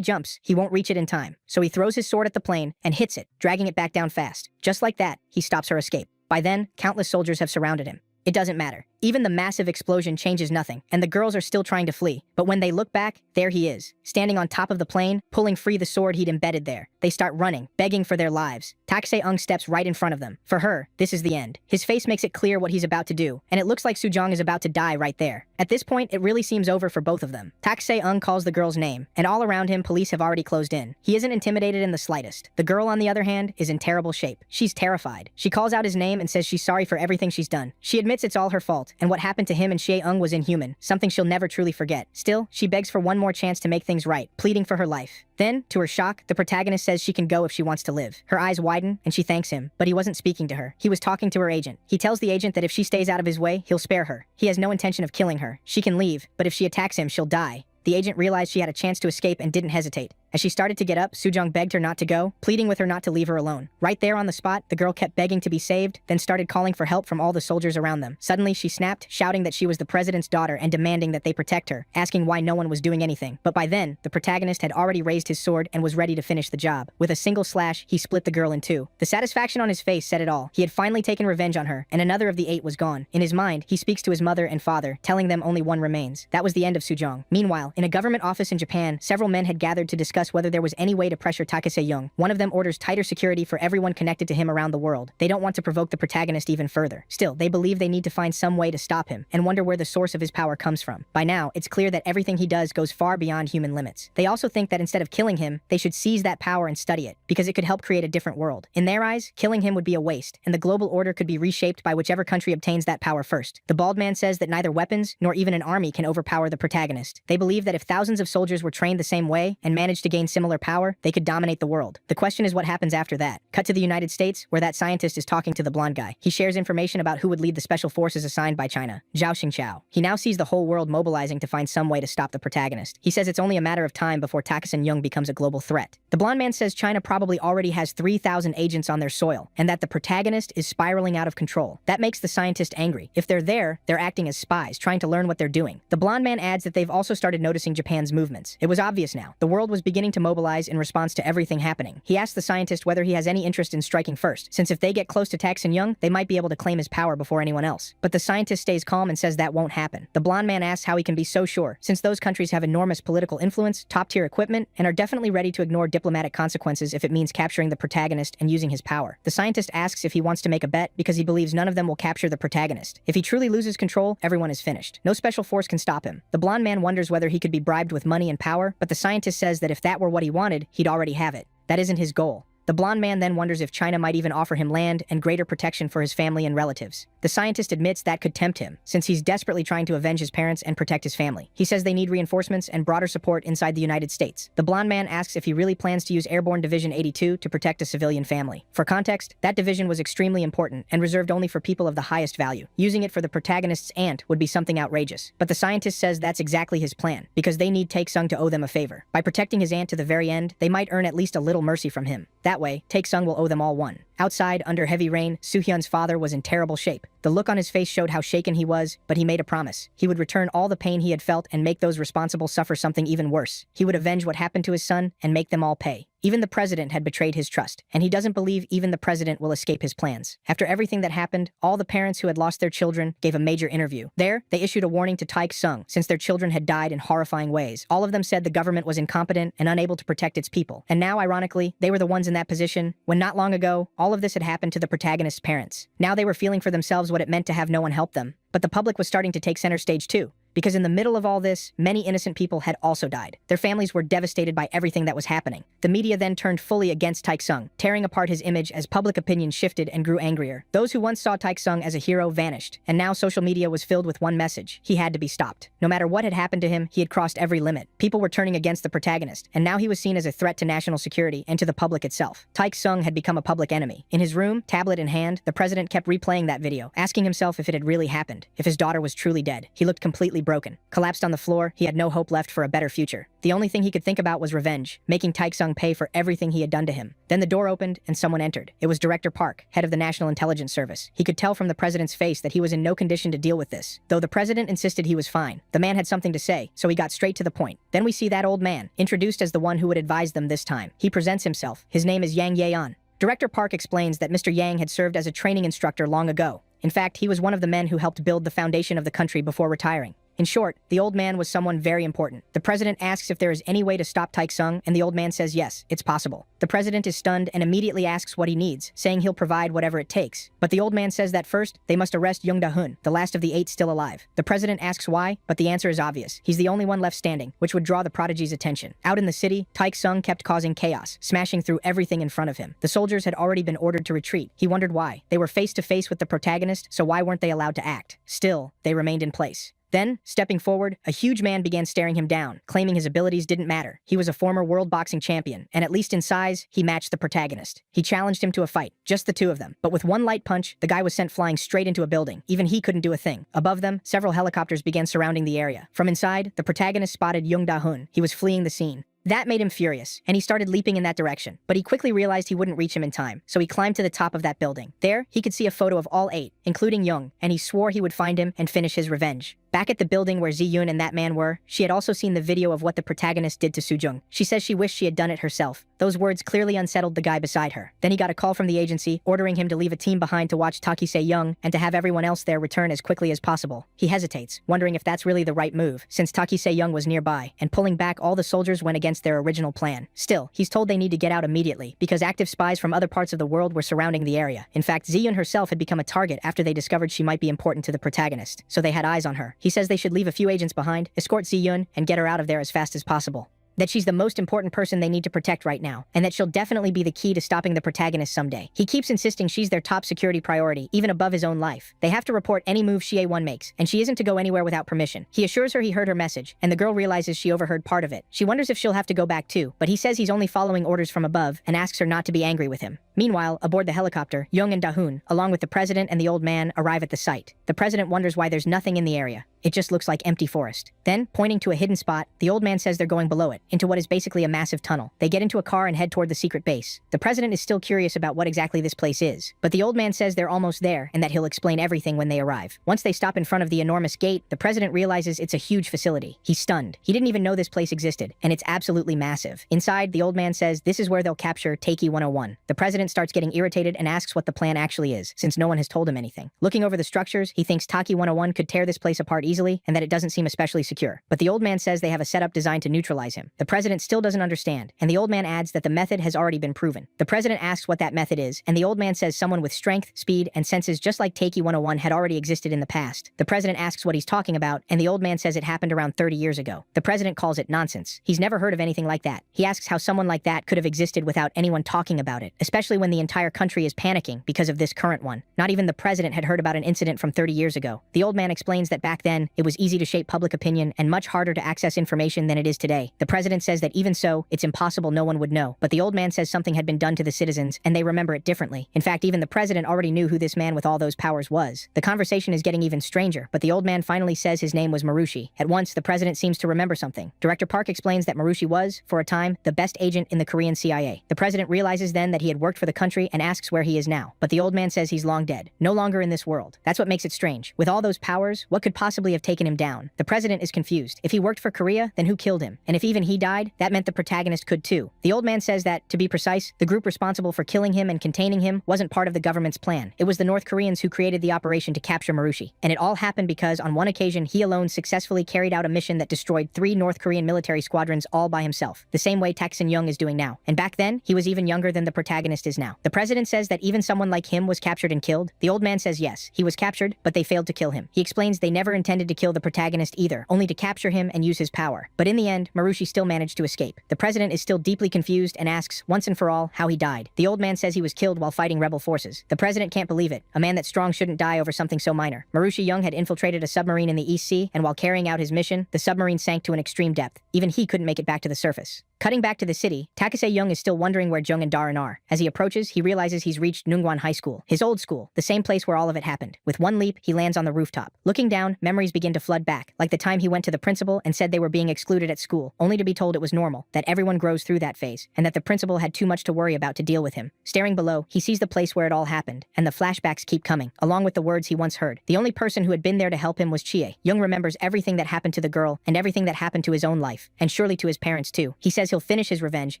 jumps, he won't reach it in time. So he throws his sword at the plane and hits it, dragging it back down fast. Just like that, he stops her escape. By then, countless soldiers have surrounded him. It doesn't matter. Even the massive explosion changes nothing, and the girls are still trying to flee. But when they look back, there he is, standing on top of the plane, pulling free the sword he'd embedded there. They start running, begging for their lives. Taek-se-eung steps right in front of them. For her, this is the end. His face makes it clear what he's about to do, and it looks like Soo-jung is about to die right there. At this point, it really seems over for both of them. Taek-se-eung calls the girl's name, and all around him, police have already closed in. He isn't intimidated in the slightest. The girl, on the other hand, is in terrible shape. She's terrified. She calls out his name and says she's sorry for everything she's done. She admits it's all her fault, and what happened to him and Xie-eung was inhuman, something she'll never truly forget. Still, she begs for one more chance to make things right, pleading for her life. Then, to her shock, the protagonist says she can go if she wants to live. Her eyes widen, and she thanks him, but he wasn't speaking to her. He was talking to her agent. He tells the agent that if she stays out of his way, he'll spare her. He has no intention of killing her. She can leave, but if she attacks him, she'll die. The agent realized she had a chance to escape and didn't hesitate. As she started to get up, Sujong begged her not to go, pleading with her not to leave her alone. Right there on the spot, the girl kept begging to be saved, then started calling for help from all the soldiers around them. Suddenly, she snapped, shouting that she was the president's daughter and demanding that they protect her, asking why no one was doing anything. But by then, the protagonist had already raised his sword and was ready to finish the job. With a single slash, he split the girl in two. The satisfaction on his face said it all. He had finally taken revenge on her, and another of the 8 was gone. In his mind, he speaks to his mother and father, telling them only one remains. That was the end of Sujong. Meanwhile, in a government office in Japan, several men had gathered to discuss whether there was any way to pressure Takase-young. One of them orders tighter security for everyone connected to him around the world. They don't want to provoke the protagonist even further. Still, they believe they need to find some way to stop him, and wonder where the source of his power comes from. By now, it's clear that everything he does goes far beyond human limits. They also think that instead of killing him, they should seize that power and study it, because it could help create a different world. In their eyes, killing him would be a waste, and the global order could be reshaped by whichever country obtains that power first. The bald man says that neither weapons, nor even an army can overpower the protagonist. They believe that if thousands of soldiers were trained the same way, and managed to gain similar power, they could dominate the world. The question is what happens after that. Cut to the United States, where that scientist is talking to the blonde guy. He shares information about who would lead the special forces assigned by China, Zhao Xingqiao. He now sees the whole world mobilizing to find some way to stop the protagonist. He says it's only a matter of time before Takase-young becomes a global threat. The blonde man says China probably already has 3,000 agents on their soil, and that the protagonist is spiraling out of control. That makes the scientist angry. If they're there, they're acting as spies, trying to learn what they're doing. The blonde man adds that they've also started noticing Japan's movements. It was obvious now. The world was beginning to mobilize in response to everything happening. He asks the scientist whether he has any interest in striking first, since if they get close to Takase-young, they might be able to claim his power before anyone else. But the scientist stays calm and says that won't happen. The blonde man asks how he can be so sure, since those countries have enormous political influence, top-tier equipment, and are definitely ready to ignore diplomatic consequences if it means capturing the protagonist and using his power. The scientist asks if he wants to make a bet because he believes none of them will capture the protagonist. If he truly loses control, everyone is finished. No special force can stop him. The blonde man wonders whether he could be bribed with money and power, but the scientist says that if that were what he wanted, he'd already have it. That isn't his goal. The blonde man then wonders if China might even offer him land and greater protection for his family and relatives. The scientist admits that could tempt him, since he's desperately trying to avenge his parents and protect his family. He says they need reinforcements and broader support inside the United States. The blonde man asks if he really plans to use Airborne Division 82 to protect a civilian family. For context, that division was extremely important and reserved only for people of the highest value. Using it for the protagonist's aunt would be something outrageous. But the scientist says that's exactly his plan, because they need Tae-sung to owe them a favor. By protecting his aunt to the very end, they might earn at least a little mercy from him. That way, Tae-sung will owe them all one. Outside, under heavy rain, Soo-hyun's father was in terrible shape. The look on his face showed how shaken he was, but he made a promise. He would return all the pain he had felt and make those responsible suffer something even worse. He would avenge what happened to his son and make them all pay. Even the president had betrayed his trust, and he doesn't believe even the president will escape his plans. After everything that happened, all the parents who had lost their children gave a major interview. There, they issued a warning to Tae-sung, since their children had died in horrifying ways. All of them said the government was incompetent and unable to protect its people. And now, ironically, they were the ones in that position, when not long ago, all of this had happened to the protagonist's parents. Now they were feeling for themselves what it meant to have no one help them. But the public was starting to take center stage too. Because in the middle of all this, many innocent people had also died. Their families were devastated by everything that was happening. The media then turned fully against Tae-sung, tearing apart his image as public opinion shifted and grew angrier. Those who once saw Tae-sung as a hero vanished, and now social media was filled with one message: he had to be stopped. No matter what had happened to him, he had crossed every limit. People were turning against the protagonist, and now he was seen as a threat to national security and to the public itself. Tae-sung had become a public enemy. In his room, tablet in hand, the president kept replaying that video, asking himself if it had really happened, if his daughter was truly dead. He looked completely broken. Collapsed on the floor, he had no hope left for a better future. The only thing he could think about was revenge, making Tae-sung pay for everything he had done to him. Then the door opened and someone entered. It was Director Park, head of the National Intelligence Service. He could tell from the president's face that he was in no condition to deal with this. Though the president insisted he was fine, the man had something to say, so he got straight to the point. Then we see that old man, introduced as the one who would advise them this time. He presents himself. His name is Yang Yeon. Director Park explains that Mr. Yang had served as a training instructor long ago. In fact, he was one of the men who helped build the foundation of the country before retiring. In short, the old man was someone very important. The president asks if there is any way to stop Tae-sung, and the old man says yes, it's possible. The president is stunned and immediately asks what he needs, saying he'll provide whatever it takes. But the old man says that first, they must arrest Young Da-hun, the last of the 8 still alive. The president asks why, but the answer is obvious. He's the only one left standing, which would draw the prodigy's attention. Out in the city, Tae-sung kept causing chaos, smashing through everything in front of him. The soldiers had already been ordered to retreat. He wondered why. They were face to face with the protagonist, so why weren't they allowed to act? Still, they remained in place. Then, stepping forward, a huge man began staring him down, claiming his abilities didn't matter. He was a former world boxing champion, and at least in size, he matched the protagonist. He challenged him to a fight, just the two of them. But with one light punch, the guy was sent flying straight into a building. Even he couldn't do a thing. Above them, several helicopters began surrounding the area. From inside, the protagonist spotted Young Da-hun. He was fleeing the scene. That made him furious, and he started leaping in that direction. But he quickly realized he wouldn't reach him in time, so he climbed to the top of that building. There, he could see a photo of all 8, including Young, and he swore he would find him and finish his revenge. Back at the building where Ziyun and that man were, she had also seen the video of what the protagonist did to Sujung. She says she wished she had done it herself. Those words clearly unsettled the guy beside her. Then he got a call from the agency, ordering him to leave a team behind to watch Takise Young and to have everyone else there return as quickly as possible. He hesitates, wondering if that's really the right move, since Takise Young was nearby, and pulling back all the soldiers went against their original plan. Still, he's told they need to get out immediately, because active spies from other parts of the world were surrounding the area. In fact, Ziyun herself had become a target after they discovered she might be important to the protagonist, so they had eyes on her. He says they should leave a few agents behind, escort Ziyun, and get her out of there as fast as possible. That she's the most important person they need to protect right now, and that she'll definitely be the key to stopping the protagonist someday. He keeps insisting she's their top security priority, even above his own life. They have to report any move Xie1 makes, and she isn't to go anywhere without permission. He assures her he heard her message, and the girl realizes she overheard part of it. She wonders if she'll have to go back too, but he says he's only following orders from above, and asks her not to be angry with him. Meanwhile, aboard the helicopter, Young and Dahun, along with the president and the old man, arrive at the site. The president wonders why there's nothing in the area. It just looks like empty forest. Then, pointing to a hidden spot, the old man says they're going below it, into what is basically a massive tunnel. They get into a car and head toward the secret base. The president is still curious about what exactly this place is, but the old man says they're almost there and that he'll explain everything when they arrive. Once they stop in front of the enormous gate, the president realizes it's a huge facility. He's stunned. He didn't even know this place existed, and it's absolutely massive. Inside, the old man says this is where they'll capture Takei 101. The president starts getting irritated and asks what the plan actually is, since no one has told him anything. Looking over the structures, he thinks Takei 101 could tear this place apart easily, and that it doesn't seem especially secure. But the old man says they have a setup designed to neutralize him. The president still doesn't understand, and the old man adds that the method has already been proven. The president asks what that method is, and the old man says someone with strength, speed, and senses just like Takei 101 had already existed in the past. The president asks what he's talking about, and the old man says it happened around 30 years ago. The president calls it nonsense. He's never heard of anything like that. He asks how someone like that could have existed without anyone talking about it, especially when the entire country is panicking because of this current one. Not even the president had heard about an incident from 30 years ago. The old man explains that back then, it was easy to shape public opinion and much harder to access information than it is today. The president says that even so, it's impossible no one would know. But the old man says something had been done to the citizens, and they remember it differently. In fact, even the president already knew who this man with all those powers was. The conversation is getting even stranger, but the old man finally says his name was Marushi. At once, the president seems to remember something. Director Park explains that Marushi was, for a time, the best agent in the Korean CIA. The president realizes then that he had worked for the country and asks where he is now. But the old man says he's long dead, no longer in this world. That's what makes it strange. With all those powers, what could possibly have taken him down? The president is confused. If he worked for Korea, then who killed him? And if even he died, that meant the protagonist could too. The old man says that, to be precise, the group responsible for killing him and containing him wasn't part of the government's plan. It was the North Koreans who created the operation to capture Marushi. And it all happened because, on one occasion, he alone successfully carried out a mission that destroyed 3 North Korean military squadrons all by himself, the same way Taksin Young is doing now. And back then, he was even younger than the protagonist is now. The president says that even someone like him was captured and killed. The old man says yes, he was captured, but they failed to kill him. He explains they never intended to kill the protagonist either, only to capture him and use his power. But in the end, Marushi still managed to escape. The president is still deeply confused and asks, once and for all, how he died. The old man says he was killed while fighting rebel forces. The president can't believe it. A man that strong shouldn't die over something so minor. Marushi Young had infiltrated a submarine in the East Sea, and while carrying out his mission, the submarine sank to an extreme depth. Even he couldn't make it back to the surface. Cutting back to the city, Takase Young is still wondering where Jung and Darin are. As he approaches, he realizes he's reached Nungwan High School, his old school, the same place where all of it happened. With one leap, he lands on the rooftop. Looking down, memories begin to flood back, like the time he went to the principal and said they were being excluded at school, only to be told it was normal, that everyone grows through that phase, and that the principal had too much to worry about to deal with him. Staring below, he sees the place where it all happened, and the flashbacks keep coming, along with the words he once heard. The only person who had been there to help him was Chie. Young remembers everything that happened to the girl, and everything that happened to his own life, and surely to his parents too. He says he'll finish his revenge,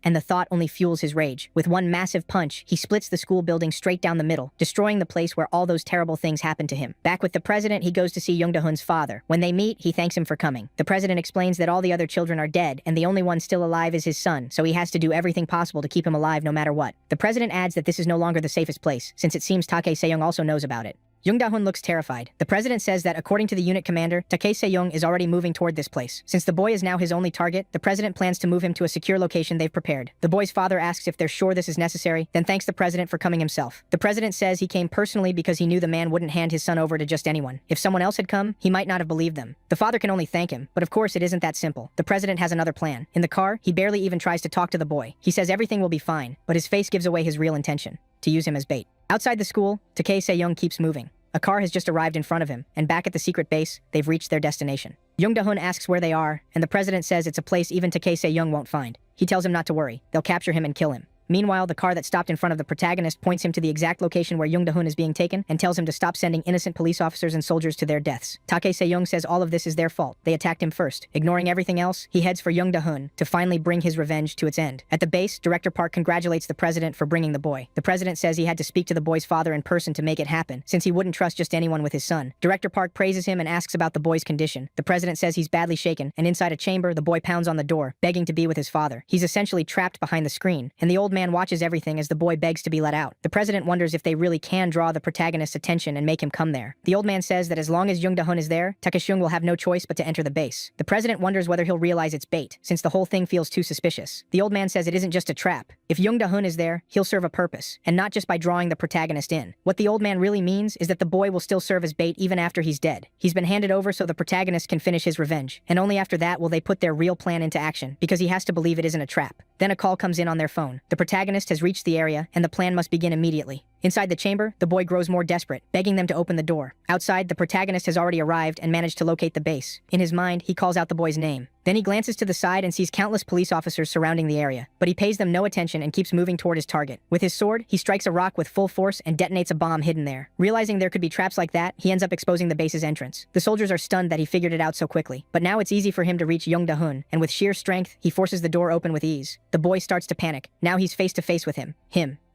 and the thought only fuels his rage. With one massive punch, he splits the school building straight down the middle, destroying the place where all those terrible things happened to him. Back with the president, he goes to see Young Da-hoon's father. When they meet, he thanks him for coming. The president explains that all the other children are dead, and the only one still alive is his son, so he has to do everything possible to keep him alive no matter what. The president adds that this is no longer the safest place, since it seems Takei Seyoung also knows about it. Young Da-hoon looks terrified. The president says that according to the unit commander, Takei Seyoung is already moving toward this place. Since the boy is now his only target, the president plans to move him to a secure location they've prepared. The boy's father asks if they're sure this is necessary, then thanks the president for coming himself. The president says he came personally because he knew the man wouldn't hand his son over to just anyone. If someone else had come, he might not have believed them. The father can only thank him, but of course it isn't that simple. The president has another plan. In the car, he barely even tries to talk to the boy. He says everything will be fine, but his face gives away his real intention: to use him as bait. Outside the school, Takei Seyoung keeps moving. A car has just arrived in front of him, and back at the secret base, they've reached their destination. Young Da-hoon asks where they are, and the president says it's a place even Takei Seyoung won't find. He tells him not to worry. They'll capture him and kill him. Meanwhile, the car that stopped in front of the protagonist points him to the exact location where Young Da-hun is being taken and tells him to stop sending innocent police officers and soldiers to their deaths. Take Se-young says all of this is their fault. They attacked him first. Ignoring everything else, he heads for Young Da-hun to finally bring his revenge to its end. At the base, Director Park congratulates the president for bringing the boy. The president says he had to speak to the boy's father in person to make it happen, since he wouldn't trust just anyone with his son. Director Park praises him and asks about the boy's condition. The president says he's badly shaken, and inside a chamber, the boy pounds on the door, begging to be with his father. He's essentially trapped behind the screen, and the old man watches everything as the boy begs to be let out. The president wonders if they really can draw the protagonist's attention and make him come there. The old man says that as long as Young Da-hun is there, Takeseung will have no choice but to enter the base. The president wonders whether he'll realize it's bait, since the whole thing feels too suspicious. The old man says it isn't just a trap. If Young Da-hun is there, he'll serve a purpose, and not just by drawing the protagonist in. What the old man really means is that the boy will still serve as bait even after he's dead. He's been handed over so the protagonist can finish his revenge, and only after that will they put their real plan into action, because he has to believe it isn't a trap. Then a call comes in on their phone. The protagonist has reached the area, and the plan must begin immediately. Inside the chamber, the boy grows more desperate, begging them to open the door. Outside, the protagonist has already arrived and managed to locate the base. In his mind, he calls out the boy's name. Then he glances to the side and sees countless police officers surrounding the area, but he pays them no attention and keeps moving toward his target. With his sword, he strikes a rock with full force and detonates a bomb hidden there. Realizing there could be traps like that, he ends up exposing the base's entrance. The soldiers are stunned that he figured it out so quickly, but now it's easy for him to reach Young Da-hun, and with sheer strength, he forces the door open with ease. The boy starts to panic. Now he's face to face with him.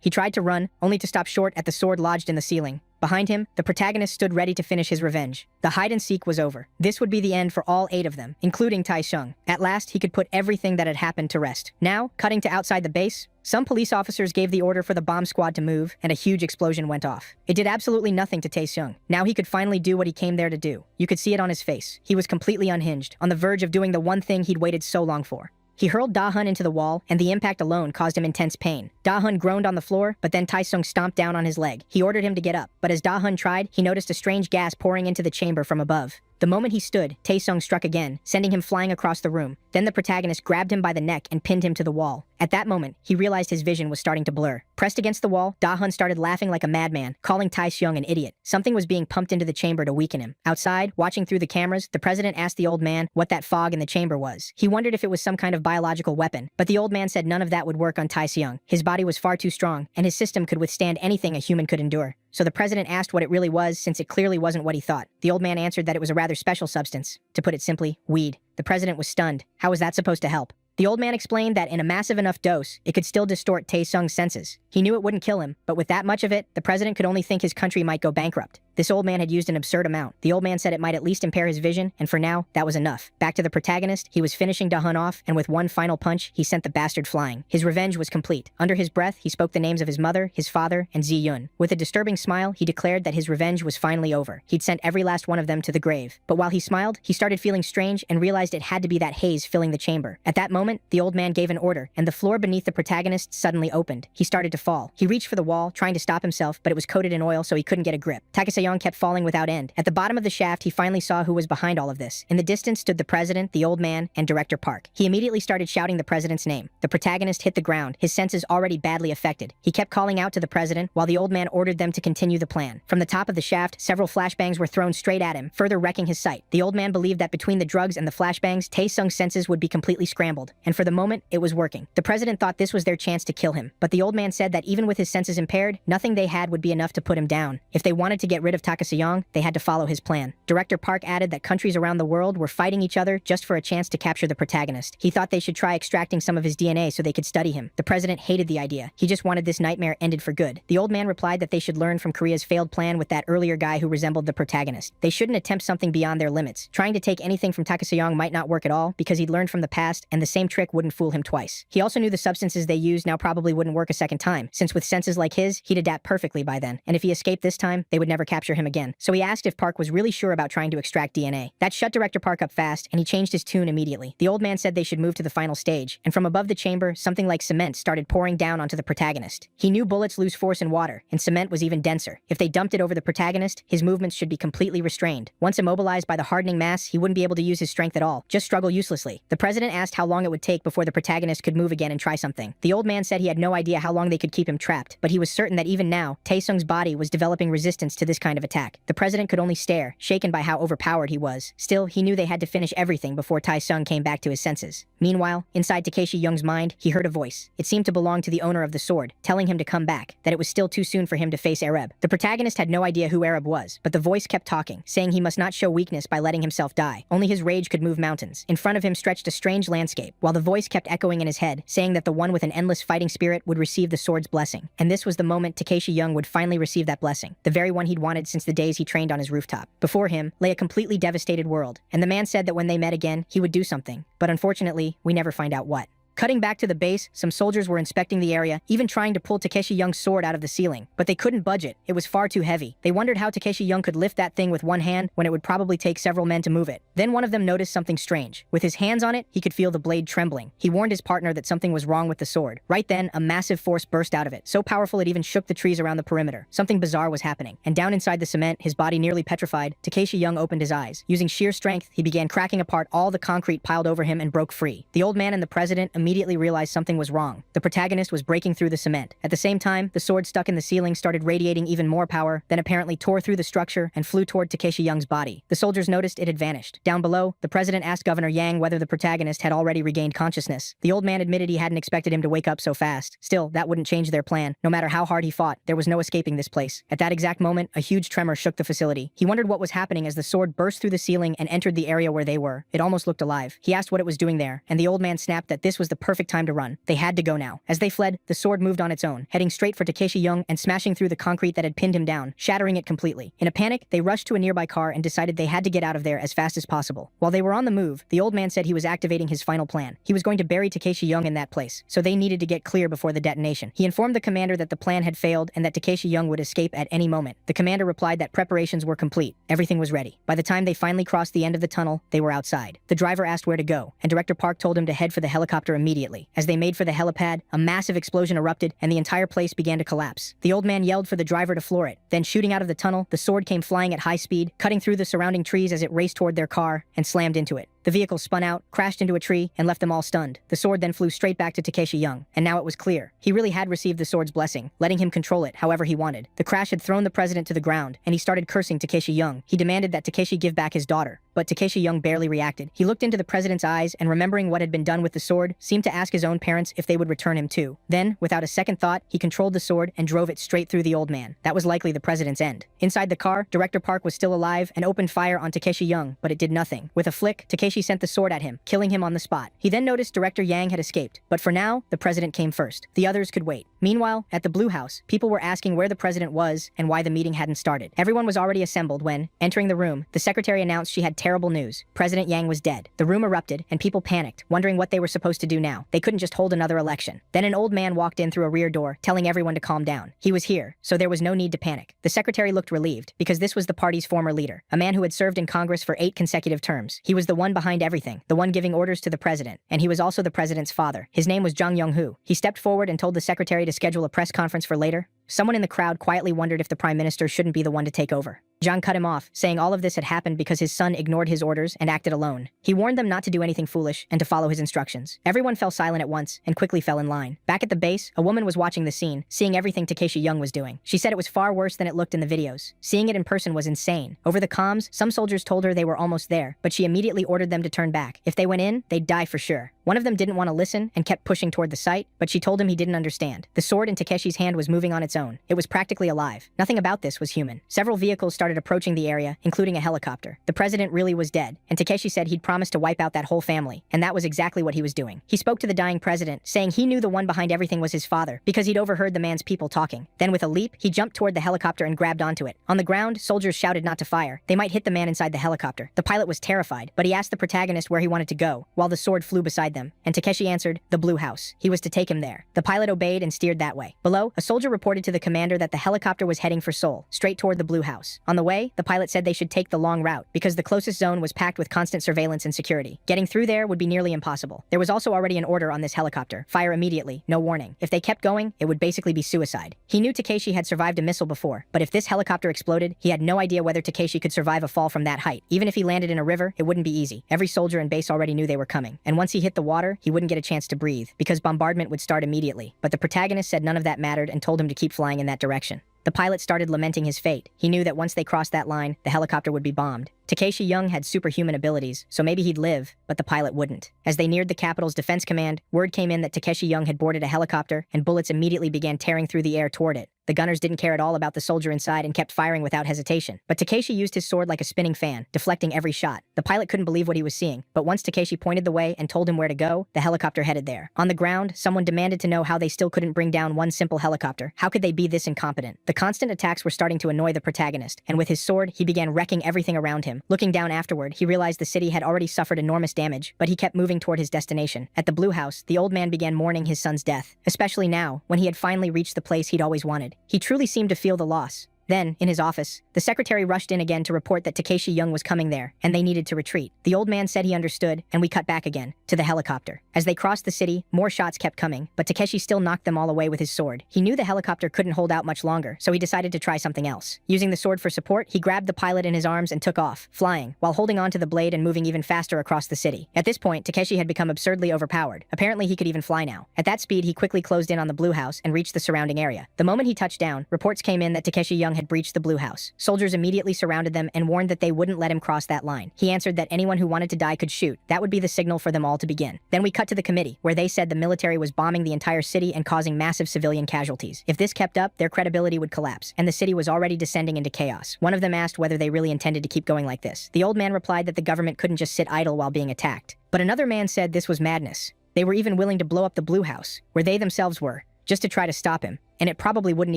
He tried to run, only to stop short at the sword lodged in the ceiling. Behind him, the protagonist stood ready to finish his revenge. The hide-and-seek was over. This would be the end for all 8 of them, including Tae-seung. At last, he could put everything that had happened to rest. Now, cutting to outside the base, some police officers gave the order for the bomb squad to move, and a huge explosion went off. It did absolutely nothing to Tae-seung. Now he could finally do what he came there to do. You could see it on his face. He was completely unhinged, on the verge of doing the one thing he'd waited so long for. He hurled Da-hun into the wall, and the impact alone caused him intense pain. Da-hun groaned on the floor, but then Tae-seung stomped down on his leg. He ordered him to get up, but as Da-hun tried, he noticed a strange gas pouring into the chamber from above. The moment he stood, Tae-seung struck again, sending him flying across the room. Then the protagonist grabbed him by the neck and pinned him to the wall. At that moment, he realized his vision was starting to blur. Pressed against the wall, Da-hun started laughing like a madman, calling Tae-seung an idiot. Something was being pumped into the chamber to weaken him. Outside, watching through the cameras, the president asked the old man what that fog in the chamber was. He wondered if it was some kind of biological weapon, but the old man said none of that would work on Tae-seung. His body was far too strong, and his system could withstand anything a human could endure. So the president asked what it really was, since it clearly wasn't what he thought. The old man answered that it was a rather special substance. To put it simply, weed. The president was stunned. How was that supposed to help? The old man explained that in a massive enough dose, it could still distort Tae-seung's senses. He knew it wouldn't kill him, but with that much of it, the president could only think his country might go bankrupt. This old man had used an absurd amount. The old man said it might at least impair his vision, and for now, that was enough. Back to the protagonist, he was finishing Da-hun off, and with one final punch, he sent the bastard flying. His revenge was complete. Under his breath, he spoke the names of his mother, his father, and Ji-yun. With a disturbing smile, he declared that his revenge was finally over. He'd sent every last one of them to the grave. But while he smiled, he started feeling strange and realized it had to be that haze filling the chamber. At that moment, the old man gave an order, and the floor beneath the protagonist suddenly opened. He started to fall. He reached for the wall, trying to stop himself, but it was coated in oil so he couldn't get a grip. Takeseung kept falling without end. At the bottom of the shaft, he finally saw who was behind all of this. In the distance stood the president, the old man, and Director Park. He immediately started shouting the president's name. The protagonist hit the ground, his senses already badly affected. He kept calling out to the president, while the old man ordered them to continue the plan. From the top of the shaft, several flashbangs were thrown straight at him, further wrecking his sight. The old man believed that between the drugs and the flashbangs, Tae-seung's senses would be completely scrambled, and for the moment, it was working. The president thought this was their chance to kill him, but the old man said that even with his senses impaired, nothing they had would be enough to put him down. If they wanted to get rid of Takeseung, they had to follow his plan. Director Park added that countries around the world were fighting each other just for a chance to capture the protagonist. He thought they should try extracting some of his DNA so they could study him. The president hated the idea. He just wanted this nightmare ended for good. The old man replied that they should learn from Korea's failed plan with that earlier guy who resembled the protagonist. They shouldn't attempt something beyond their limits. Trying to take anything from Takeseung might not work at all because he'd learned from the past, and the same trick wouldn't fool him twice. He also knew the substances they used now probably wouldn't work a second time, since with senses like his, he'd adapt perfectly by then, and if he escaped this time, they would never capture him again. So he asked if Park was really sure about trying to extract DNA. That shut Director Park up fast, and he changed his tune immediately. The old man said they should move to the final stage, and from above the chamber, something like cement started pouring down onto the protagonist. He knew bullets lose force in water, and cement was even denser. If they dumped it over the protagonist, his movements should be completely restrained. Once immobilized by the hardening mass, he wouldn't be able to use his strength at all, just struggle uselessly. The president asked how long it would take before the protagonist could move again and try something. The old man said he had no idea how long they could keep him trapped, but he was certain that even now, Tae-seung's body was developing resistance to this kind kind of attack. The president could only stare, shaken by how overpowered he was. Still, he knew they had to finish everything before Tai-sung came back to his senses. Meanwhile, inside Takeshi Young's mind, he heard a voice. It seemed to belong to the owner of the sword, telling him to come back, that it was still too soon for him to face Arab. The protagonist had no idea who Arab was, but the voice kept talking, saying he must not show weakness by letting himself die. Only his rage could move mountains. In front of him stretched a strange landscape, while the voice kept echoing in his head, saying that the one with an endless fighting spirit would receive the sword's blessing. And this was the moment Takeshi Young would finally receive that blessing, the very one he'd wanted since the days he trained on his rooftop. Before him lay a completely devastated world, and the man said that when they met again, he would do something. But unfortunately, we never find out what. Cutting back to the base, some soldiers were inspecting the area, even trying to pull Takeshi Young's sword out of the ceiling. But they couldn't budge it. It was far too heavy. They wondered how Takeshi Young could lift that thing with one hand when it would probably take several men to move it. Then one of them noticed something strange. With his hands on it, he could feel the blade trembling. He warned his partner that something was wrong with the sword. Right then, a massive force burst out of it, so powerful it even shook the trees around the perimeter. Something bizarre was happening. And down inside the cement, his body nearly petrified, Takeshi Young opened his eyes. Using sheer strength, he began cracking apart all the concrete piled over him and broke free. The old man and the president immediately realized something was wrong. The protagonist was breaking through the cement. At the same time, the sword stuck in the ceiling started radiating even more power, then apparently tore through the structure and flew toward Takeshi Young's body. The soldiers noticed it had vanished. Down below, the president asked Governor Yang whether the protagonist had already regained consciousness. The old man admitted he hadn't expected him to wake up so fast. Still, that wouldn't change their plan. No matter how hard he fought, there was no escaping this place. At that exact moment, a huge tremor shook the facility. He wondered what was happening as the sword burst through the ceiling and entered the area where they were. It almost looked alive. He asked what it was doing there, and the old man snapped that this was the perfect time to run. They had to go now. As they fled, the sword moved on its own, heading straight for Takeshi Young and smashing through the concrete that had pinned him down, shattering it completely. In a panic, they rushed to a nearby car and decided they had to get out of there as fast as possible. While they were on the move, the old man said he was activating his final plan. He was going to bury Takeshi Young in that place, so they needed to get clear before the detonation. He informed the commander that the plan had failed and that Takeshi Young would escape at any moment. The commander replied that preparations were complete. Everything was ready. By the time they finally crossed the end of the tunnel, they were outside. The driver asked where to go, and Director Park told him to head for the helicopter immediately. As they made for the helipad, a massive explosion erupted and the entire place began to collapse. The old man yelled for the driver to floor it. Then shooting out of the tunnel, the sword came flying at high speed, cutting through the surrounding trees as it raced toward their car and slammed into it. The vehicle spun out, crashed into a tree, and left them all stunned. The sword then flew straight back to Takeshi Young, and now it was clear. He really had received the sword's blessing, letting him control it however he wanted. The crash had thrown the president to the ground, and he started cursing Takeshi Young. He demanded that Takeshi give back his daughter, but Takeshi Young barely reacted. He looked into the president's eyes and, remembering what had been done with the sword, seemed to ask his own parents if they would return him too. Then, without a second thought, he controlled the sword and drove it straight through the old man. That was likely the president's end. Inside the car, Director Park was still alive and opened fire on Takeshi Young, but it did nothing. With a flick, Takeshi sent the sword at him, killing him on the spot. He then noticed Director Yang had escaped, but for now, the president came first. The others could wait. Meanwhile, at the Blue House, people were asking where the president was and why the meeting hadn't started. Everyone was already assembled when, entering the room, the secretary announced she had terrible news. President Yang was dead. The room erupted, and people panicked, wondering what they were supposed to do now. They couldn't just hold another election. Then an old man walked in through a rear door, telling everyone to calm down. He was here, so there was no need to panic. The secretary looked relieved, because this was the party's former leader, a man who had served in Congress for 8 consecutive terms. He was the one behind everything, the one giving orders to the president, and he was also the president's father. His name was Jang Yong-hoo. He stepped forward and told the secretary to schedule a press conference for later. Someone in the crowd quietly wondered if the prime minister shouldn't be the one to take over. Jang cut him off, saying all of this had happened because his son ignored his orders and acted alone. He warned them not to do anything foolish and to follow his instructions. Everyone fell silent at once and quickly fell in line. Back at the base, a woman was watching the scene, seeing everything Takeshi Young was doing. She said it was far worse than it looked in the videos. Seeing it in person was insane. Over the comms, some soldiers told her they were almost there, but she immediately ordered them to turn back. If they went in, they'd die for sure. One of them didn't want to listen and kept pushing toward the site, but she told him he didn't understand. The sword in Takeshi's hand was moving on its own. It was practically alive. Nothing about this was human. Several vehicles started approaching the area, including a helicopter. The president really was dead, and Takeshi said he'd promised to wipe out that whole family, and that was exactly what he was doing. He spoke to the dying president, saying he knew the one behind everything was his father, because he'd overheard the man's people talking. Then with a leap, he jumped toward the helicopter and grabbed onto it. On the ground, soldiers shouted not to fire. They might hit the man inside the helicopter. The pilot was terrified, but he asked the protagonist where he wanted to go, while the sword flew beside them, and Takeshi answered, the Blue House. He was to take him there. The pilot obeyed and steered that way. Below, a soldier reported to the commander that the helicopter was heading for Seoul, straight toward the Blue House. On the way, the pilot said they should take the long route, because the closest zone was packed with constant surveillance and security. Getting through there would be nearly impossible. There was also already an order on this helicopter: fire immediately, no warning. If they kept going, it would basically be suicide. He knew Takeshi had survived a missile before, but if this helicopter exploded, he had no idea whether Takeshi could survive a fall from that height. Even if he landed in a river, it wouldn't be easy. Every soldier in base already knew they were coming, and once he hit the water, he wouldn't get a chance to breathe, because bombardment would start immediately. But the protagonist said none of that mattered and told him to keep flying in that direction. The pilot started lamenting his fate. He knew that once they crossed that line, the helicopter would be bombed. Takeshi Young had superhuman abilities, so maybe he'd live, but the pilot wouldn't. As they neared the capital's defense command, word came in that Takeshi Young had boarded a helicopter, and bullets immediately began tearing through the air toward it. The gunners didn't care at all about the soldier inside and kept firing without hesitation. But Takeshi used his sword like a spinning fan, deflecting every shot. The pilot couldn't believe what he was seeing, but once Takeshi pointed the way and told him where to go, the helicopter headed there. On the ground, someone demanded to know how they still couldn't bring down one simple helicopter. How could they be this incompetent? The constant attacks were starting to annoy the protagonist, and with his sword, he began wrecking everything around him. Looking down afterward, he realized the city had already suffered enormous damage, but he kept moving toward his destination. At the Blue House, the old man began mourning his son's death, especially now, when he had finally reached the place he'd always wanted. He truly seemed to feel the loss. Then, in his office, the secretary rushed in again to report that Takeshi Young was coming there, and they needed to retreat. The old man said he understood, and we cut back again, to the helicopter. As they crossed the city, more shots kept coming, but Takeshi still knocked them all away with his sword. He knew the helicopter couldn't hold out much longer, so he decided to try something else. Using the sword for support, he grabbed the pilot in his arms and took off, flying, while holding onto the blade and moving even faster across the city. At this point, Takeshi had become absurdly overpowered. Apparently, he could even fly now. At that speed, he quickly closed in on the Blue House and reached the surrounding area. The moment he touched down, reports came in that Takeshi Young had breached the Blue House. Soldiers immediately surrounded them and warned that they wouldn't let him cross that line. He answered that anyone who wanted to die could shoot. That would be the signal for them all to begin. Then we cut to the committee, where they said the military was bombing the entire city and causing massive civilian casualties. If this kept up, their credibility would collapse, and the city was already descending into chaos. One of them asked whether they really intended to keep going like this. The old man replied that the government couldn't just sit idle while being attacked. But another man said this was madness. They were even willing to blow up the Blue House, where they themselves were, just to try to stop him, and it probably wouldn't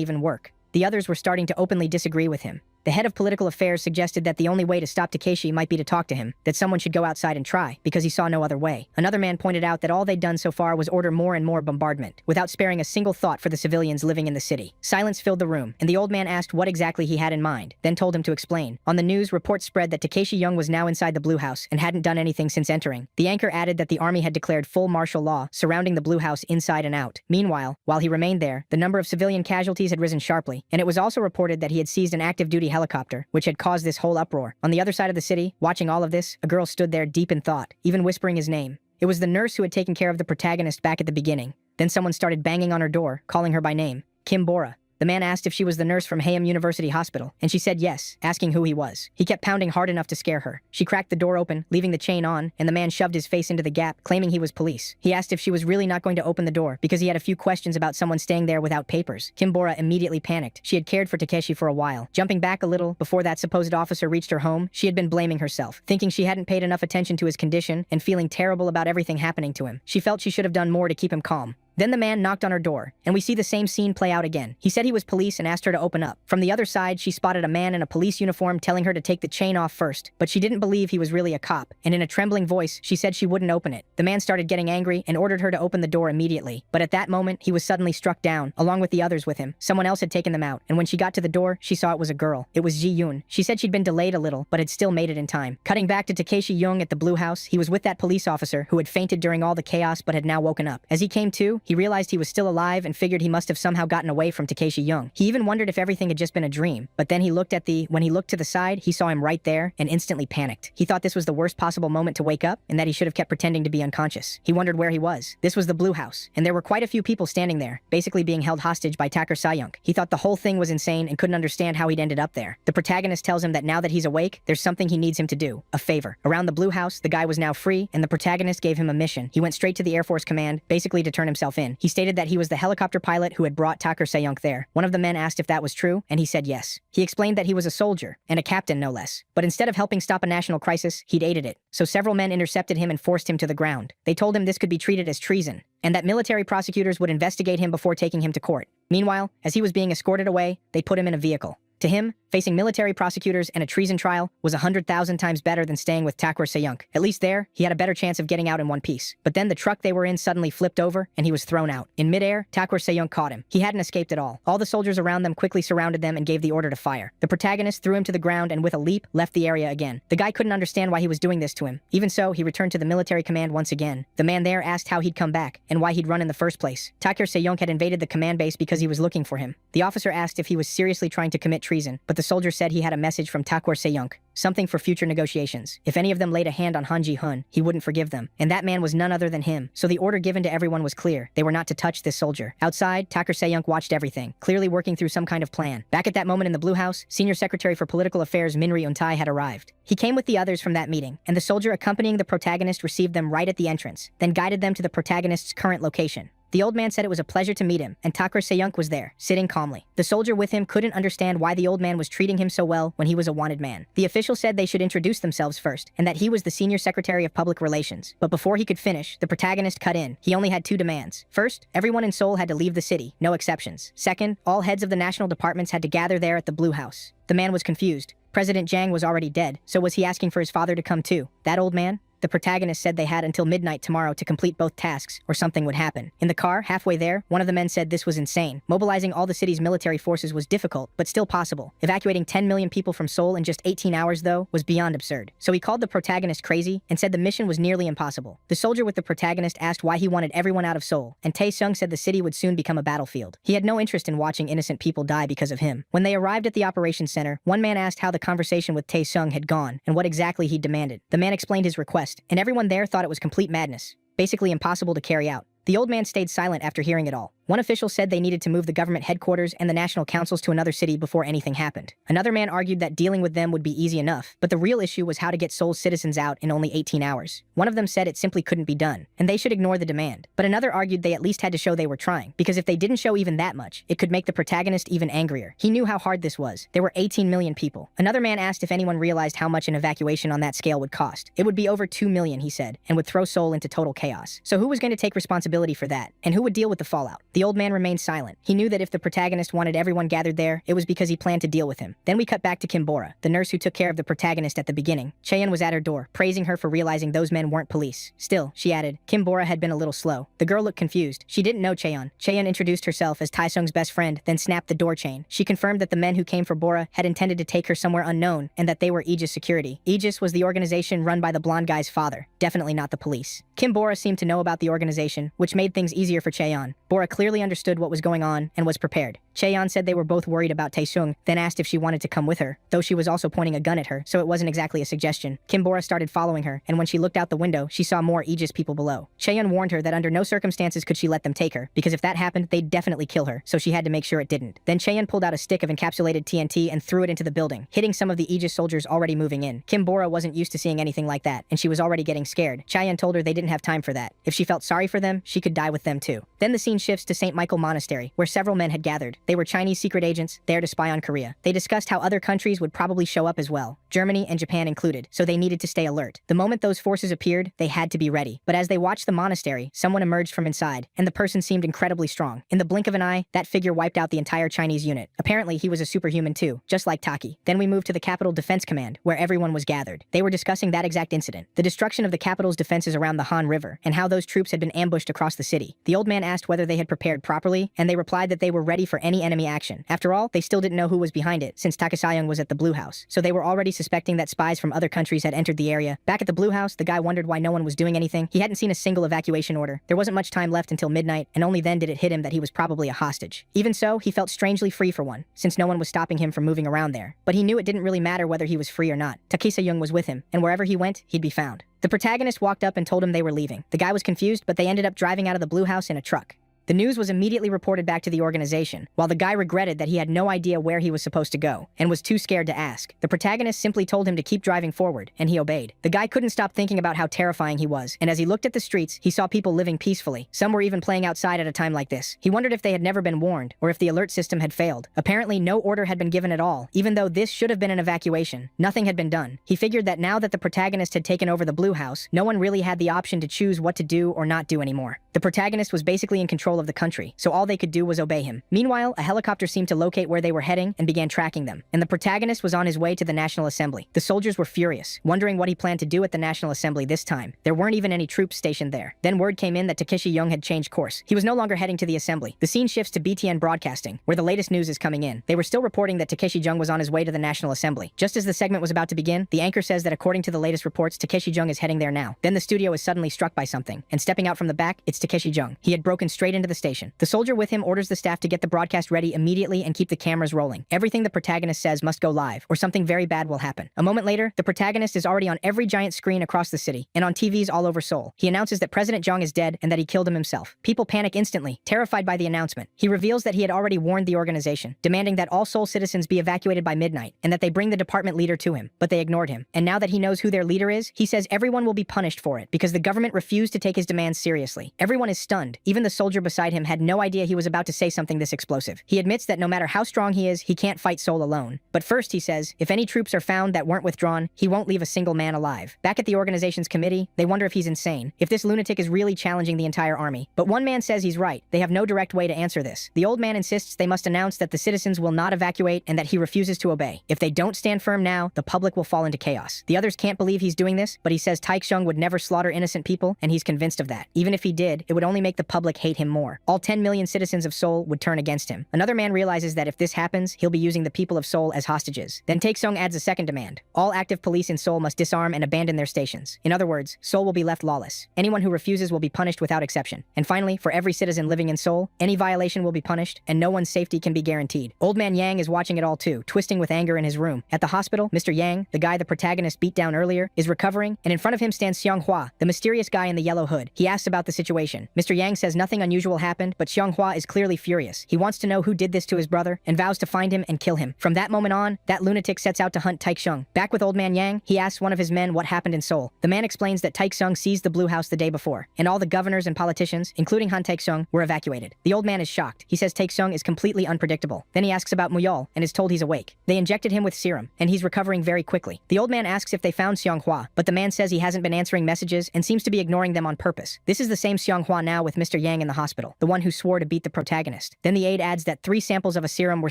even work. The others were starting to openly disagree with him. The head of political affairs suggested that the only way to stop Takeshi might be to talk to him, that someone should go outside and try, because he saw no other way. Another man pointed out that all they'd done so far was order more and more bombardment, without sparing a single thought for the civilians living in the city. Silence filled the room, and the old man asked what exactly he had in mind, then told him to explain. On the news, reports spread that Takeshi Young was now inside the Blue House and hadn't done anything since entering. The anchor added that the army had declared full martial law, surrounding the Blue House inside and out. Meanwhile, while he remained there, the number of civilian casualties had risen sharply, and it was also reported that he had seized an active-duty helicopter, which had caused this whole uproar. On the other side of the city, watching all of this, a girl stood there deep in thought, even whispering his name. It was the nurse who had taken care of the protagonist back at the beginning. Then someone started banging on her door, calling her by name. Kim Bora. The man asked if she was the nurse from Hayam University Hospital, and she said yes, asking who he was. He kept pounding hard enough to scare her. She cracked the door open, leaving the chain on, and the man shoved his face into the gap, claiming he was police. He asked if she was really not going to open the door, because he had a few questions about someone staying there without papers. Kim Bora immediately panicked. She had cared for Takeshi for a while. Jumping back a little, before that supposed officer reached her home, she had been blaming herself, thinking she hadn't paid enough attention to his condition, and feeling terrible about everything happening to him. She felt she should have done more to keep him calm. Then the man knocked on her door, and we see the same scene play out again. He said he was police and asked her to open up. From the other side, she spotted a man in a police uniform telling her to take the chain off first, but she didn't believe he was really a cop, and in a trembling voice, she said she wouldn't open it. The man started getting angry and ordered her to open the door immediately, but at that moment, he was suddenly struck down, along with the others with him. Someone else had taken them out, and when she got to the door, she saw it was a girl. It was Ji Yoon. She said she'd been delayed a little, but had still made it in time. Cutting back to Takeshi Young at the Blue House, he was with that police officer who had fainted during all the chaos but had now woken up. As he came to, he realized he was still alive and figured he must have somehow gotten away from Takeshi Young. He even wondered if everything had just been a dream, but then when he looked to the side, he saw him right there and instantly panicked. He thought this was the worst possible moment to wake up and that he should have kept pretending to be unconscious. He wondered where he was. This was the Blue House, and there were quite a few people standing there, basically being held hostage by Taker Sayunk. He thought the whole thing was insane and couldn't understand how he'd ended up there. The protagonist tells him that now that he's awake, there's something he needs him to do, a favor. Around the Blue House, the guy was now free, and the protagonist gave him a mission. He went straight to the Air Force Command, basically to turn himself in. He stated that he was the helicopter pilot who had brought Taker Sayunk there. One of the men asked if that was true, and he said yes. He explained that he was a soldier, and a captain no less. But instead of helping stop a national crisis, he'd aided it. So several men intercepted him and forced him to the ground. They told him this could be treated as treason, and that military prosecutors would investigate him before taking him to court. Meanwhile, as he was being escorted away, they put him in a vehicle. To him, facing military prosecutors and a treason trial was 100,000 times better than staying with Taker Sayunk. At least there, he had a better chance of getting out in one piece. But then the truck they were in suddenly flipped over, and he was thrown out. In midair, Taker Sayunk caught him. He hadn't escaped at all. All the soldiers around them quickly surrounded them and gave the order to fire. The protagonist threw him to the ground and with a leap, left the area again. The guy couldn't understand why he was doing this to him. Even so, he returned to the military command once again. The man there asked how he'd come back, and why he'd run in the first place. Taker Sayunk had invaded the command base because he was looking for him. The officer asked if he was seriously trying to commit treason, but the soldier said he had a message from Takur Seyunk, something for future negotiations. If any of them laid a hand on Han Ji-hun, he wouldn't forgive them. And that man was none other than him. So the order given to everyone was clear. They were not to touch this soldier. Outside, Takur Seyunk watched everything, clearly working through some kind of plan. Back at that moment in the Blue House, Senior Secretary for Political Affairs Minri Untai had arrived. He came with the others from that meeting, and the soldier accompanying the protagonist received them right at the entrance, then guided them to the protagonist's current location. The old man said it was a pleasure to meet him, and Takur Seyunk was there, sitting calmly. The soldier with him couldn't understand why the old man was treating him so well when he was a wanted man. The official said they should introduce themselves first, and that he was the Senior Secretary of Public Relations. But before he could finish, the protagonist cut in. He only had two demands. First, everyone in Seoul had to leave the city, no exceptions. Second, all heads of the national departments had to gather there at the Blue House. The man was confused. President Jang was already dead, so was he asking for his father to come too? That old man? The protagonist said they had until midnight tomorrow to complete both tasks, or something would happen. In the car, halfway there, one of the men said this was insane. Mobilizing all the city's military forces was difficult, but still possible. Evacuating 10 million people from Seoul in just 18 hours, though, was beyond absurd. So he called the protagonist crazy and said the mission was nearly impossible. The soldier with the protagonist asked why he wanted everyone out of Seoul, and Tae-sung said the city would soon become a battlefield. He had no interest in watching innocent people die because of him. When they arrived at the operations center, one man asked how the conversation with Tae-sung had gone and what exactly he demanded. The man explained his request, and everyone there thought it was complete madness, basically impossible to carry out. The old man stayed silent after hearing it all. One official said they needed to move the government headquarters and the national councils to another city before anything happened. Another man argued that dealing with them would be easy enough, but the real issue was how to get Seoul's citizens out in only 18 hours. One of them said it simply couldn't be done, and they should ignore the demand. But another argued they at least had to show they were trying, because if they didn't show even that much, it could make the protagonist even angrier. He knew how hard this was. There were 18 million people. Another man asked if anyone realized how much an evacuation on that scale would cost. It would be over 2 million, he said, and would throw Seoul into total chaos. So who was going to take responsibility for that? And who would deal with the fallout? The old man remained silent. He knew that if the protagonist wanted everyone gathered there, it was because he planned to deal with him. Then we cut back to Kim Bora, the nurse who took care of the protagonist at the beginning. Cheon was at her door, praising her for realizing those men weren't police. Still, she added, Kim Bora had been a little slow. The girl looked confused. She didn't know Cheon. Cheon introduced herself as Tae-sung's best friend, then snapped the door chain. She confirmed that the men who came for Bora had intended to take her somewhere unknown, and that they were Aegis Security. Aegis was the organization run by the blonde guy's father, definitely not the police. Kim Bora seemed to know about the organization, which made things easier for Cheon. Bora clearly understood what was going on and was prepared. Cheon said they were both worried about Tae-sung, then asked if she wanted to come with her, though she was also pointing a gun at her, so it wasn't exactly a suggestion. Kim Bora started following her, and when she looked out the window, she saw more Aegis people below. Cheon warned her that under no circumstances could she let them take her, because if that happened, they'd definitely kill her, so she had to make sure it didn't. Then Cheon pulled out a stick of encapsulated TNT and threw it into the building, hitting some of the Aegis soldiers already moving in. Kim Bora wasn't used to seeing anything like that, and she was already getting scared. Cheon told her they didn't have time for that. If she felt sorry for them, she could die with them too. Then the scene shifts to St. Michael Monastery, where several men had gathered. They were Chinese secret agents, there to spy on Korea. They discussed how other countries would probably show up as well, Germany and Japan included, so they needed to stay alert. The moment those forces appeared, they had to be ready. But as they watched the monastery, someone emerged from inside, and the person seemed incredibly strong. In the blink of an eye, that figure wiped out the entire Chinese unit. Apparently, he was a superhuman too, just like Taki. Then we moved to the Capital Defense Command, where everyone was gathered. They were discussing that exact incident, the destruction of the capital's defenses around the Han River, and how those troops had been ambushed across the city. The old man asked whether they had prepared properly, and they replied that they were ready for any enemy action. After all, they still didn't know who was behind it, since Takasayang was at the Blue House, so they were already suspecting that spies from other countries had entered the area. Back at the Blue House, the guy wondered why no one was doing anything. He hadn't seen a single evacuation order. There wasn't much time left until midnight, and only then did it hit him that he was probably a hostage. Even so, he felt strangely free for one, since no one was stopping him from moving around there. But he knew it didn't really matter whether he was free or not. Takisa-young was with him, and wherever he went, he'd be found. The protagonist walked up and told him they were leaving. The guy was confused, but they ended up driving out of the Blue House in a truck. The news was immediately reported back to the organization, while the guy regretted that he had no idea where he was supposed to go, and was too scared to ask. The protagonist simply told him to keep driving forward, and he obeyed. The guy couldn't stop thinking about how terrifying he was, and as he looked at the streets, he saw people living peacefully. Some were even playing outside at a time like this. He wondered if they had never been warned, or if the alert system had failed. Apparently, no order had been given at all, even though this should have been an evacuation. Nothing had been done. He figured that now that the protagonist had taken over the Blue House, no one really had the option to choose what to do or not do anymore. The protagonist was basically in control of the country, so all they could do was obey him. Meanwhile, a helicopter seemed to locate where they were heading and began tracking them, and the protagonist was on his way to the National Assembly. The soldiers were furious, wondering what he planned to do at the National Assembly this time. There weren't even any troops stationed there. Then word came in that Takeshi-young had changed course. He was no longer heading to the assembly. The scene shifts to BTN Broadcasting, where the latest news is coming in. They were still reporting that Takeshi-young was on his way to the National Assembly. Just as the segment was about to begin, the anchor says that according to the latest reports, Takeshi-young is heading there now. Then the studio is suddenly struck by something, and stepping out from the back, it's Takeshi Jung. He had broken straight into the station. The soldier with him orders the staff to get the broadcast ready immediately and keep the cameras rolling. Everything the protagonist says must go live, or something very bad will happen. A moment later, the protagonist is already on every giant screen across the city, and on TVs all over Seoul. He announces that President Jung is dead and that he killed him himself. People panic instantly, terrified by the announcement. He reveals that he had already warned the organization, demanding that all Seoul citizens be evacuated by midnight, and that they bring the department leader to him, but they ignored him. And now that he knows who their leader is, he says everyone will be punished for it, because the government refused to take his demands seriously. Everyone is stunned. Even the soldier beside him had no idea he was about to say something this explosive. He admits that no matter how strong he is, he can't fight Seoul alone. But first, he says, if any troops are found that weren't withdrawn, he won't leave a single man alive. Back at the organization's committee, they wonder if he's insane, if this lunatic is really challenging the entire army. But one man says he's right. They have no direct way to answer this. The old man insists they must announce that the citizens will not evacuate and that he refuses to obey. If they don't stand firm now, the public will fall into chaos. The others can't believe he's doing this, but he says Taekseung would never slaughter innocent people, and he's convinced of that. Even if he did, it would only make the public hate him more. All 10 million citizens of Seoul would turn against him. Another man realizes that if this happens, he'll be using the people of Seoul as hostages. Then Taekseung adds a second demand. All active police in Seoul must disarm and abandon their stations. In other words, Seoul will be left lawless. Anyone who refuses will be punished without exception. And finally, for every citizen living in Seoul, any violation will be punished, and no one's safety can be guaranteed. Old man Yang is watching it all too, twisting with anger in his room. At the hospital, Mr. Yang, the guy the protagonist beat down earlier, is recovering, and in front of him stands Seonghwa, the mysterious guy in the yellow hood. He asks about the situation. Mr. Yang says nothing unusual happened, but Seonghwa is clearly furious. He wants to know who did this to his brother, and vows to find him and kill him. From that moment on, that lunatic sets out to hunt Taekseung. Back with old man Yang, he asks one of his men what happened in Seoul. The man explains that Taekseung seized the Blue House the day before, and all the governors and politicians, including Han Taekseung, were evacuated. The old man is shocked. He says Taekseung is completely unpredictable. Then he asks about Muyol, and is told he's awake. They injected him with serum, and he's recovering very quickly. The old man asks if they found Seonghwa, but the man says he hasn't been answering messages and seems to be ignoring them on purpose. This is the same Seonghwa now with Mr. Yang in the hospital, the one who swore to beat the protagonist. Then the aide adds that 3 samples of a serum were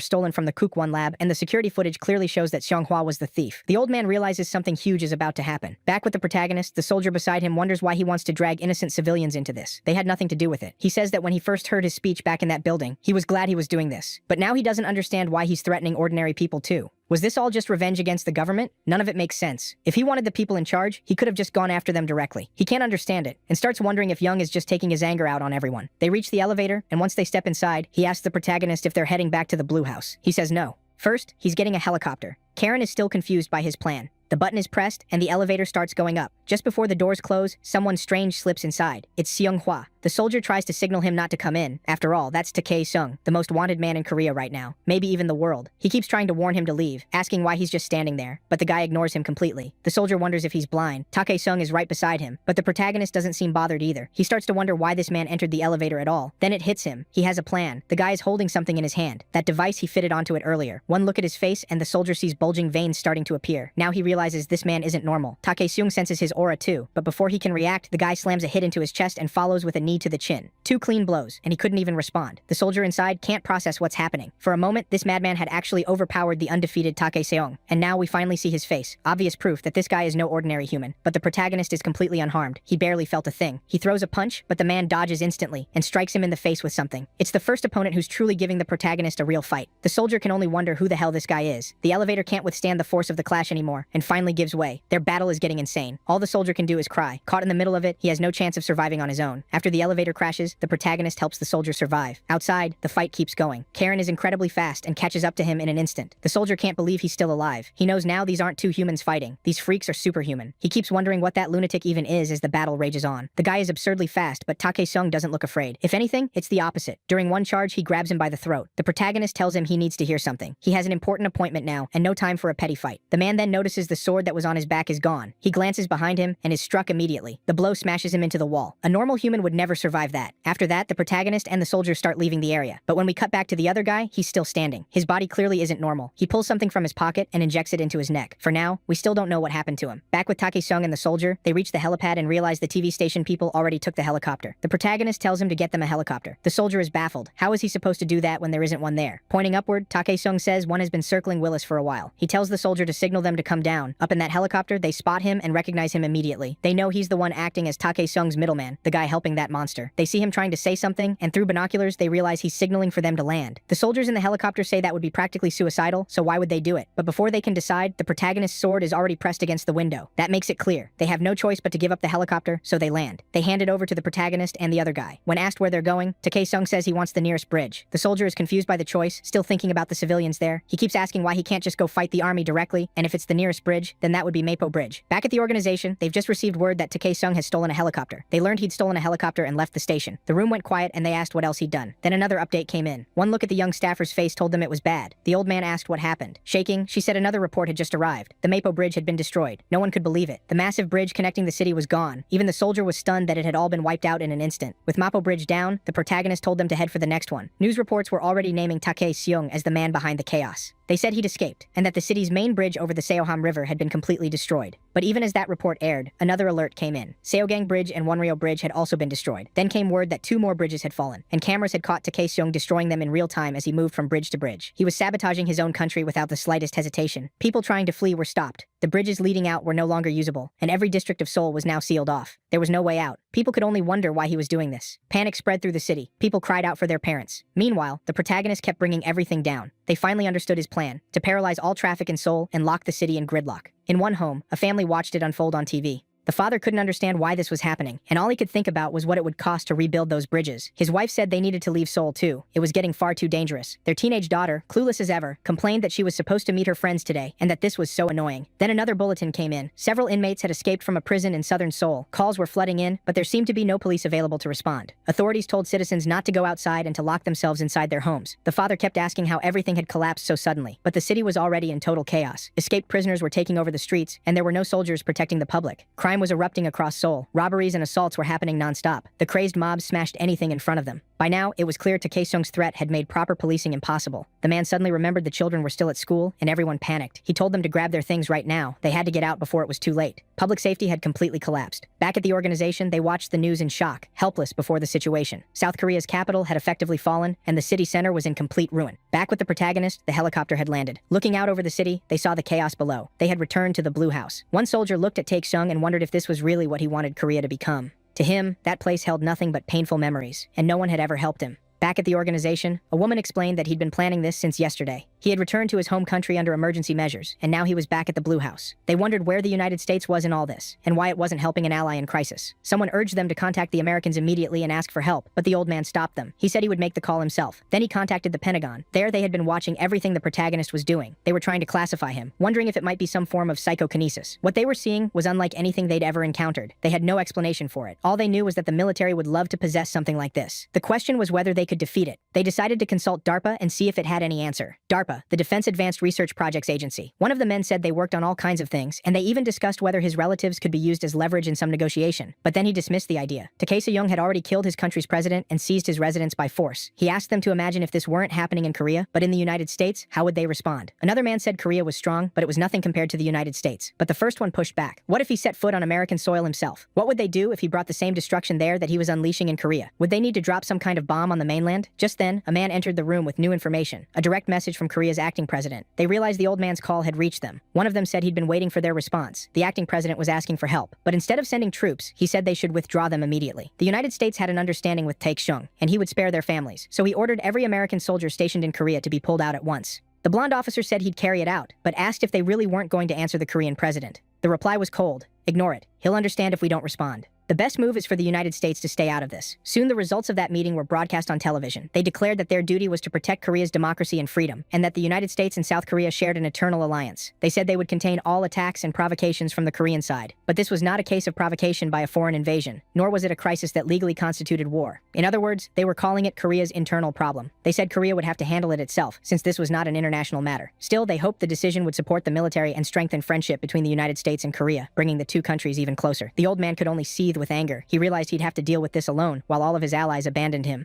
stolen from the Kook-1 lab, and the security footage clearly shows that Seonghwa was the thief. The old man realizes something huge is about to happen. Back with the protagonist, the soldier beside him wonders why he wants to drag innocent civilians into this. They had nothing to do with it. He says that when he first heard his speech back in that building, he was glad he was doing this. But now he doesn't understand why he's threatening ordinary people too. Was this all just revenge against the government? None of it makes sense. If he wanted the people in charge, he could have just gone after them directly. He can't understand it, and starts wondering if Young is just taking his anger out on everyone. They reach the elevator, and once they step inside, he asks the protagonist if they're heading back to the Blue House. He says no. First, he's getting a helicopter. Karen is still confused by his plan. The button is pressed, and the elevator starts going up. Just before the doors close, someone strange slips inside. It's Seonghwa. The soldier tries to signal him not to come in. After all, that's Tae-seung, the most wanted man in Korea right now. Maybe even the world. He keeps trying to warn him to leave, asking why he's just standing there, but the guy ignores him completely. The soldier wonders if he's blind. Tae-seung is right beside him, but the protagonist doesn't seem bothered either. He starts to wonder why this man entered the elevator at all. Then it hits him. He has a plan. The guy is holding something in his hand. That device he fitted onto it earlier. One look at his face, and the soldier sees bulging veins starting to appear. Now he realizes this man isn't normal. Tae-seung senses his aura too, but before he can react, the guy slams a hit into his chest and follows with a knee to the chin. 2 clean blows, and he couldn't even respond. The soldier inside can't process what's happening. For a moment, this madman had actually overpowered the undefeated Tae-seung, and now we finally see his face. Obvious proof that this guy is no ordinary human. But the protagonist is completely unharmed. He barely felt a thing. He throws a punch, but the man dodges instantly and strikes him in the face with something. It's the first opponent who's truly giving the protagonist a real fight. The soldier can only wonder who the hell this guy is. The elevator can't withstand the force of the clash anymore, and finally gives way. Their battle is getting insane. All the soldier can do is cry. Caught in the middle of it, he has no chance of surviving on his own. After the elevator crashes, the protagonist helps the soldier survive. Outside, the fight keeps going. Karen is incredibly fast and catches up to him in an instant. The soldier can't believe he's still alive. He knows now these aren't 2 humans fighting. These freaks are superhuman. He keeps wondering what that lunatic even is as the battle rages on. The guy is absurdly fast, but Tae-seung doesn't look afraid. If anything, it's the opposite. During one charge, he grabs him by the throat. The protagonist tells him he needs to hear something. He has an important appointment now, and no time for a petty fight. The man then notices the sword that was on his back is gone. He glances behind him and is struck immediately. The blow smashes him into the wall. A normal human would never survive that. After that, the protagonist and the soldier start leaving the area. But when we cut back to the other guy, he's still standing. His body clearly isn't normal. He pulls something from his pocket and injects it into his neck. For now, we still don't know what happened to him. Back with Tae-seung and the soldier, they reach the helipad and realize the TV station people already took the helicopter. The protagonist tells him to get them a helicopter. The soldier is baffled. How is he supposed to do that when there isn't one there? Pointing upward, Tae-seung says one has been circling Willis for a while. He tells the soldier to signal them to come down. Up in that helicopter, they spot him and recognize him immediately. They know he's the one acting as Tae-seung's middleman, the guy helping that monster. monster. They see him trying to say something, and through binoculars, they realize he's signaling for them to land. The soldiers in the helicopter say that would be practically suicidal, so why would they do it? But before they can decide, the protagonist's sword is already pressed against the window. That makes it clear. They have no choice but to give up the helicopter, so they land. They hand it over to the protagonist and the other guy. When asked where they're going, Tae-sung says he wants the nearest bridge. The soldier is confused by the choice, still thinking about the civilians there. He keeps asking why he can't just go fight the army directly, and if it's the nearest bridge, then that would be Mapo Bridge. Back at the organization, they've just received word that Tae-sung has stolen a helicopter. They learned he'd stolen a helicopter and left the station. The room went quiet and they asked what else he'd done. Then another update came in. One look at the young staffer's face told them it was bad. The old man asked what happened. Shaking, she said another report had just arrived. The Mapo Bridge had been destroyed. No one could believe it. The massive bridge connecting the city was gone. Even the soldier was stunned that it had all been wiped out in an instant. With Mapo Bridge down, the protagonist told them to head for the next one. News reports were already naming Tae-seung as the man behind the chaos. They said he'd escaped, and that the city's main bridge over the Seoham River had been completely destroyed. But even as that report aired, another alert came in. Seogang Bridge and Wonryo Bridge had also been destroyed. Then came word that 2 more bridges had fallen, and cameras had caught Tae-seung destroying them in real time as he moved from bridge to bridge. He was sabotaging his own country without the slightest hesitation. People trying to flee were stopped. The bridges leading out were no longer usable, and every district of Seoul was now sealed off. There was no way out. People could only wonder why he was doing this. Panic spread through the city. People cried out for their parents. Meanwhile, the protagonist kept bringing everything down. They finally understood his plan, to paralyze all traffic in Seoul and lock the city in gridlock. In one home, a family watched it unfold on TV. The father couldn't understand why this was happening, and all he could think about was what it would cost to rebuild those bridges. His wife said they needed to leave Seoul too. It was getting far too dangerous. Their teenage daughter, clueless as ever, complained that she was supposed to meet her friends today, and that this was so annoying. Then another bulletin came in. Several inmates had escaped from a prison in southern Seoul. Calls were flooding in, but there seemed to be no police available to respond. Authorities told citizens not to go outside and to lock themselves inside their homes. The father kept asking how everything had collapsed so suddenly, but the city was already in total chaos. Escaped prisoners were taking over the streets, and there were no soldiers protecting the public. Crime was erupting across Seoul. Robberies and assaults were happening non-stop. The crazed mobs smashed anything in front of them. By now, it was clear Tae-seung's threat had made proper policing impossible. The man suddenly remembered the children were still at school, and everyone panicked. He told them to grab their things right now. They had to get out before it was too late. Public safety had completely collapsed. Back at the organization, they watched the news in shock, helpless before the situation. South Korea's capital had effectively fallen, and the city center was in complete ruin. Back with the protagonist, the helicopter had landed. Looking out over the city, they saw the chaos below. They had returned to the Blue House. One soldier looked at Tae-seung and wondered if this was really what he wanted Korea to become. To him, that place held nothing but painful memories, and no one had ever helped him. Back at the organization, a woman explained that he'd been planning this since yesterday. He had returned to his home country under emergency measures, and now he was back at the Blue House. They wondered where the United States was in all this, and why it wasn't helping an ally in crisis. Someone urged them to contact the Americans immediately and ask for help, but the old man stopped them. He said he would make the call himself. Then he contacted the Pentagon. There they had been watching everything the protagonist was doing. They were trying to classify him, wondering if it might be some form of psychokinesis. What they were seeing was unlike anything they'd ever encountered. They had no explanation for it. All they knew was that the military would love to possess something like this. The question was whether they could defeat it. They decided to consult DARPA and see if it had any answer. DARPA, the Defense Advanced Research Projects Agency. One of the men said they worked on all kinds of things, and they even discussed whether his relatives could be used as leverage in some negotiation. But then he dismissed the idea. Tae-seung had already killed his country's president and seized his residence by force. He asked them to imagine if this weren't happening in Korea, but in the United States, how would they respond? Another man said Korea was strong, but it was nothing compared to the United States. But the first one pushed back. What if he set foot on American soil himself? What would they do if he brought the same destruction there that he was unleashing in Korea? Would they need to drop some kind of bomb on the mainland? Just then, a man entered the room with new information, a direct message from Korea's acting president. They realized the old man's call had reached them. One of them said he'd been waiting for their response. The acting president was asking for help, but instead of sending troops, he said they should withdraw them immediately. The United States had an understanding with Tae-seung, and he would spare their families, so he ordered every American soldier stationed in Korea to be pulled out at once. The blonde officer said he'd carry it out, but asked if they really weren't going to answer the Korean president. The reply was cold. Ignore it. He'll understand if we don't respond. The best move is for the United States to stay out of this. Soon the results of that meeting were broadcast on television. They declared that their duty was to protect Korea's democracy and freedom, and that the United States and South Korea shared an eternal alliance. They said they would contain all attacks and provocations from the Korean side. But this was not a case of provocation by a foreign invasion, nor was it a crisis that legally constituted war. In other words, they were calling it Korea's internal problem. They said Korea would have to handle it itself, since this was not an international matter. Still, they hoped the decision would support the military and strengthen friendship between the United States and Korea, bringing the two countries even closer. The old man could only seethe with anger. He realized he'd have to deal with this alone, while all of his allies abandoned him.